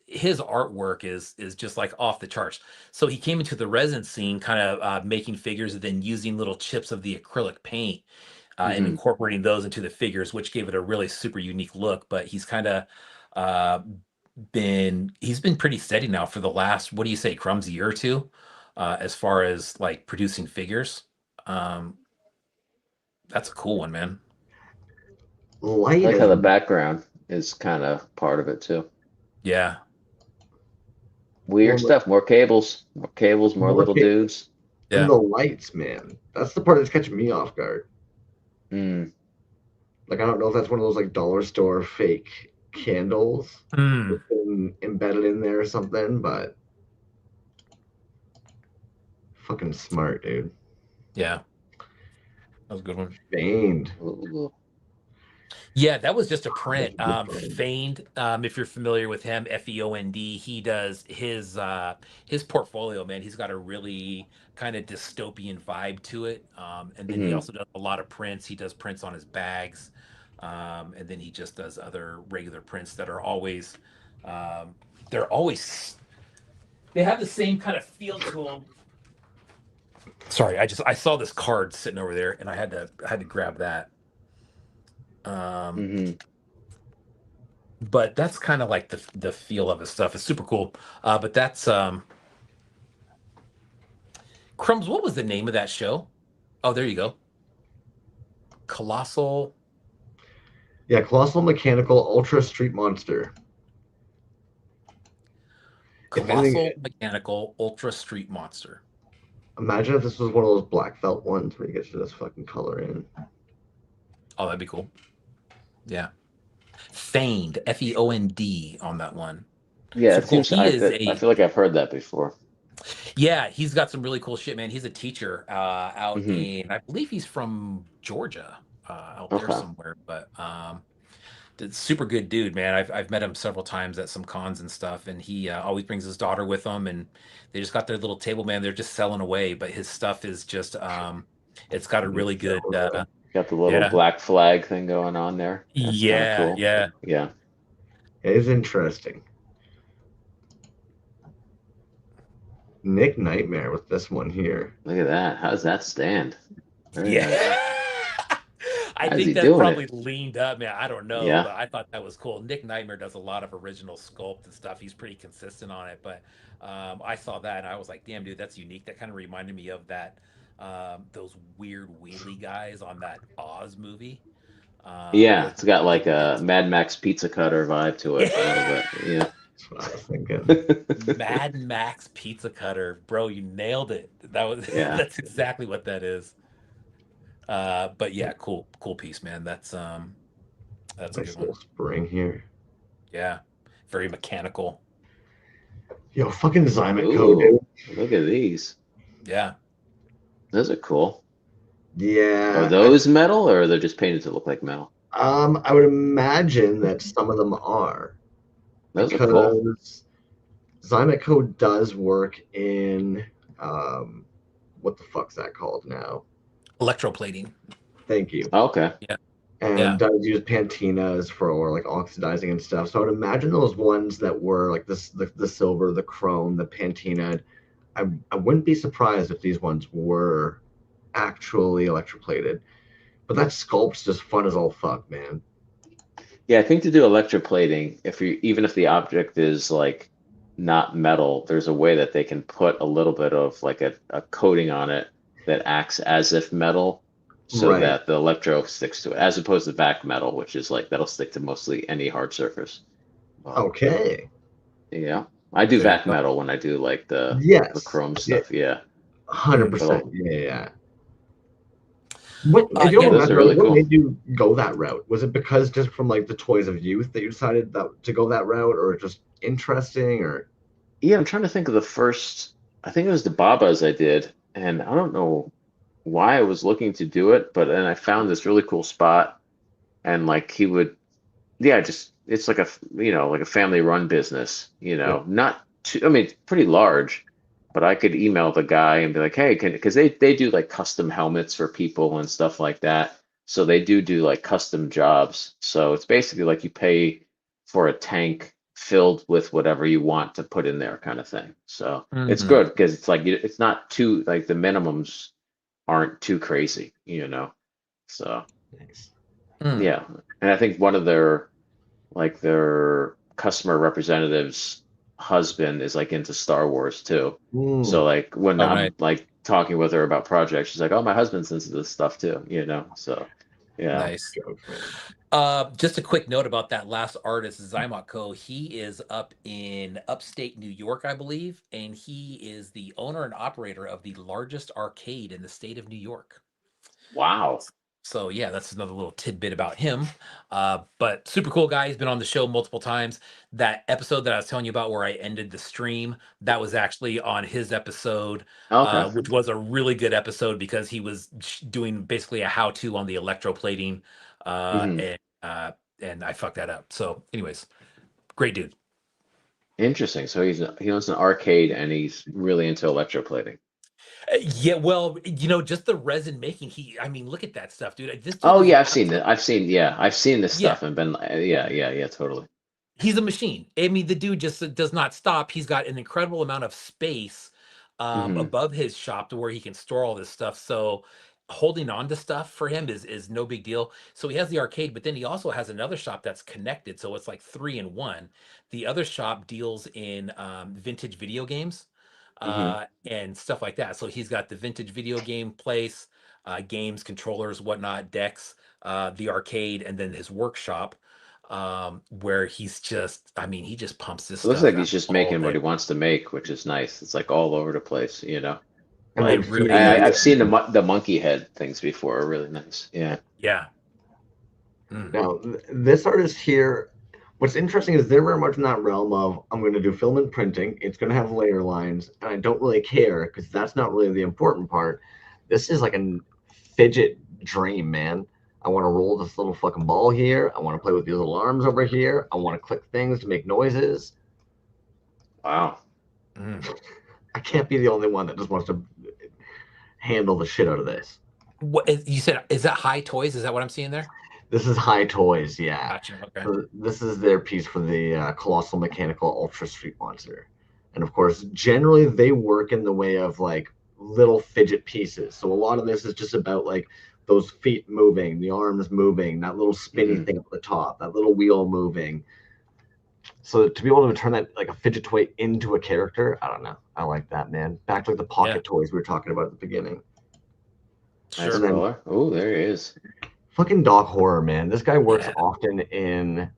his artwork is just like off the charts. So he came into the resin scene, kind of making figures, and then using little chips of the acrylic paint and incorporating those into the figures, which gave it a really super unique look. But he's kind of he's been pretty steady now for the last, what do you say, Crumbs, a year or two, as far as like producing figures. That's a cool one, man. I like how the background is kind of part of it too. Yeah. Weird stuff. More cables, more little dudes. Yeah. And the lights, man. That's the part that's catching me off guard. Like, I don't know if that's one of those like dollar store fake candles embedded in there or something, but fucking smart, dude. Yeah. That was a good one. Feigned. Yeah, that was just a print. Feigned, if you're familiar with him, Feond, he does his portfolio, man. He's got a really kind of dystopian vibe to it. And then he also does a lot of prints. He does prints on his bags. And then he just does other regular prints that are always they have the same kind of feel to them. Sorry, I saw this card sitting over there and I had to grab that. But that's kind of like the feel of his stuff. It's super cool. But that's Crumbs, what was the name of that show? Oh, there you go. Colossal. Yeah, Colossal Mechanical Ultra Street Monster. Colossal Mechanical Ultra Street Monster. Imagine if this was one of those black felt ones where you get to this fucking color in. Oh, that'd be cool. Yeah. Feigned, Feond on that one. Yeah, so I feel like I've heard that before. Yeah, he's got some really cool shit, man. He's a teacher out in, I believe he's from Georgia, out there somewhere. But super good dude, man. I've met him several times at some cons and stuff, and he always brings his daughter with him, and they just got their little table, man. They're just selling away, but his stuff is just it's got a really good got the little black flag thing going on there. That's cool. Yeah. It is interesting. Nick Nightmare with this one here. Look at that. How does that stand? I think that probably leaned up, man. I don't know, but I thought that was cool. Nick Nightmare does a lot of original sculpt and stuff. He's pretty consistent on it, but I saw that and I was like, damn, dude, that's unique. That kind of reminded me of that those weird wheelie guys on that Oz movie. It's got like a Mad Max pizza cutter vibe to it a little bit. Yeah. That's what I was thinking. Mad Max pizza cutter, bro. You nailed it. That was Yeah. that's exactly what that is. But yeah, cool piece, man. That's a Nice good one. little spring here. Yeah, very mechanical. Yo, fucking Zymet code, Ooh, dude. look at these. Yeah. Those are cool. Are Yeah. those metal or they're just painted to look like metal? I would imagine that some of them are Those are cool. because Zymet code does work in what the fuck's that called now? Electroplating. Thank you. Okay. Yeah. And Yeah. does use patinas for like oxidizing and stuff. So I would imagine those ones that were like this, the silver, the chrome, the patina. I wouldn't be surprised if these ones were actually electroplated. But that sculpt's just fun as all fuck, man. Yeah, I think to do electroplating, if you even if the object is like not metal, there's a way that they can put a little bit of like a coating on it that acts as if metal so Right. that the electro sticks to it, as opposed to back metal, which is like that'll stick to mostly any hard surface. Okay. Yeah. I do There you vac go. metal when I do like the Yes. chrome Yeah. stuff. Yeah. 100%. But Yeah. What, if you Yeah. don't those are remember, really what cool. made you go that route? Was it because just from like the toys of youth that you decided to go that route, or just interesting, or? Yeah, I'm trying to think of the first, I think it was the Babas I did, and I don't know why I was looking to do it, but then I found this really cool spot, and like he would, yeah, just it's like like a family run business, Yeah. not too, I mean, it's pretty large, but I could email the guy and be like, hey, because they do like custom helmets for people and stuff like that. So they do like custom jobs. So it's basically like you pay for a tank filled with whatever you want to put in there kind of thing. So it's Mhm. good because it's like it's not too like the minimums aren't too crazy. So Nice. Mm. yeah. And I think one of their customer representatives husband is like into Star Wars too. So Mm. like when Oh, nice. I'm like talking with her about projects, she's like, "Oh, my husband's into this stuff too." So yeah. Nice. Jokes, man. Just a quick note about that last artist, Zymoco. He is up in upstate New York, I believe, and he is the owner and operator of the largest arcade in the state of New York. Wow. So yeah, that's another little tidbit about him. But super cool guy. He's been on the show multiple times. That episode that I was telling you about where I ended the stream, that was actually on his episode, Okay. which was a really good episode because he was doing basically a how-to on the electroplating, Hmm. and I fucked that up. So, anyways, great dude. Interesting. So he owns an arcade and he's really into electroplating. Yeah, well, just the resin making. I mean, look at that stuff, dude. This dude Oh is yeah, an I've seen that. absolute. I've seen this Yeah, stuff and been yeah, totally. he's a machine. I mean, the dude just does not stop. He's got an incredible amount of space Hmm. above his shop to where he can store all this stuff. So holding on to stuff for him is no big deal. So he has the arcade, but then he also has another shop that's connected. So it's like 3 in 1. The other shop deals in vintage video games Hmm. and stuff like that. So he's got the vintage video game place, games, controllers, whatnot, decks, the arcade, and then his workshop where I mean, he just pumps this It looks stuff like out he's just all making what day. he wants to make, which is nice. It's like all over the place. And Like then It really feeding I've is. seen the monkey head things before, are really nice. Yeah. Yeah. Mm. Now, this artist here, what's interesting is they're very much in that realm of I'm going to do filament printing. It's going to have layer lines, and I don't really care because that's not really the important part. This is like a fidget dream, man. I want to roll this little fucking ball here. I want to play with these little arms over here. I want to click things to make noises. Wow. Mm. I can't be the only one that just wants to handle the shit out of this. You said, is that High Toys? Is that what I'm seeing there? This is High Toys, yeah. Gotcha. Okay. So this is their piece for the Colossal Mechanical Ultra Street Monster. And of course, generally they work in the way of like little fidget pieces. So a lot of this is just about like those feet moving, the arms moving, that little spinny Hmm. thing at the top, that little wheel moving. So to be able to turn that like a fidget toy into a character, I don't know. I like that, man. Back to like the Yeah. pocket toys we were talking about at the beginning. Nice Sure. then- color. Oh, there he is. Fucking Doc Horror, man. This guy works Yeah. often in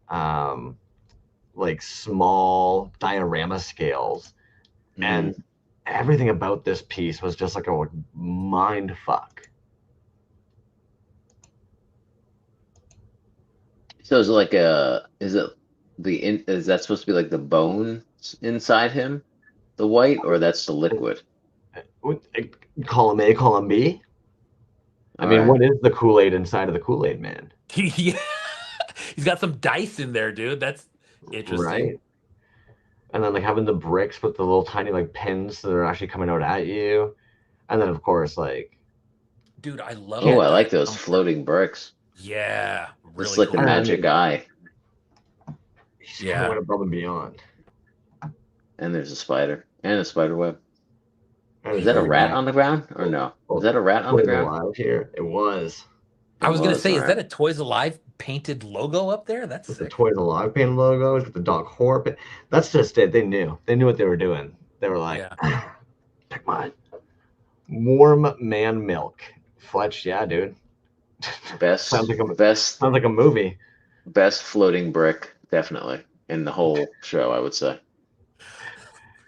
like small diorama scales, and everything about this piece was just like a mind fuck. So is it like is that supposed to be like the bone inside him, the white, or that's the liquid? Column A, column B. I mean, what is the Kool-Aid inside of the Kool-Aid man? Yeah. He's got some dice in there, dude. That's interesting. Right. And then like having the bricks with the little tiny like pins that are actually coming out at you. And then of course like, dude, I love I like those floating bricks. Yeah, really it's like cool. The magic eye. He's kind of went above and beyond. And there's a spider and a spider web. Is that a rat on the ground or no? Is that a rat on the ground? Alive here. It was. I was gonna say, is that a Toys Alive painted logo up there? That's sick. The Toys Alive painted logos with the dog horror. That's just it. They knew what they were doing. They were like, pick mine. Warm man milk. Fletch, yeah, dude. sounds like a movie. Best floating brick, definitely, in the whole show, I would say.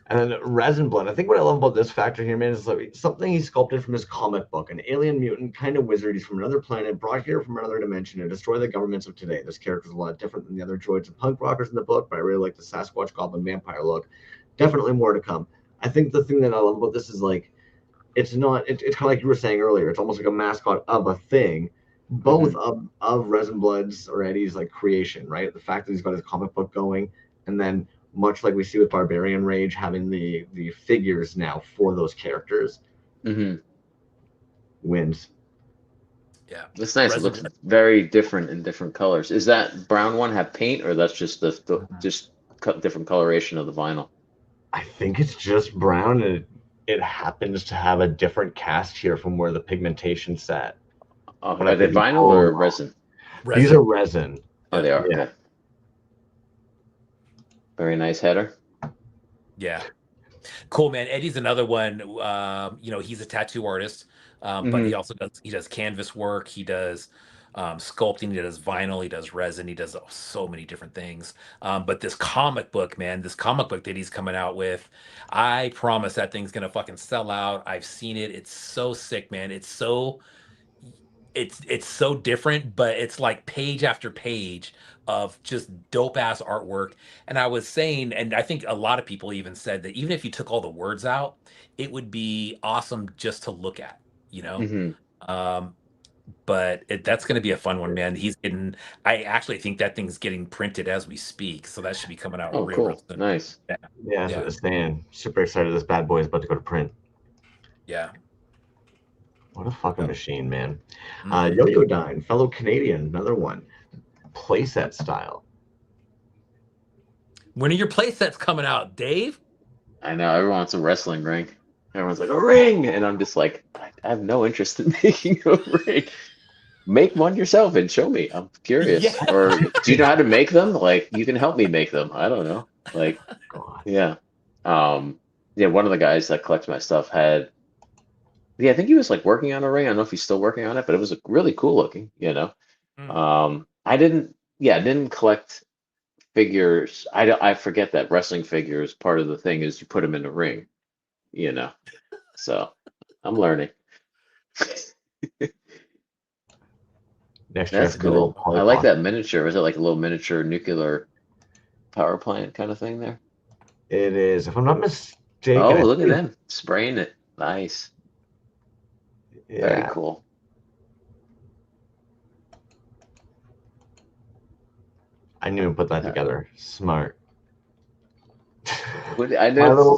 And then resin blend. I think what I love about this factor here, man, is like something he sculpted from his comic book. An alien mutant kind of wizard. He's from another planet, brought here from another dimension to destroy the governments of today. This character is a lot different than the other droids and punk rockers in the book, but I really like the Sasquatch Goblin Vampire look. Definitely more to come. I think the thing that I love about this is like, it's kind of like you were saying earlier. It's almost like a mascot of a thing, both of Resin Blood's or Eddie's like creation, right? The fact that he's got his comic book going, and then much like we see with Barbarian Rage, having the figures now for those characters, wins. Yeah, it's nice. It looks very different in different colors. Is that brown one have paint, or that's just the just different coloration of the vinyl? I think it's just brown, and it happens to have a different cast here from where the pigmentation sat. Are they vinyl or resin? These are resin. Oh, they are. Yeah. Very nice header. Yeah. Cool, man. Eddie's another one. He's a tattoo artist, but he also does canvas work. He does sculpting. He does vinyl. He does resin. He does so many different things. But this comic book, man, that he's coming out with, I promise that thing's gonna fucking sell out. I've seen it. It's so sick, man. It's so different, but it's like page after page of just dope ass artwork. And I was saying, and I think a lot of people even said that even if you took all the words out, it would be awesome just to look at, but that's going to be a fun one, man. I actually think that thing's getting printed as we speak, so that should be coming out real soon. Nice. Yeah, that's what I'm saying. Super excited. This bad boy is about to go to print. Yeah. What a fucking machine, man. Yo-Yo Dine, fellow Canadian, another one. Playset style. When are your playsets coming out, Dave? I know, everyone wants a wrestling ring. Everyone's like, a ring! And I'm just like, I have no interest in making a ring. Make one yourself and show me. I'm curious. Yeah. Or do you know how to make them? Like, you can help me make them. I don't know. Like, yeah. One of the guys that collects my stuff had, I think he was like working on a ring. I don't know if he's still working on it, but it was really cool looking, I didn't collect figures. I forget that wrestling figures, part of the thing is you put them in a ring, so I'm learning. That's cool. I like that miniature. Is it like a little miniature nuclear power plant kind of thing there? It is, if I'm not mistaken. Oh, look at them spraying it. Nice. Yeah. Very cool. I didn't even put that together. Smart. I know.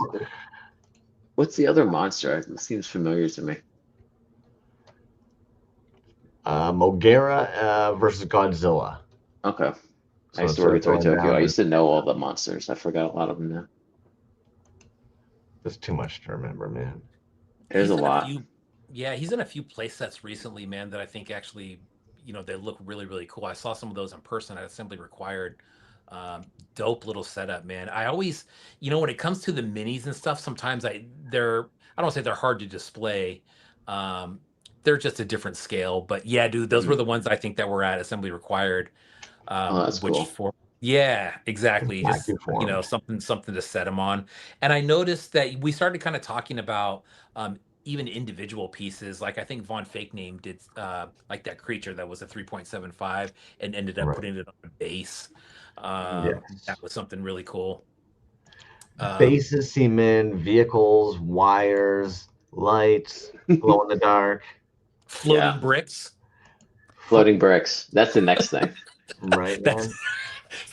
What's the other monster? It seems familiar to me. Mogera versus Godzilla. Okay. I used to work at Toy Tokyo. I used to know all the monsters. I forgot a lot of them now. There's too much to remember, man. There's a lot. He's in a few play sets recently, man, that I think actually, they look really, really cool. I saw some of those in person at Assembly Required. Dope little setup, man. I always, when it comes to the minis and stuff, sometimes I don't want to say they're hard to display. They're just a different scale. But yeah, dude, those were the ones I think that were at Assembly Required. That's cool. Yeah, exactly. Just, vacuum formed. something to set them on. And I noticed that we started kind of talking about even individual pieces. Like I think Von Fake Name did like that creature that was a 3.75 and ended up Right. putting it on a base. That Yes. was something really cool. Um, Bases, cement, vehicles, wires, lights, glow in the dark. Floating Yeah, bricks. floating bricks. That's the next thing. Right, That's man.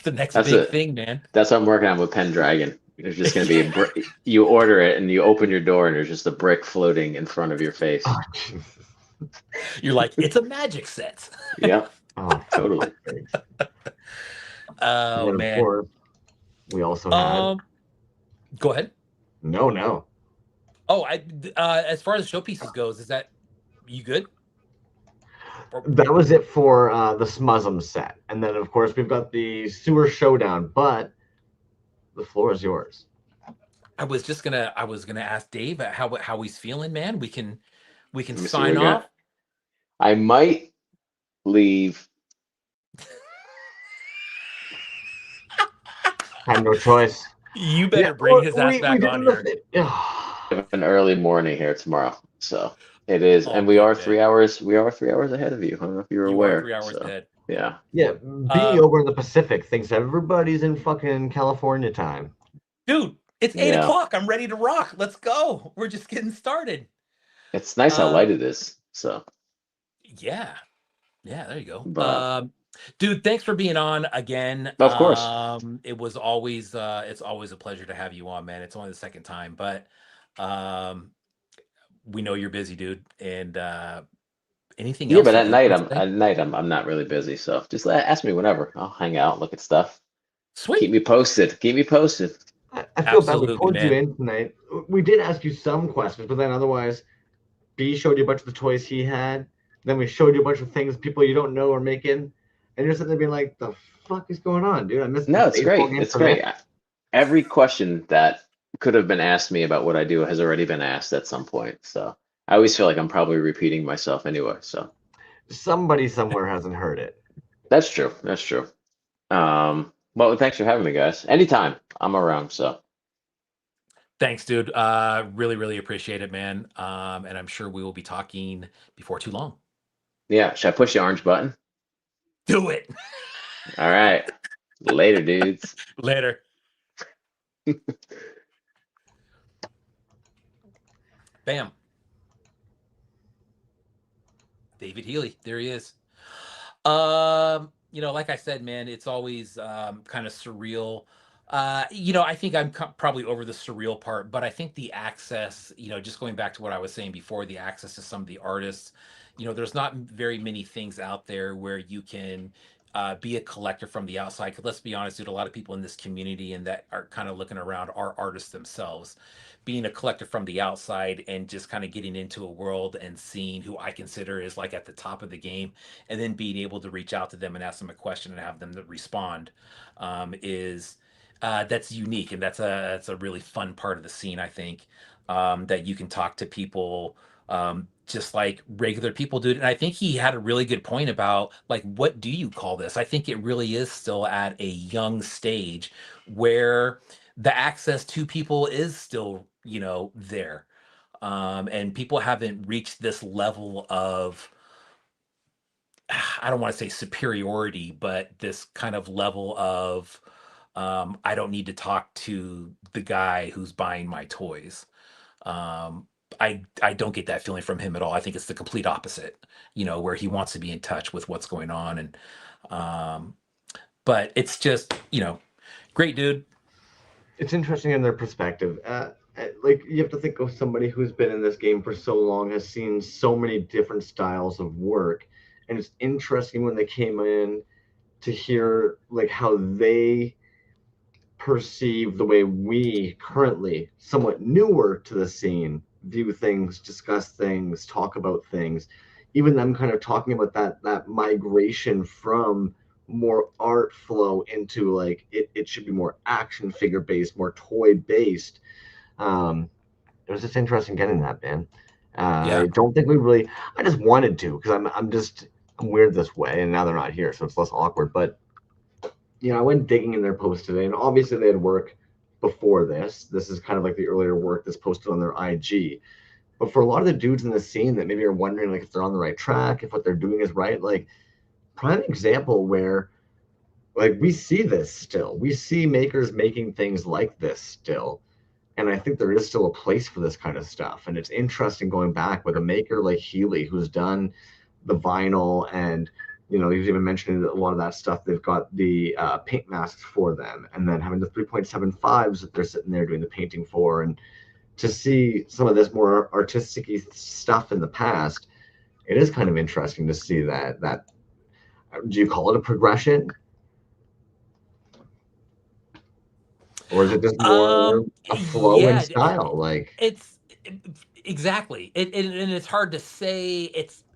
the next That's big it. thing, man. That's what I'm working on with Pendragon. There's just going to be a brick. You order it and you open your door and there's just a brick floating in front of your face. Oh, Jesus. You're like, it's a magic set. Yep, Oh, for totally. fuck's sakes. And Oh then, of man. course, we also had Um, Go ahead. no. Oh, as far as showpieces goes, is that you good? Or- That was it for the Smusm set. And then, of course, we've got the Sewer Showdown, but the floor is yours. I was gonna ask Dave how he's feeling, man. We can Let me see what sign we got. off. I might leave. Had no choice. You Yeah, better bring his ass we back did on in here. An early morning here tomorrow, so it is, All and we good, are man. 3 hours. We are 3 hours ahead of you. I don't know if you're You are aware. 3 hours So ahead. yeah, Yeah, being Um, over in the Pacific thinks everybody's in fucking California time. Dude, it's eight yeah. o'clock. I'm ready to rock. Let's go. We're just getting started. It's nice how Uh, light it is. So, yeah. Yeah, there you go. but Dude, thanks for being on again. of course, It's always a pleasure to have you on, man. It's only the second time, but um we know you're busy, dude. And anything yeah. else But that you want to say? I'm not really busy. So just ask me whenever. I'll hang out, look at stuff. Keep Sweet. me posted. Keep me posted. I feel bad we Absolutely, pulled you man. in tonight. We did ask you some questions, but then otherwise, B showed you a bunch of the toys he had. Then we showed you a bunch of things people you don't know are making, and you're sitting there being like, "The fuck is going on, dude? I missed this No, it's baseball great. game It's for this." great. Every question that could have been asked me about what I do has already been asked at some point. So I always feel like I'm probably repeating myself anyway. So Somebody somewhere hasn't heard it. that's true. That's true. Well, thanks for having me, guys. Anytime, I'm around. So Thanks, dude. Really, really appreciate it, man. And I'm sure we will be talking before too long. yeah, should I push the orange button? Do it. All right. Later, dudes. Later. Bam. David Healey. There he is. Like I said, man, it's always kind of surreal. I think I'm probably over the surreal part, but I think the access, just going back to what I was saying before, the access to some of the artists, there's not very many things out there where you can be a collector from the outside. 'Cause let's be honest, dude, a lot of people in this community and that are kind of looking around are artists themselves. Being a collector from the outside and just kind of getting into a world and seeing who I consider is like at the top of the game, and then being able to reach out to them and ask them a question and have them respond is that's unique, and that's a really fun part of the scene, I think, that you can talk to people just like regular people do. And I think he had a really good point about like, what do you call this? I think it really is still at a young stage where the access to people is still, there. And people haven't reached this level of, I don't want to say superiority, but this kind of level of, I don't need to talk to the guy who's buying my toys. Um, I don't get that feeling from him at all. I think it's the complete opposite, where he wants to be in touch with what's going on. And um, but it's just, great dude. It's interesting in their perspective. Like you have to think of somebody who's been in this game for so long, has seen so many different styles of work, and it's interesting when they came in to hear like how they perceive the way we currently, somewhat newer to the scene, view things, discuss things, talk about things. Even them kind of talking about that migration from more art flow into like it should be more action figure based, more toy based. It was just interesting getting that, man. Yeah. I don't think we really. I just wanted to because I'm weird this way, and now they're not here, so it's less awkward. But I went digging in their post today, and obviously they had work before this. This is kind of like the earlier work that's posted on their IG. But for a lot of the dudes in the scene that maybe are wondering like if they're on the right track, if what they're doing is right, like prime example where like we see this still. We see makers making things like this still. And I think there is still a place for this kind of stuff. And it's interesting going back with a maker like Healey, who's done the vinyl and he's even mentioning a lot of that stuff. They've got the paint masks for them, and then having the 3.75s that they're sitting there doing the painting for. And to see some of this more artistic stuff in the past, it is kind of interesting to see that. Do you call it a progression? Or is it just more a flow and style? It's exactly. And it's hard to say.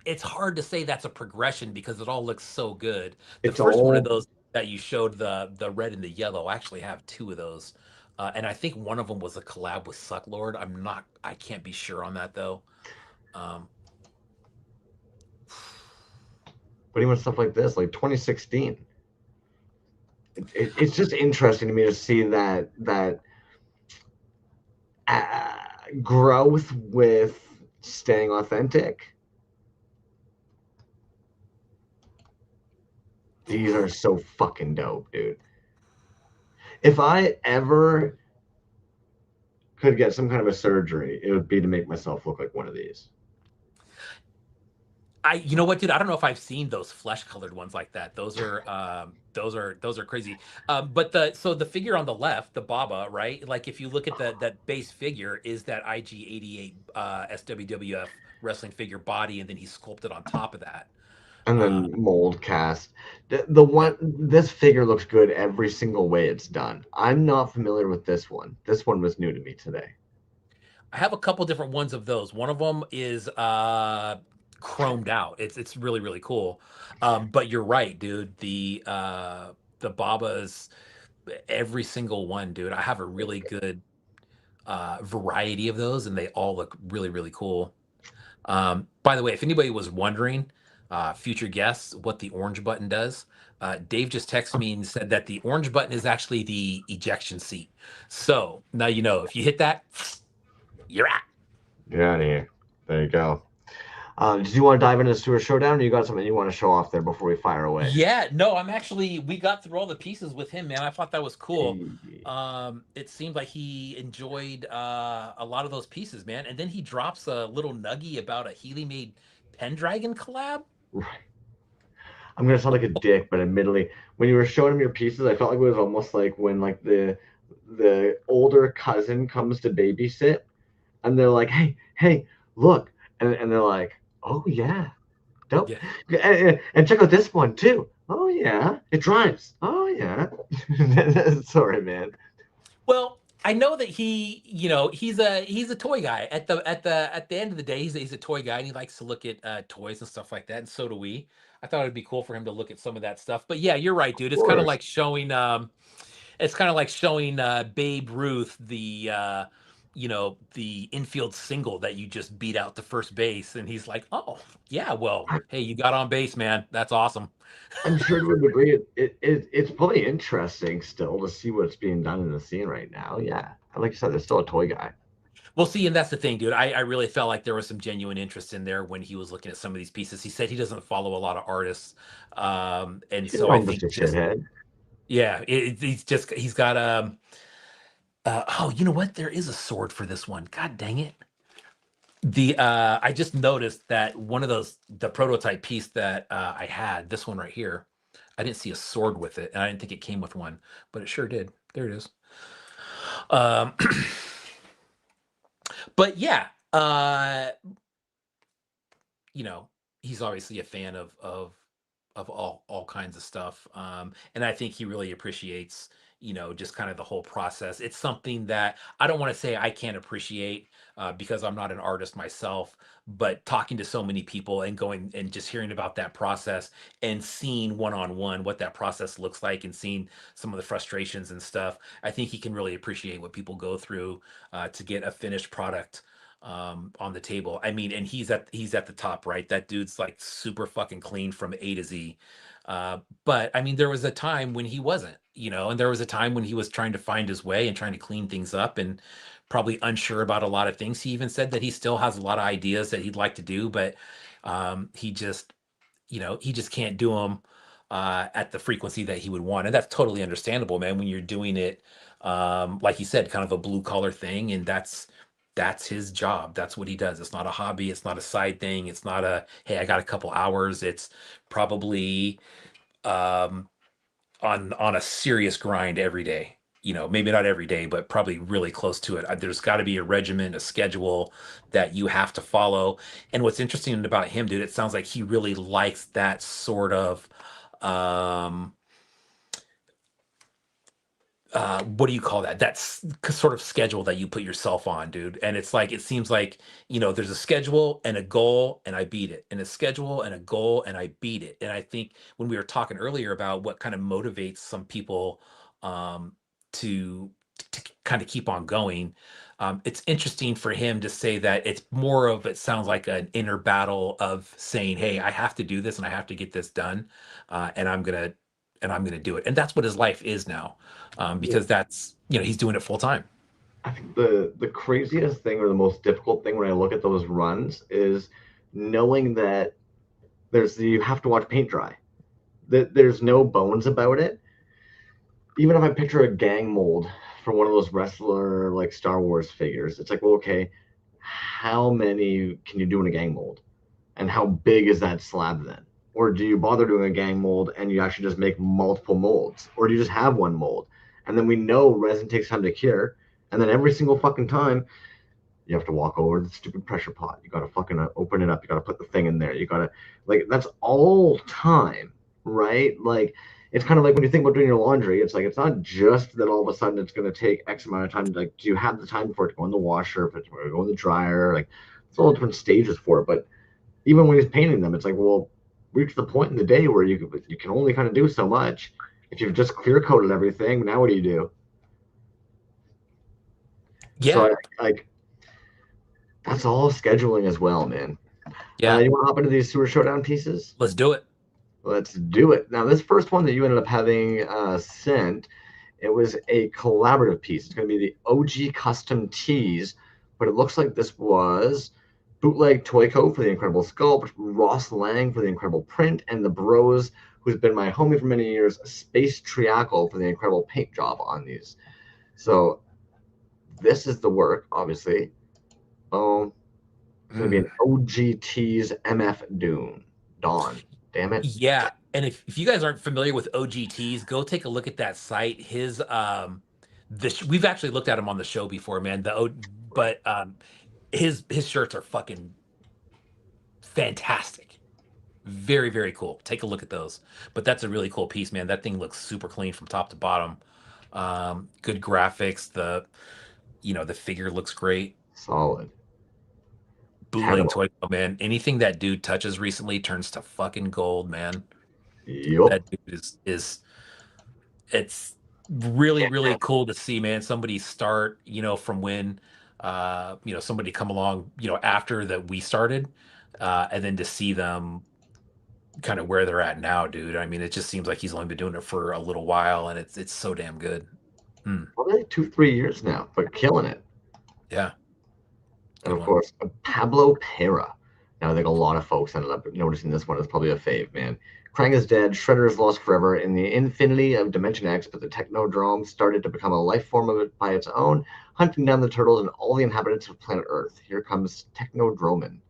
It's hard to say that's a progression because it all looks so good. The first one of those that you showed, the red and the yellow, I actually have 2 of those, and I think one of them was a collab with Sucklord. I can't be sure on that though. But even stuff like this, like 2016. It's just interesting to me to see that growth with staying authentic. These are so fucking dope, dude. If I ever could get some kind of a surgery, it would be to make myself look like one of these. You know what, dude? I don't know if I've seen those flesh-colored ones like that. Those are crazy. But the figure on the left, the Baba, right? Like if you look at that base figure, is that IG-88 SWWF wrestling figure body, and then he sculpted on top of that. And then mold cast. This figure looks good every single way it's done. I'm not familiar with this one. This one was new to me today. I have a couple different ones of those. One of them is chromed out. It's really, really cool. But you're right, dude. The Babas, every single one, dude. I have a really good variety of those, and they all look really, really cool. By the way, if anybody was wondering, future guests, what the orange button does, Dave just texted me and said that the orange button is actually the ejection seat. So now you know, if you hit that, you're out. Get out of here. There you go. Did you want to dive into the Sewer Showdown, or you got something you want to show off there before we fire away? Yeah, no, we got through all the pieces with him, man. I thought that was cool. It seemed like he enjoyed a lot of those pieces, man. And then he drops a little nuggie about a Healey-made Pendragon collab. Right. I'm gonna sound like a dick, but admittedly, when you were showing him your pieces, I felt like it was almost like when like the older cousin comes to babysit, and they're like, hey, look, and they're like, oh yeah, dope. Yeah. And check out this one too. Oh yeah, it drives. Oh yeah. Sorry, man. Well, I know that he's a toy guy. At the end of the day, he's a toy guy, and he likes to look at toys and stuff like that. And so do we. I thought it'd be cool for him to look at some of that stuff. But yeah, you're right, dude. It's kind of like showing Babe Ruth the infield single that you just beat out to first base, and he's like, oh yeah, well, hey, you got on base, man. That's awesome. I'm sure to a degree it's probably interesting still to see what's being done in the scene right now. Yeah, like you said, there's still a toy guy. Well, see, and that's the thing, dude. I really felt like there was some genuine interest in there when he was looking at some of these pieces. He said he doesn't follow a lot of artists, and so I think yeah, he's got oh, you know what? There is a sword for this one. God dang it. I just noticed that one of the prototype piece that I had, this one right here, I didn't see a sword with it, and I didn't think it came with one, but it sure did. There it is. But yeah, he's obviously a fan of all kinds of stuff, and I think he really appreciates just kind of the whole process. It's something that I don't want to say I can't appreciate because I'm not an artist myself, but talking to so many people and going and just hearing about that process and seeing one-on-one what that process looks like and seeing some of the frustrations and stuff, I think he can really appreciate what people go through to get a finished product on the table. I mean, and he's at the top, right? That dude's like super fucking clean from A to Z. But I mean, there was a time when he wasn't, and there was a time when he was trying to find his way and trying to clean things up and probably unsure about a lot of things. He even said that he still has a lot of ideas that he'd like to do, but he just, he just can't do them at the frequency that he would want. And that's totally understandable, man, when you're doing it, like he said, kind of a blue collar thing. And that's his job. That's what he does. It's not a hobby. It's not a side thing. It's not a, hey, I got a couple hours. It's probably on a serious grind every day. Maybe not every day, but probably really close to it. There's got to be a regimen, a schedule that you have to follow. And what's interesting about him, dude, it sounds like he really likes that sort of what do you call that? That's sort of schedule that you put yourself on, dude. And it's like, it seems like, there's a schedule and a goal and I beat it, and a schedule and a goal and I beat it. And I think when we were talking earlier about what kind of motivates some people to kind of keep on going, it's interesting for him to say that it's more of, it sounds like an inner battle of saying, hey, I have to do this and I have to get this done. And I'm going to do it. And that's what his life is now. Because that's, he's doing it full time. I think the craziest thing, or the most difficult thing when I look at those runs, is knowing that you have to watch paint dry. That there's no bones about it. Even if I picture a gang mold for one of those wrestler like Star Wars figures, it's like, well, okay, how many can you do in a gang mold? And how big is that slab then? Or do you bother doing a gang mold and you actually just make multiple molds? Or do you just have one mold? And then we know resin takes time to cure. And then every single fucking time, you have to walk over to the stupid pressure pot. You got to fucking open it up. You got to put the thing in there. You got to, like, that's all time, right? Like, it's kind of like when you think about doing your laundry, it's like, it's not just that all of a sudden it's going to take X amount of time. Like, do you have the time for it to go in the washer, if it's going to go in the dryer? Like, it's all different stages for it. But even when he's painting them, it's like, well, reach the point in the day where you can only kind of do so much. If you've just clear coated everything, now what do you do? Yeah. So like that's all scheduling as well, man. Yeah. You want to hop into these sewer showdown pieces? Let's do it. Let's do it. Now, this first one that you ended up having sent, it was a collaborative piece. It's going to be the OG Custom Tees, but it looks like this was Bootleg Toyco for the incredible sculpt, Ross Lang for the incredible print, and the Bros, who's been my homie for many years, Space Triacle for the incredible paint job on these. So this is the work, obviously. Oh, it's going to be an OGT's MF Dawn. Damn it. Yeah. And if you guys aren't familiar with OGTs, go take a look at that site. His we've actually looked at him on the show before, man. But his shirts are fucking fantastic. Very, very cool. Take a look at those. But that's a really cool piece, man. That thing looks super clean from top to bottom. Good graphics. The figure looks great. Solid. Bootleg toy, man. Anything that dude touches recently turns to fucking gold, man. Yep. That dude it's really, really cool to see, man. Somebody start, from when somebody come along, after that we started, and then to see them kind of where they're at now, dude. I mean, it just seems like he's only been doing it for a little while, and it's so damn good. Probably 2-3 years now, but killing it. Yeah. And of course, Pablo Pera. Now, I think a lot of folks ended up noticing this one as probably a fave, man. Krang is dead, Shredder is lost forever in the infinity of Dimension X, but the Technodrome started to become a life form of it by its own, hunting down the turtles and all the inhabitants of planet Earth. Here comes Technodroman.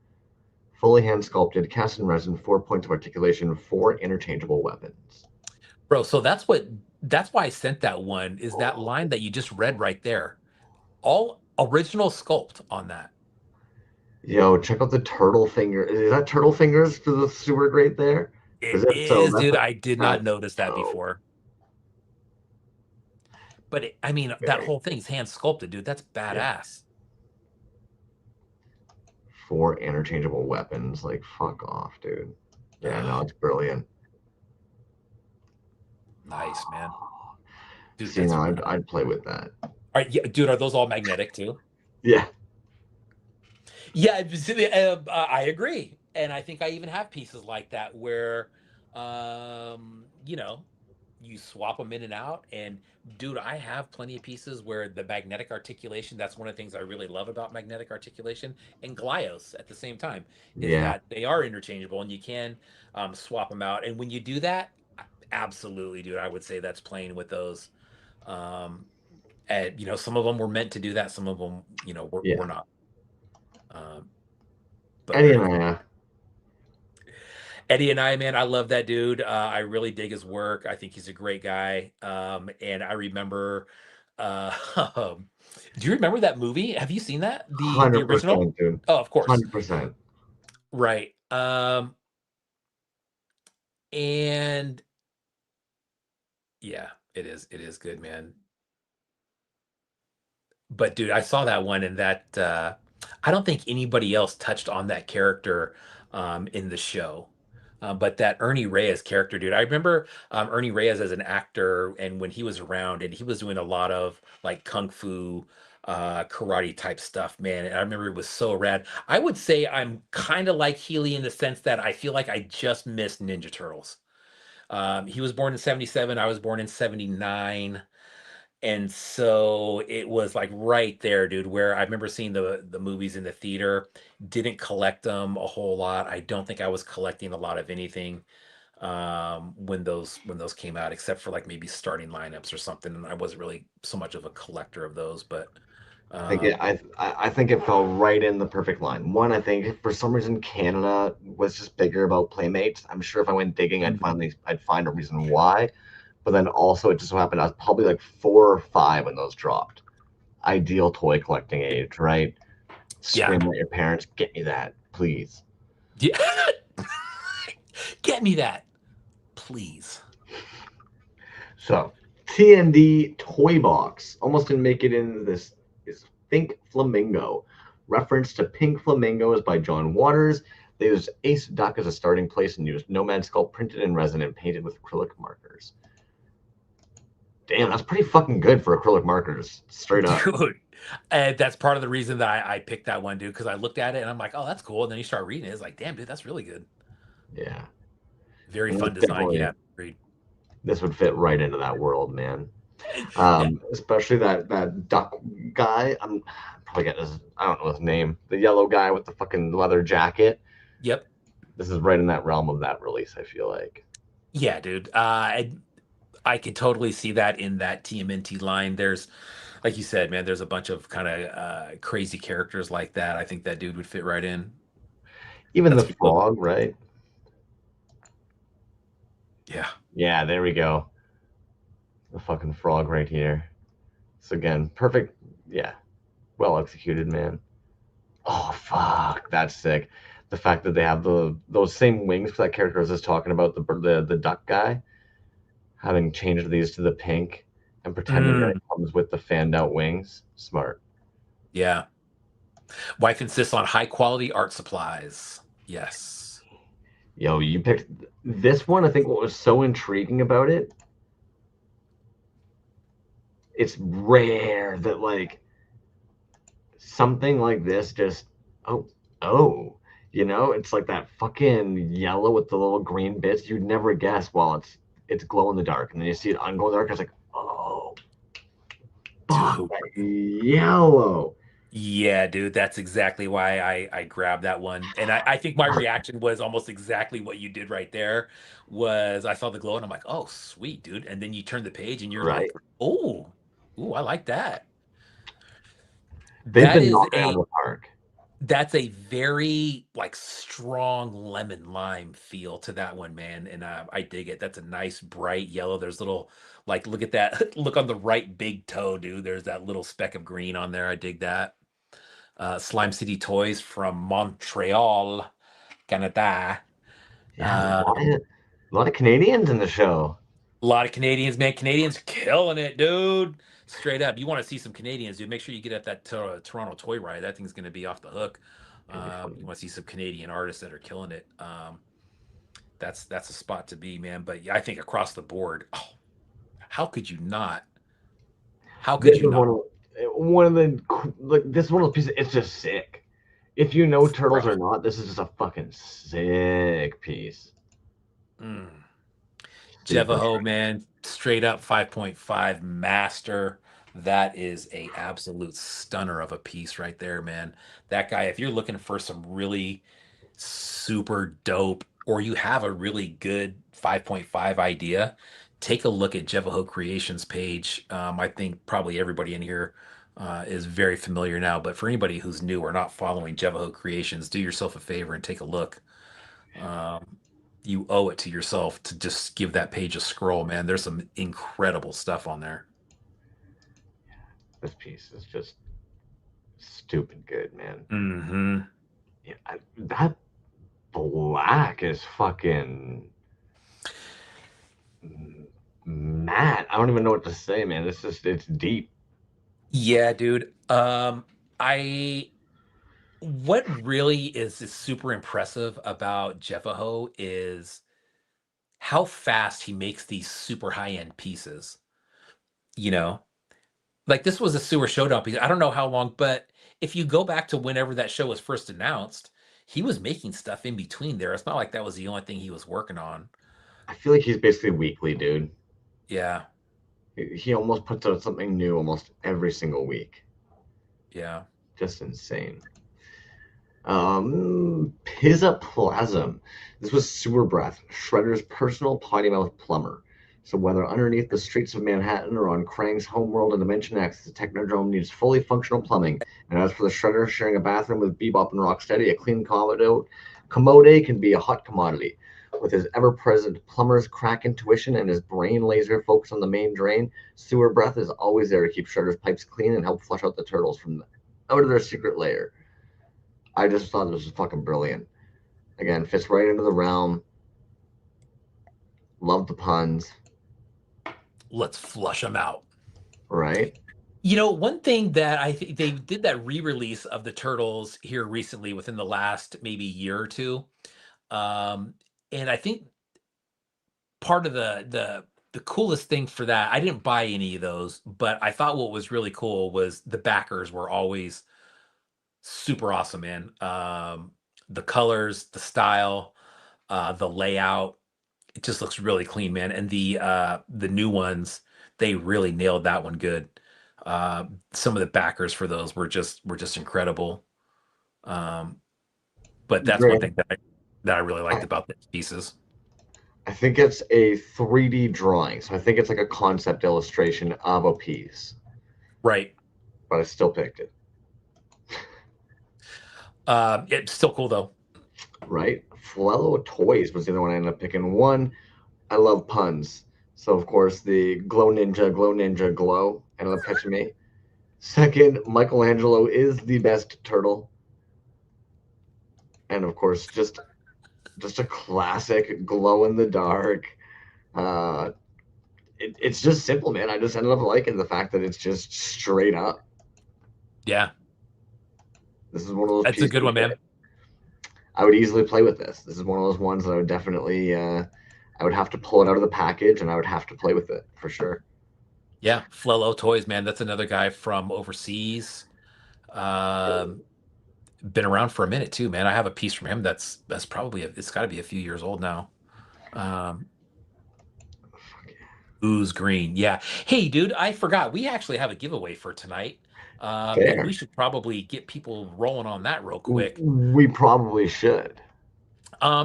Fully hand sculpted, cast in resin, 4 points of articulation, 4 interchangeable weapons. Bro, so that's why I sent that one, is that line that you just read right there. All original sculpt on that. Yo, check out the turtle finger. Is that turtle fingers for the super great there? It is, dude. I did not notice that before. But I mean, that whole thing's hand sculpted, dude. That's badass. Yeah. 4 interchangeable weapons. Like, fuck off, dude. Yeah, no, it's brilliant. Nice, man. Dude, see, now I'd play with that. All right, yeah, dude, are those all magnetic too? Yeah. Yeah, I agree, and I think I even have pieces like that where, you know, you swap them in and out. And dude, I have plenty of pieces where the magnetic articulation. That's one of the things I really love about magnetic articulation and glyos at the same time is Yeah. that they are interchangeable and you can swap them out. And when you do that, absolutely, dude, I would say that's playing with those. Um, and some of them were meant to do that. Some of them, were Yeah. not. Um, but Eddie very and cool. I, Eddie and I, man, I love that dude. I really dig his work. I think he's a great guy. And I remember, uh, do you remember that movie? Have you seen that? The original? 100%, dude. Oh, of course. 100%. Right. And yeah, it is good, man. But dude, I saw that one and that I don't think anybody else touched on that character in the show. But that Ernie Reyes character, dude, I remember Ernie Reyes as an actor, and when he was around, and he was doing a lot of like kung fu, karate type stuff, man. And I remember it was so rad. I would say I'm kind of like Healy in the sense that I feel like I just missed Ninja Turtles. He was born in '77. I was born in '79. And so it was like right there, dude, where I remember seeing the movies in the theater, didn't collect them a whole lot. I don't think I was collecting a lot of anything when those came out, except for like maybe starting lineups or something. And I wasn't really so much of a collector of those, but I think it, um I think it fell right in the perfect line. One, I think for some reason Canada was just bigger about Playmates. I'm sure if I went digging, I'd find a reason why. But then also it just so happened I was probably like 4 or 5 when those dropped. Ideal toy collecting age, right? yeah. Screaming at your parents, get me that, please. Yeah. Get me that, please. So TND Toy Box almost didn't make it into this is Pink Flamingo. Reference to Pink Flamingos by John Waters. They used Ace Duck as a starting place and used Nomad Sculpt printed in resin and painted with acrylic markers. Damn, that's pretty fucking good for acrylic markers, straight up. Dude, and that's part of the reason that I picked that one, dude, because I looked at it and I'm like, oh, that's cool. And then you start reading it, it's like, damn, dude, that's really good. Yeah. Very And fun design. Yeah, agreed. this would fit right into that world, man. Yeah. Especially that duck guy. I'm probably getting his. I don't know his name. The yellow guy with the fucking leather jacket. Yep. This is right in that realm of that release. I feel like. Yeah, dude. I could totally see that in that TMNT line. There's, like you said, man, there's a bunch of kind of crazy characters like that. I think that dude would fit right in. Even That's the pretty cool. frog, right? Yeah. Yeah, there we go. The fucking frog right here. So again, perfect. Yeah, well executed, man. Oh fuck, that's sick. The fact that they have those same wings for that character I was just talking about, the duck guy, having changed these to the pink and pretending that it comes with the fanned out wings. Smart. Yeah. Wife insists on high quality art supplies. Yes. Yo, you picked this one. I think what was so intriguing about it, it's rare that like something like this just oh oh it's like that fucking yellow with the little green bits you'd never guess while it's glow in the dark, and then you see it unglow in the dark. It's like, oh fuck, Dude. that yellow. Yeah, dude, that's exactly why I grabbed that one. And I think my reaction was almost exactly what you did right there. Was I saw the glow and I'm like, oh, sweet, dude. And then you turn the page and you're Right, like, oh, ooh, I like that. they've That been is knocking out of the park. that's a very like strong lemon lime feel to that one, man. And I dig it. That's a nice bright yellow. There's little like look at that. Look on the right big toe, dude. There's that little speck of green on there. I dig that. Slime City Toys from Montreal, Canada. Yeah, Um, a lot of Canadians in the show. a lot of Canadians, man. Canadians killing it, dude. Straight up. You want to see some Canadians, dude? Make sure you get at that Toronto Toy Ride. That thing's going to be off the hook. You want to see some Canadian artists that are killing it. That's a spot to be, man. But yeah, I think across the board, oh, how could you not? How could This you is not? one of the like this is one of those pieces. It's just sick. If you know turtles or not, this is just a fucking sick piece. Jevaho, man, straight up 5.5 master. That is a absolute stunner of a piece right there, man. That guy, if you're looking for some really super dope, or you have a really good 5.5 idea, take a look at Jevaho Creations page. I think probably everybody in here is very familiar now, but for anybody who's new or not following Jevaho Creations, do yourself a favor and take a look. You owe it to yourself to just give that page a scroll, man. There's some incredible stuff on there. This piece is just stupid good, man. Mm-hmm. Yeah, that black is fucking matte. I don't even know what to say, man. It's deep. Yeah, dude. What really is super impressive about Jevaho is how fast he makes these super high-end pieces. You know, like this was a Sewer Showdown piece. I don't know how long, but if you go back to whenever that show was first announced, he was making stuff in between there. It's not like that was the only thing he was working on. I feel like he's basically weekly, dude. Yeah. He almost puts out something new almost every single week. Yeah. Just insane. Pizaplasm. This was Sewer Breath, Shredder's personal potty mouth plumber. So whether underneath the streets of Manhattan or on Krang's homeworld in Dimension X, the Technodrome needs fully functional plumbing. And as for the Shredder sharing a bathroom with Bebop and Rocksteady, a clean commode can be a hot commodity. With his ever-present plumber's crack intuition and his brain laser focus on the main drain, Sewer Breath is always there to keep Shredder's pipes clean and help flush out the turtles from out of their secret lair. I just thought this was fucking brilliant. Again, fits right into the realm. Love the puns. Let's flush them out. Right? You know, one thing that I think they did that re-release of the Turtles here recently within the last maybe year or two. And I think part of the coolest thing for that, I didn't buy any of those, but I thought what was really cool was the backers were always super awesome, man. The colors, the style, the layout, it just looks really clean, man. And the new ones, they really nailed that one good. Some of the backers for those were just incredible. But that's one thing that I really liked about the pieces. I think it's a 3D drawing, so I think it's like a concept illustration of a piece. Right. But I still picked it. It's still cool though. Right? Flello Toys was the other one I ended up picking. One, I love puns. So of course the Glow Ninja, Glow ended up catching me. Second, Michelangelo is the best turtle. And of course, just a classic glow in the dark. It's just simple, man. I just ended up liking the fact that it's just straight up. Yeah. This is one of those. That's a good one, man. I would easily play with this. This is one of those ones that I would definitely. I would have to pull it out of the package, and I would have to play with it for sure. Yeah, Flello Toys, man. That's another guy from overseas. Been around for a minute too, man. I have a piece from him that's probably it's got to be a few years old now. Ooze green, yeah. Hey, dude, I forgot. We actually have a giveaway for tonight, and we should probably get people rolling on that real quick. We probably should.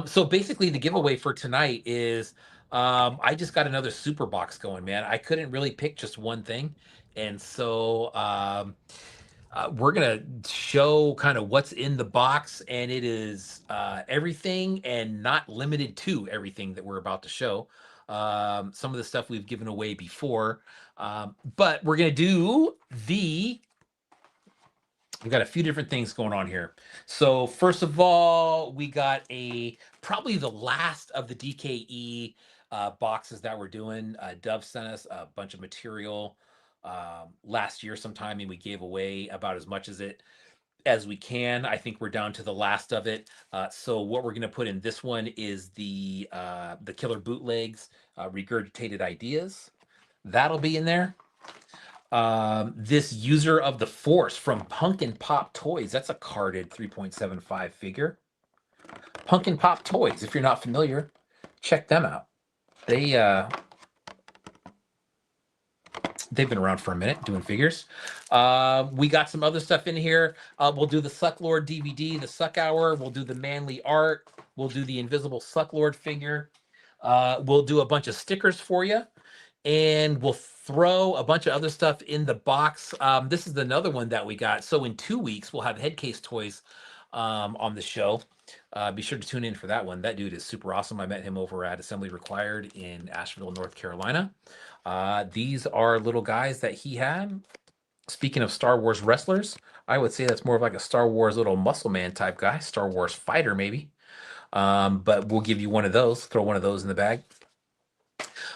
So basically, the giveaway for tonight is I just got another super box going, man. I couldn't really pick just one thing, and so we're gonna show kind of what's in the box, and it is everything and not limited to everything that we're about to show. Some of the stuff we've given away before, but we're gonna do we've got a few different things going on here. So first of all, we got probably the last of the DKE boxes that we're doing. Dove sent us a bunch of material last year sometime, and we gave away about as much as we can. I think we're down to the last of it. So what we're going to put in this one is the Killer Bootlegs Regurgitated Ideas. That'll be in there. This User of the Force from Pumpkin Pop Toys. That's a carded 3.75 figure. Pumpkin Pop Toys. If you're not familiar, check them out. They've been around for a minute doing figures. We got some other stuff in here. We'll do the Sucklord DVD, the Suck Hour. We'll do the Manly Art. We'll do the Invisible Sucklord figure. We'll do a bunch of stickers for you. And we'll throw a bunch of other stuff in the box. This is another one that we got. So in 2 weeks, we'll have Headcase Toys on the show. Be sure to tune in for that one. That dude is super awesome. I met him over at Assembly Required in Asheville, North Carolina. These are little guys that he had. Speaking of Star Wars wrestlers, I would say that's more of like a Star Wars little muscle man type guy, Star Wars fighter maybe. But we'll give you one of those, throw one of those in the bag.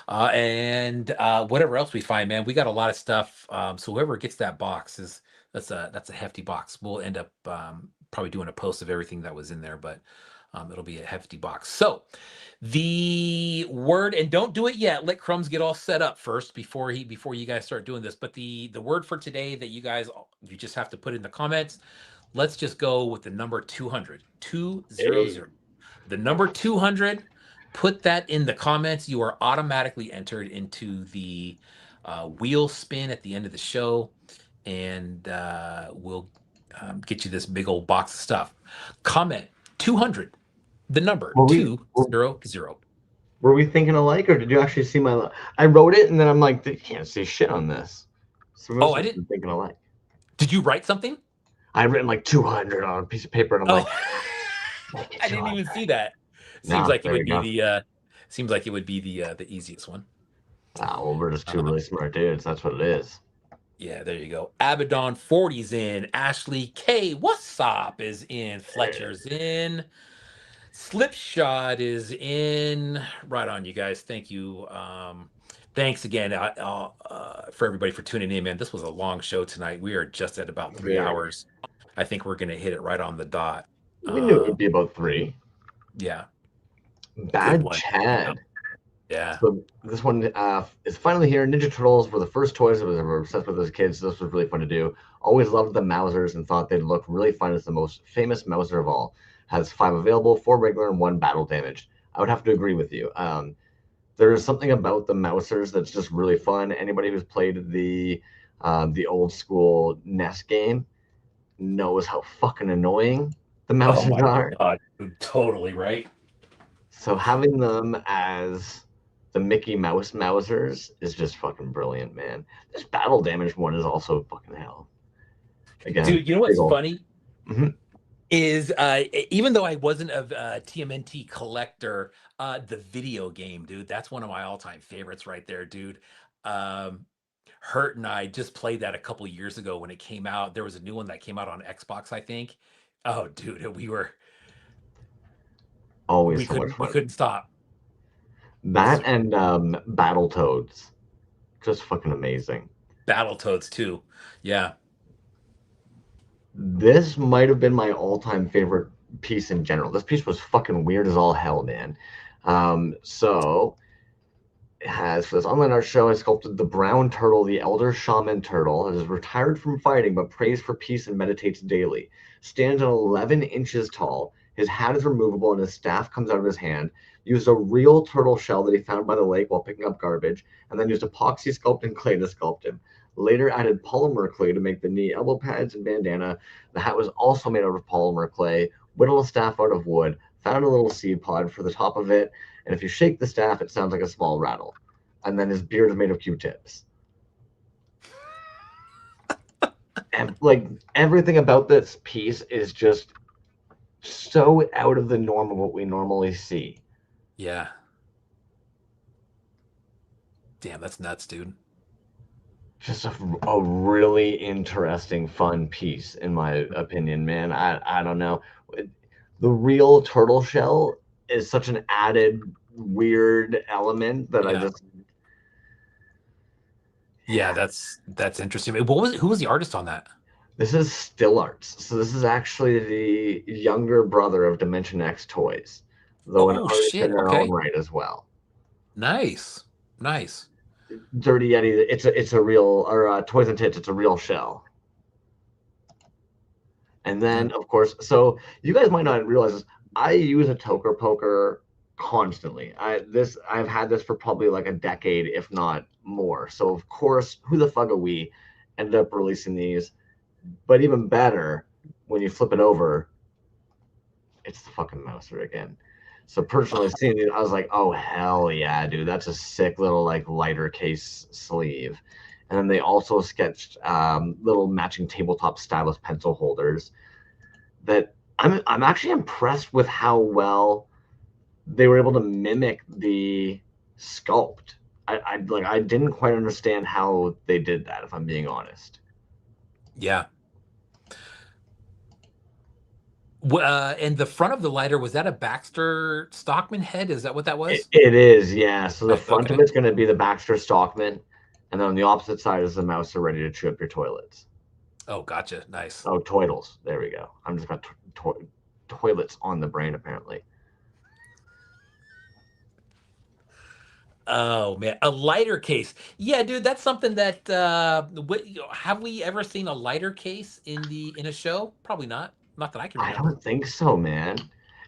And whatever else we find, man, we got a lot of stuff. So whoever gets that box that's a hefty box. We'll end up probably doing a post of everything that was in there, but it'll be a hefty box. So the word, and don't do it yet. Let Crumbs get all set up first before you guys start doing this. But the word for today that you just have to put in the comments. Let's just go with the number 200. 200. The number 200. Put that in the comments. You are automatically entered into the wheel spin at the end of the show, and we'll get you this big old box of stuff. Comment 200, the number 200. Were we thinking alike, or did you actually see my? I wrote it, and then I'm like, they can't say shit on this. So I didn't. Thinking alike. Did you write something? I written like 200 on a piece of paper, and I'm like, I didn't even see that. Seems like it would be seems like it would be the easiest one. Well, we're just two really smart dudes. That's what it is. Yeah, there you go. Abaddon 40's in. Ashley K. What's up is in. Fletcher's in. Slipshot is in. Right on, you guys. Thank you. Thanks again for everybody for tuning in, man. This was a long show tonight. We are just at about 3 hours. I think we're going to hit it right on the dot. We knew it would be about 3. Yeah. Bad Chad. Yeah. So this one is finally here. Ninja Turtles were the first toys I was ever obsessed with as kids. So this was really fun to do. Always loved the Mousers and thought they'd look really fun as the most famous Mouser of all. Has 5 available, 4 regular, and 1 battle damaged. I would have to agree with you. There's something about the Mousers that's just really fun. Anybody who's played the old school NES game knows how fucking annoying the Mousers are. God, totally right. So having them as the Mickey Mouse Mousers is just fucking brilliant, man. This battle damage one is also fucking hell. Again, dude, you know what's funny? Mm-hmm. Is even though I wasn't a TMNT collector, the video game, dude, that's one of my all-time favorites right there, dude. Hurt and I just played that a couple years ago when it came out. There was a new one that came out on Xbox, I think. Oh, dude, we couldn't stop. That and Battletoads, just fucking amazing. Battletoads too, yeah. This might have been my all-time favorite piece in general. This piece was fucking weird as all hell, man. So it has, for this online art show, I sculpted the brown turtle, the elder shaman turtle. It is retired from fighting, but prays for peace and meditates daily. Stands at 11 inches tall. His hat is removable and his staff comes out of his hand. Used a real turtle shell that he found by the lake while picking up garbage, and then used epoxy sculpting clay to sculpt him. Later added polymer clay to make the knee, elbow pads, and bandana. The hat was also made out of polymer clay. Whittled a staff out of wood. Found a little seed pod for the top of it. And if you shake the staff, it sounds like a small rattle. And then his beard is made of Q-tips. And like everything about this piece is just so out of the norm of what we normally see. Yeah. Damn, that's nuts, dude. Just a really interesting, fun piece, in my opinion, man. I don't know. The real turtle shell is such an added weird element that I just. Yeah, that's interesting. Who was the artist on that? This is Still Arts. So this is actually the younger brother of Dimension X Toys, though an artist in their own right as well. Nice. Dirty Yeti, it's a real, or Toys and Tits, it's a real shell. And then, of course, so you guys might not realize this. I use a toker poker constantly. I've had this for probably like a decade, if not more. So of course, who the fuck are we? Ended up releasing these, but even better, when you flip it over, it's the fucking Mouser again. So personally seeing it, I was like, oh hell yeah, dude, that's a sick little like lighter case sleeve. And then they also sketched little matching tabletop stylus pencil holders that I'm actually impressed with how well they were able to mimic the sculpt. I didn't quite understand how they did that, if I'm being honest. Yeah. And the front of the lighter, was that a Baxter Stockman head? Is that what that was? It is, yeah. So the front of Okay. it's going to be the Baxter Stockman, and then on the opposite side is the Mouser ready to chew up your toilets. Oh, gotcha. Nice. Oh, toidles. There we go. I'm just got toilets on the brain apparently. Oh man, a lighter case. Yeah, dude, that's something that have we ever seen a lighter case in a show? Probably not. Not that I can I remember. don't think so, man.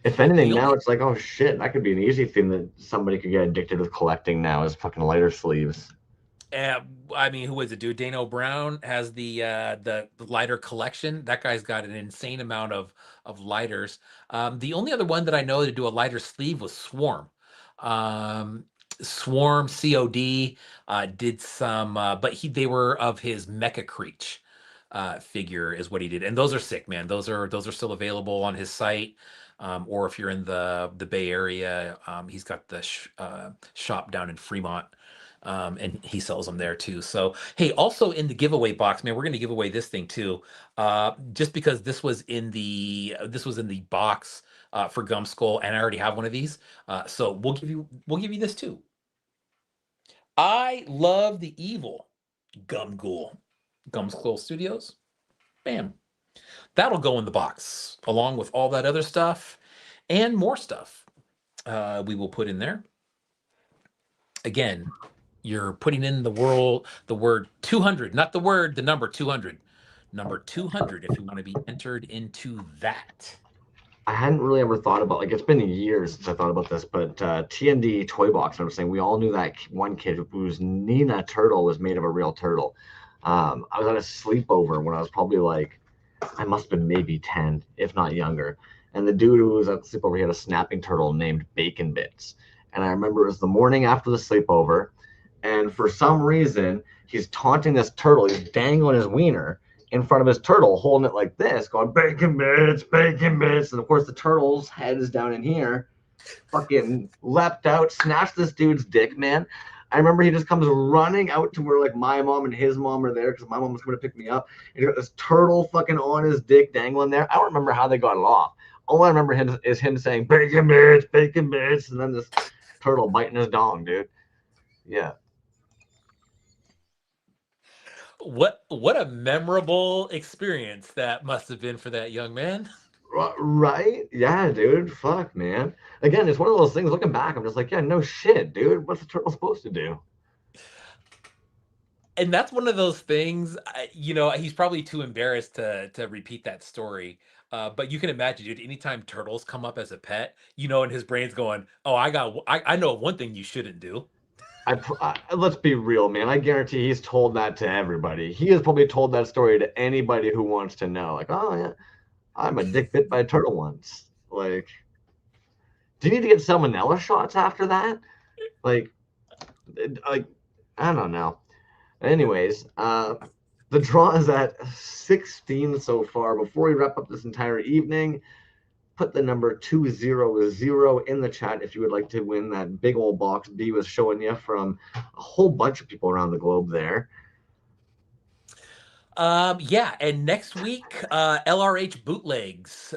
If anything, The now only it's like, oh shit, that could be an easy thing that somebody could get addicted with collecting now is fucking lighter sleeves. I mean, who is it, dude? Dano Brown has the lighter collection. That guy's got an insane amount of lighters. The only other one that I know to do a lighter sleeve was Swarm. Swarm COD did some, but they were of his Mecha Creech figure is what he did, and those are sick, man. Those are still available on his site, or if you're in the Bay Area, he's got the shop down in Fremont. And he sells them there too. So, hey, also in the giveaway box, man, we're going to give away this thing too. Just because this was in the box for Gum Skull, and I already have one of these. So we'll give you this too. I love the evil Gum Ghoul. Gum Skull Studios. Bam. That'll go in the box along with all that other stuff and more stuff. We will put in there. Again, you're putting in the word 200, not the number 200. Number 200 if you want to be entered into that. I hadn't really ever thought about, like, it's been years since I thought about this, but TND Toy Box, I'm saying we all knew that one kid whose Nina turtle was made of a real turtle. I was at a sleepover when I was probably like, I must have been maybe 10, if not younger. And the dude who was at the sleepover, he had a snapping turtle named Bacon Bits. And I remember it was the morning after the sleepover. And for some reason, he's taunting this turtle. He's dangling his wiener in front of his turtle, holding it like this, going, bacon bits, bacon bits. And of course, the turtle's head is down in here. Fucking leapt out, snatched this dude's dick, man. I remember he just comes running out to where like my mom and his mom are there because my mom was going to pick me up. And he got this turtle fucking on his dick dangling there. I don't remember how they got it off. All I remember is him saying bacon bits, and then this turtle biting his dong, dude. Yeah. What a memorable experience that must have been for that young man. Right? Yeah, dude. Fuck, man. Again, it's one of those things. Looking back, I'm just like, yeah, no shit, dude. What's the turtle supposed to do? And that's one of those things, he's probably too embarrassed to repeat that story. But you can imagine, dude, anytime turtles come up as a pet, and his brain's going, oh, I know one thing you shouldn't do. Let's be real, man. I guarantee he's told that to everybody. He has probably told that story to anybody who wants to know. Like, oh, yeah, I'm a dick bit by a turtle once. Like, do you need to get salmonella shots after that? Like, I don't know. Anyways, the draw is at 16 so far. Before we wrap up this entire evening, put the number 200 in the chat if you would like to win that big old box B was showing you from a whole bunch of people around the globe there. Yeah, and next week, LRH Bootlegs.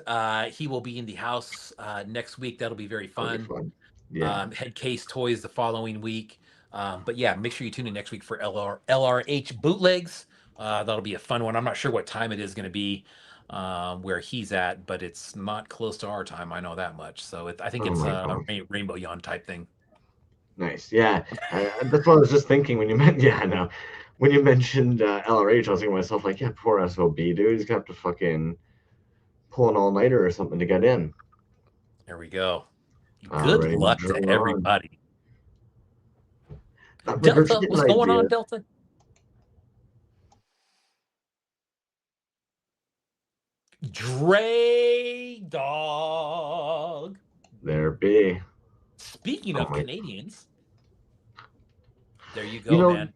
He will be in the house next week. That'll be very fun. Yeah. Head Case Toys the following week. But yeah, make sure you tune in next week for LRH Bootlegs. That'll be a fun one. I'm not sure what time it is going to be where he's at, but it's not close to our time. I know that much. So I think it's a Rainbow Yawn type thing. Nice. Yeah. That's what I was just thinking when you meant. Yeah, I know. When you mentioned LRH, I was thinking to myself, like, yeah, poor SOB, dude. He's gonna have to fucking pull an all-nighter or something to get in. There we go. Good Ready to luck to draw on. everybody. We're just Delta, getting what's going on, ideas. Delta? Dre Dog. There be. Speaking Oh of my. Canadians, there you You go, know, man.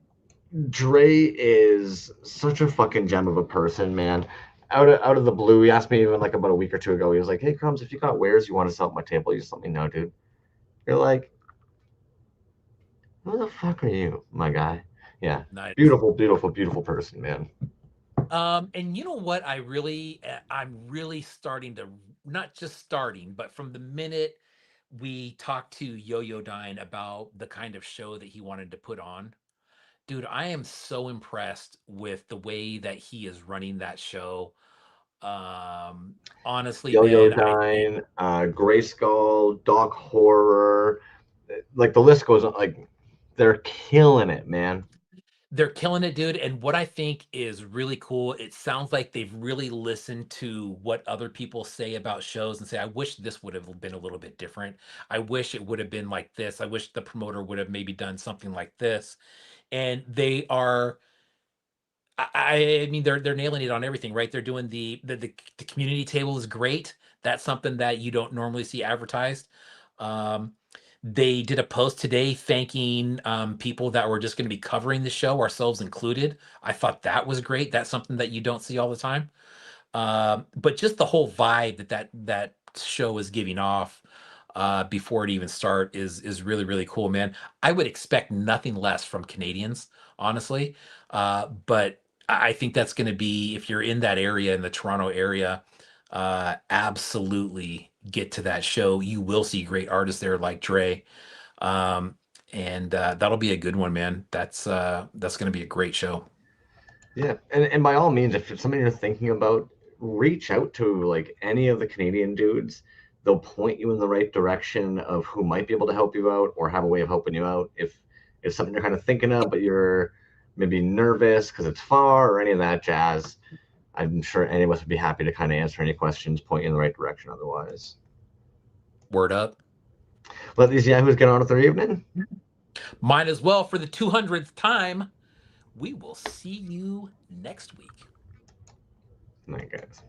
Dre is such a fucking gem of a person, man. Out of the blue, he asked me even like about a week or two ago. He was like, "Hey, Crumbs, if you got wares you want to sell at my table, you just let me know, dude." You're like, "Who the fuck are you, my guy?" Yeah, Nice. beautiful, beautiful, beautiful person, man. And you know what? I'm really starting to, not just starting, but from the minute we talked to Yo-Yo Dine about the kind of show that he wanted to put on, dude, I am so impressed with the way that he is running that show. Honestly, Yo-Yo man, I think Dine, Grayskull, Doc Horror, like the list goes on. Like they're killing it, man. they're killing it, dude. And what I think is really cool, it sounds like they've really listened to what other people say about shows and say, I wish this would have been a little bit different. I wish it would have been like this. I wish the promoter would have maybe done something like this. And they are, I mean, they're nailing it on everything, right? They're doing the community table is great. That's something that you don't normally see advertised. Um, they did a post today thanking people that were just going to be covering the show, ourselves included. I thought that was great. That's something that you don't see all the time. But just the whole vibe that show is giving off before it even start is really really cool, man. I would expect nothing less from Canadians, honestly. But I think that's going to be, if you're in that area, in the Toronto area, absolutely get to that show. You will see great artists there like Dre. Um, and that'll be a good one, man. That's going to be a great show. Yeah, and by all means, if it's something you're thinking about, reach out to like any of the Canadian dudes. They'll point you in the right direction of who might be able to help you out or have a way of helping you out. If it's something you're kind of thinking of, but you're maybe nervous because it's far or any of that jazz, I'm sure any of us would be happy to kind of answer any questions, point you in the right direction. Otherwise, Word up. let these yahoos get on with their evening. Might as well for the 200th time. We will see you next week. Night, guys.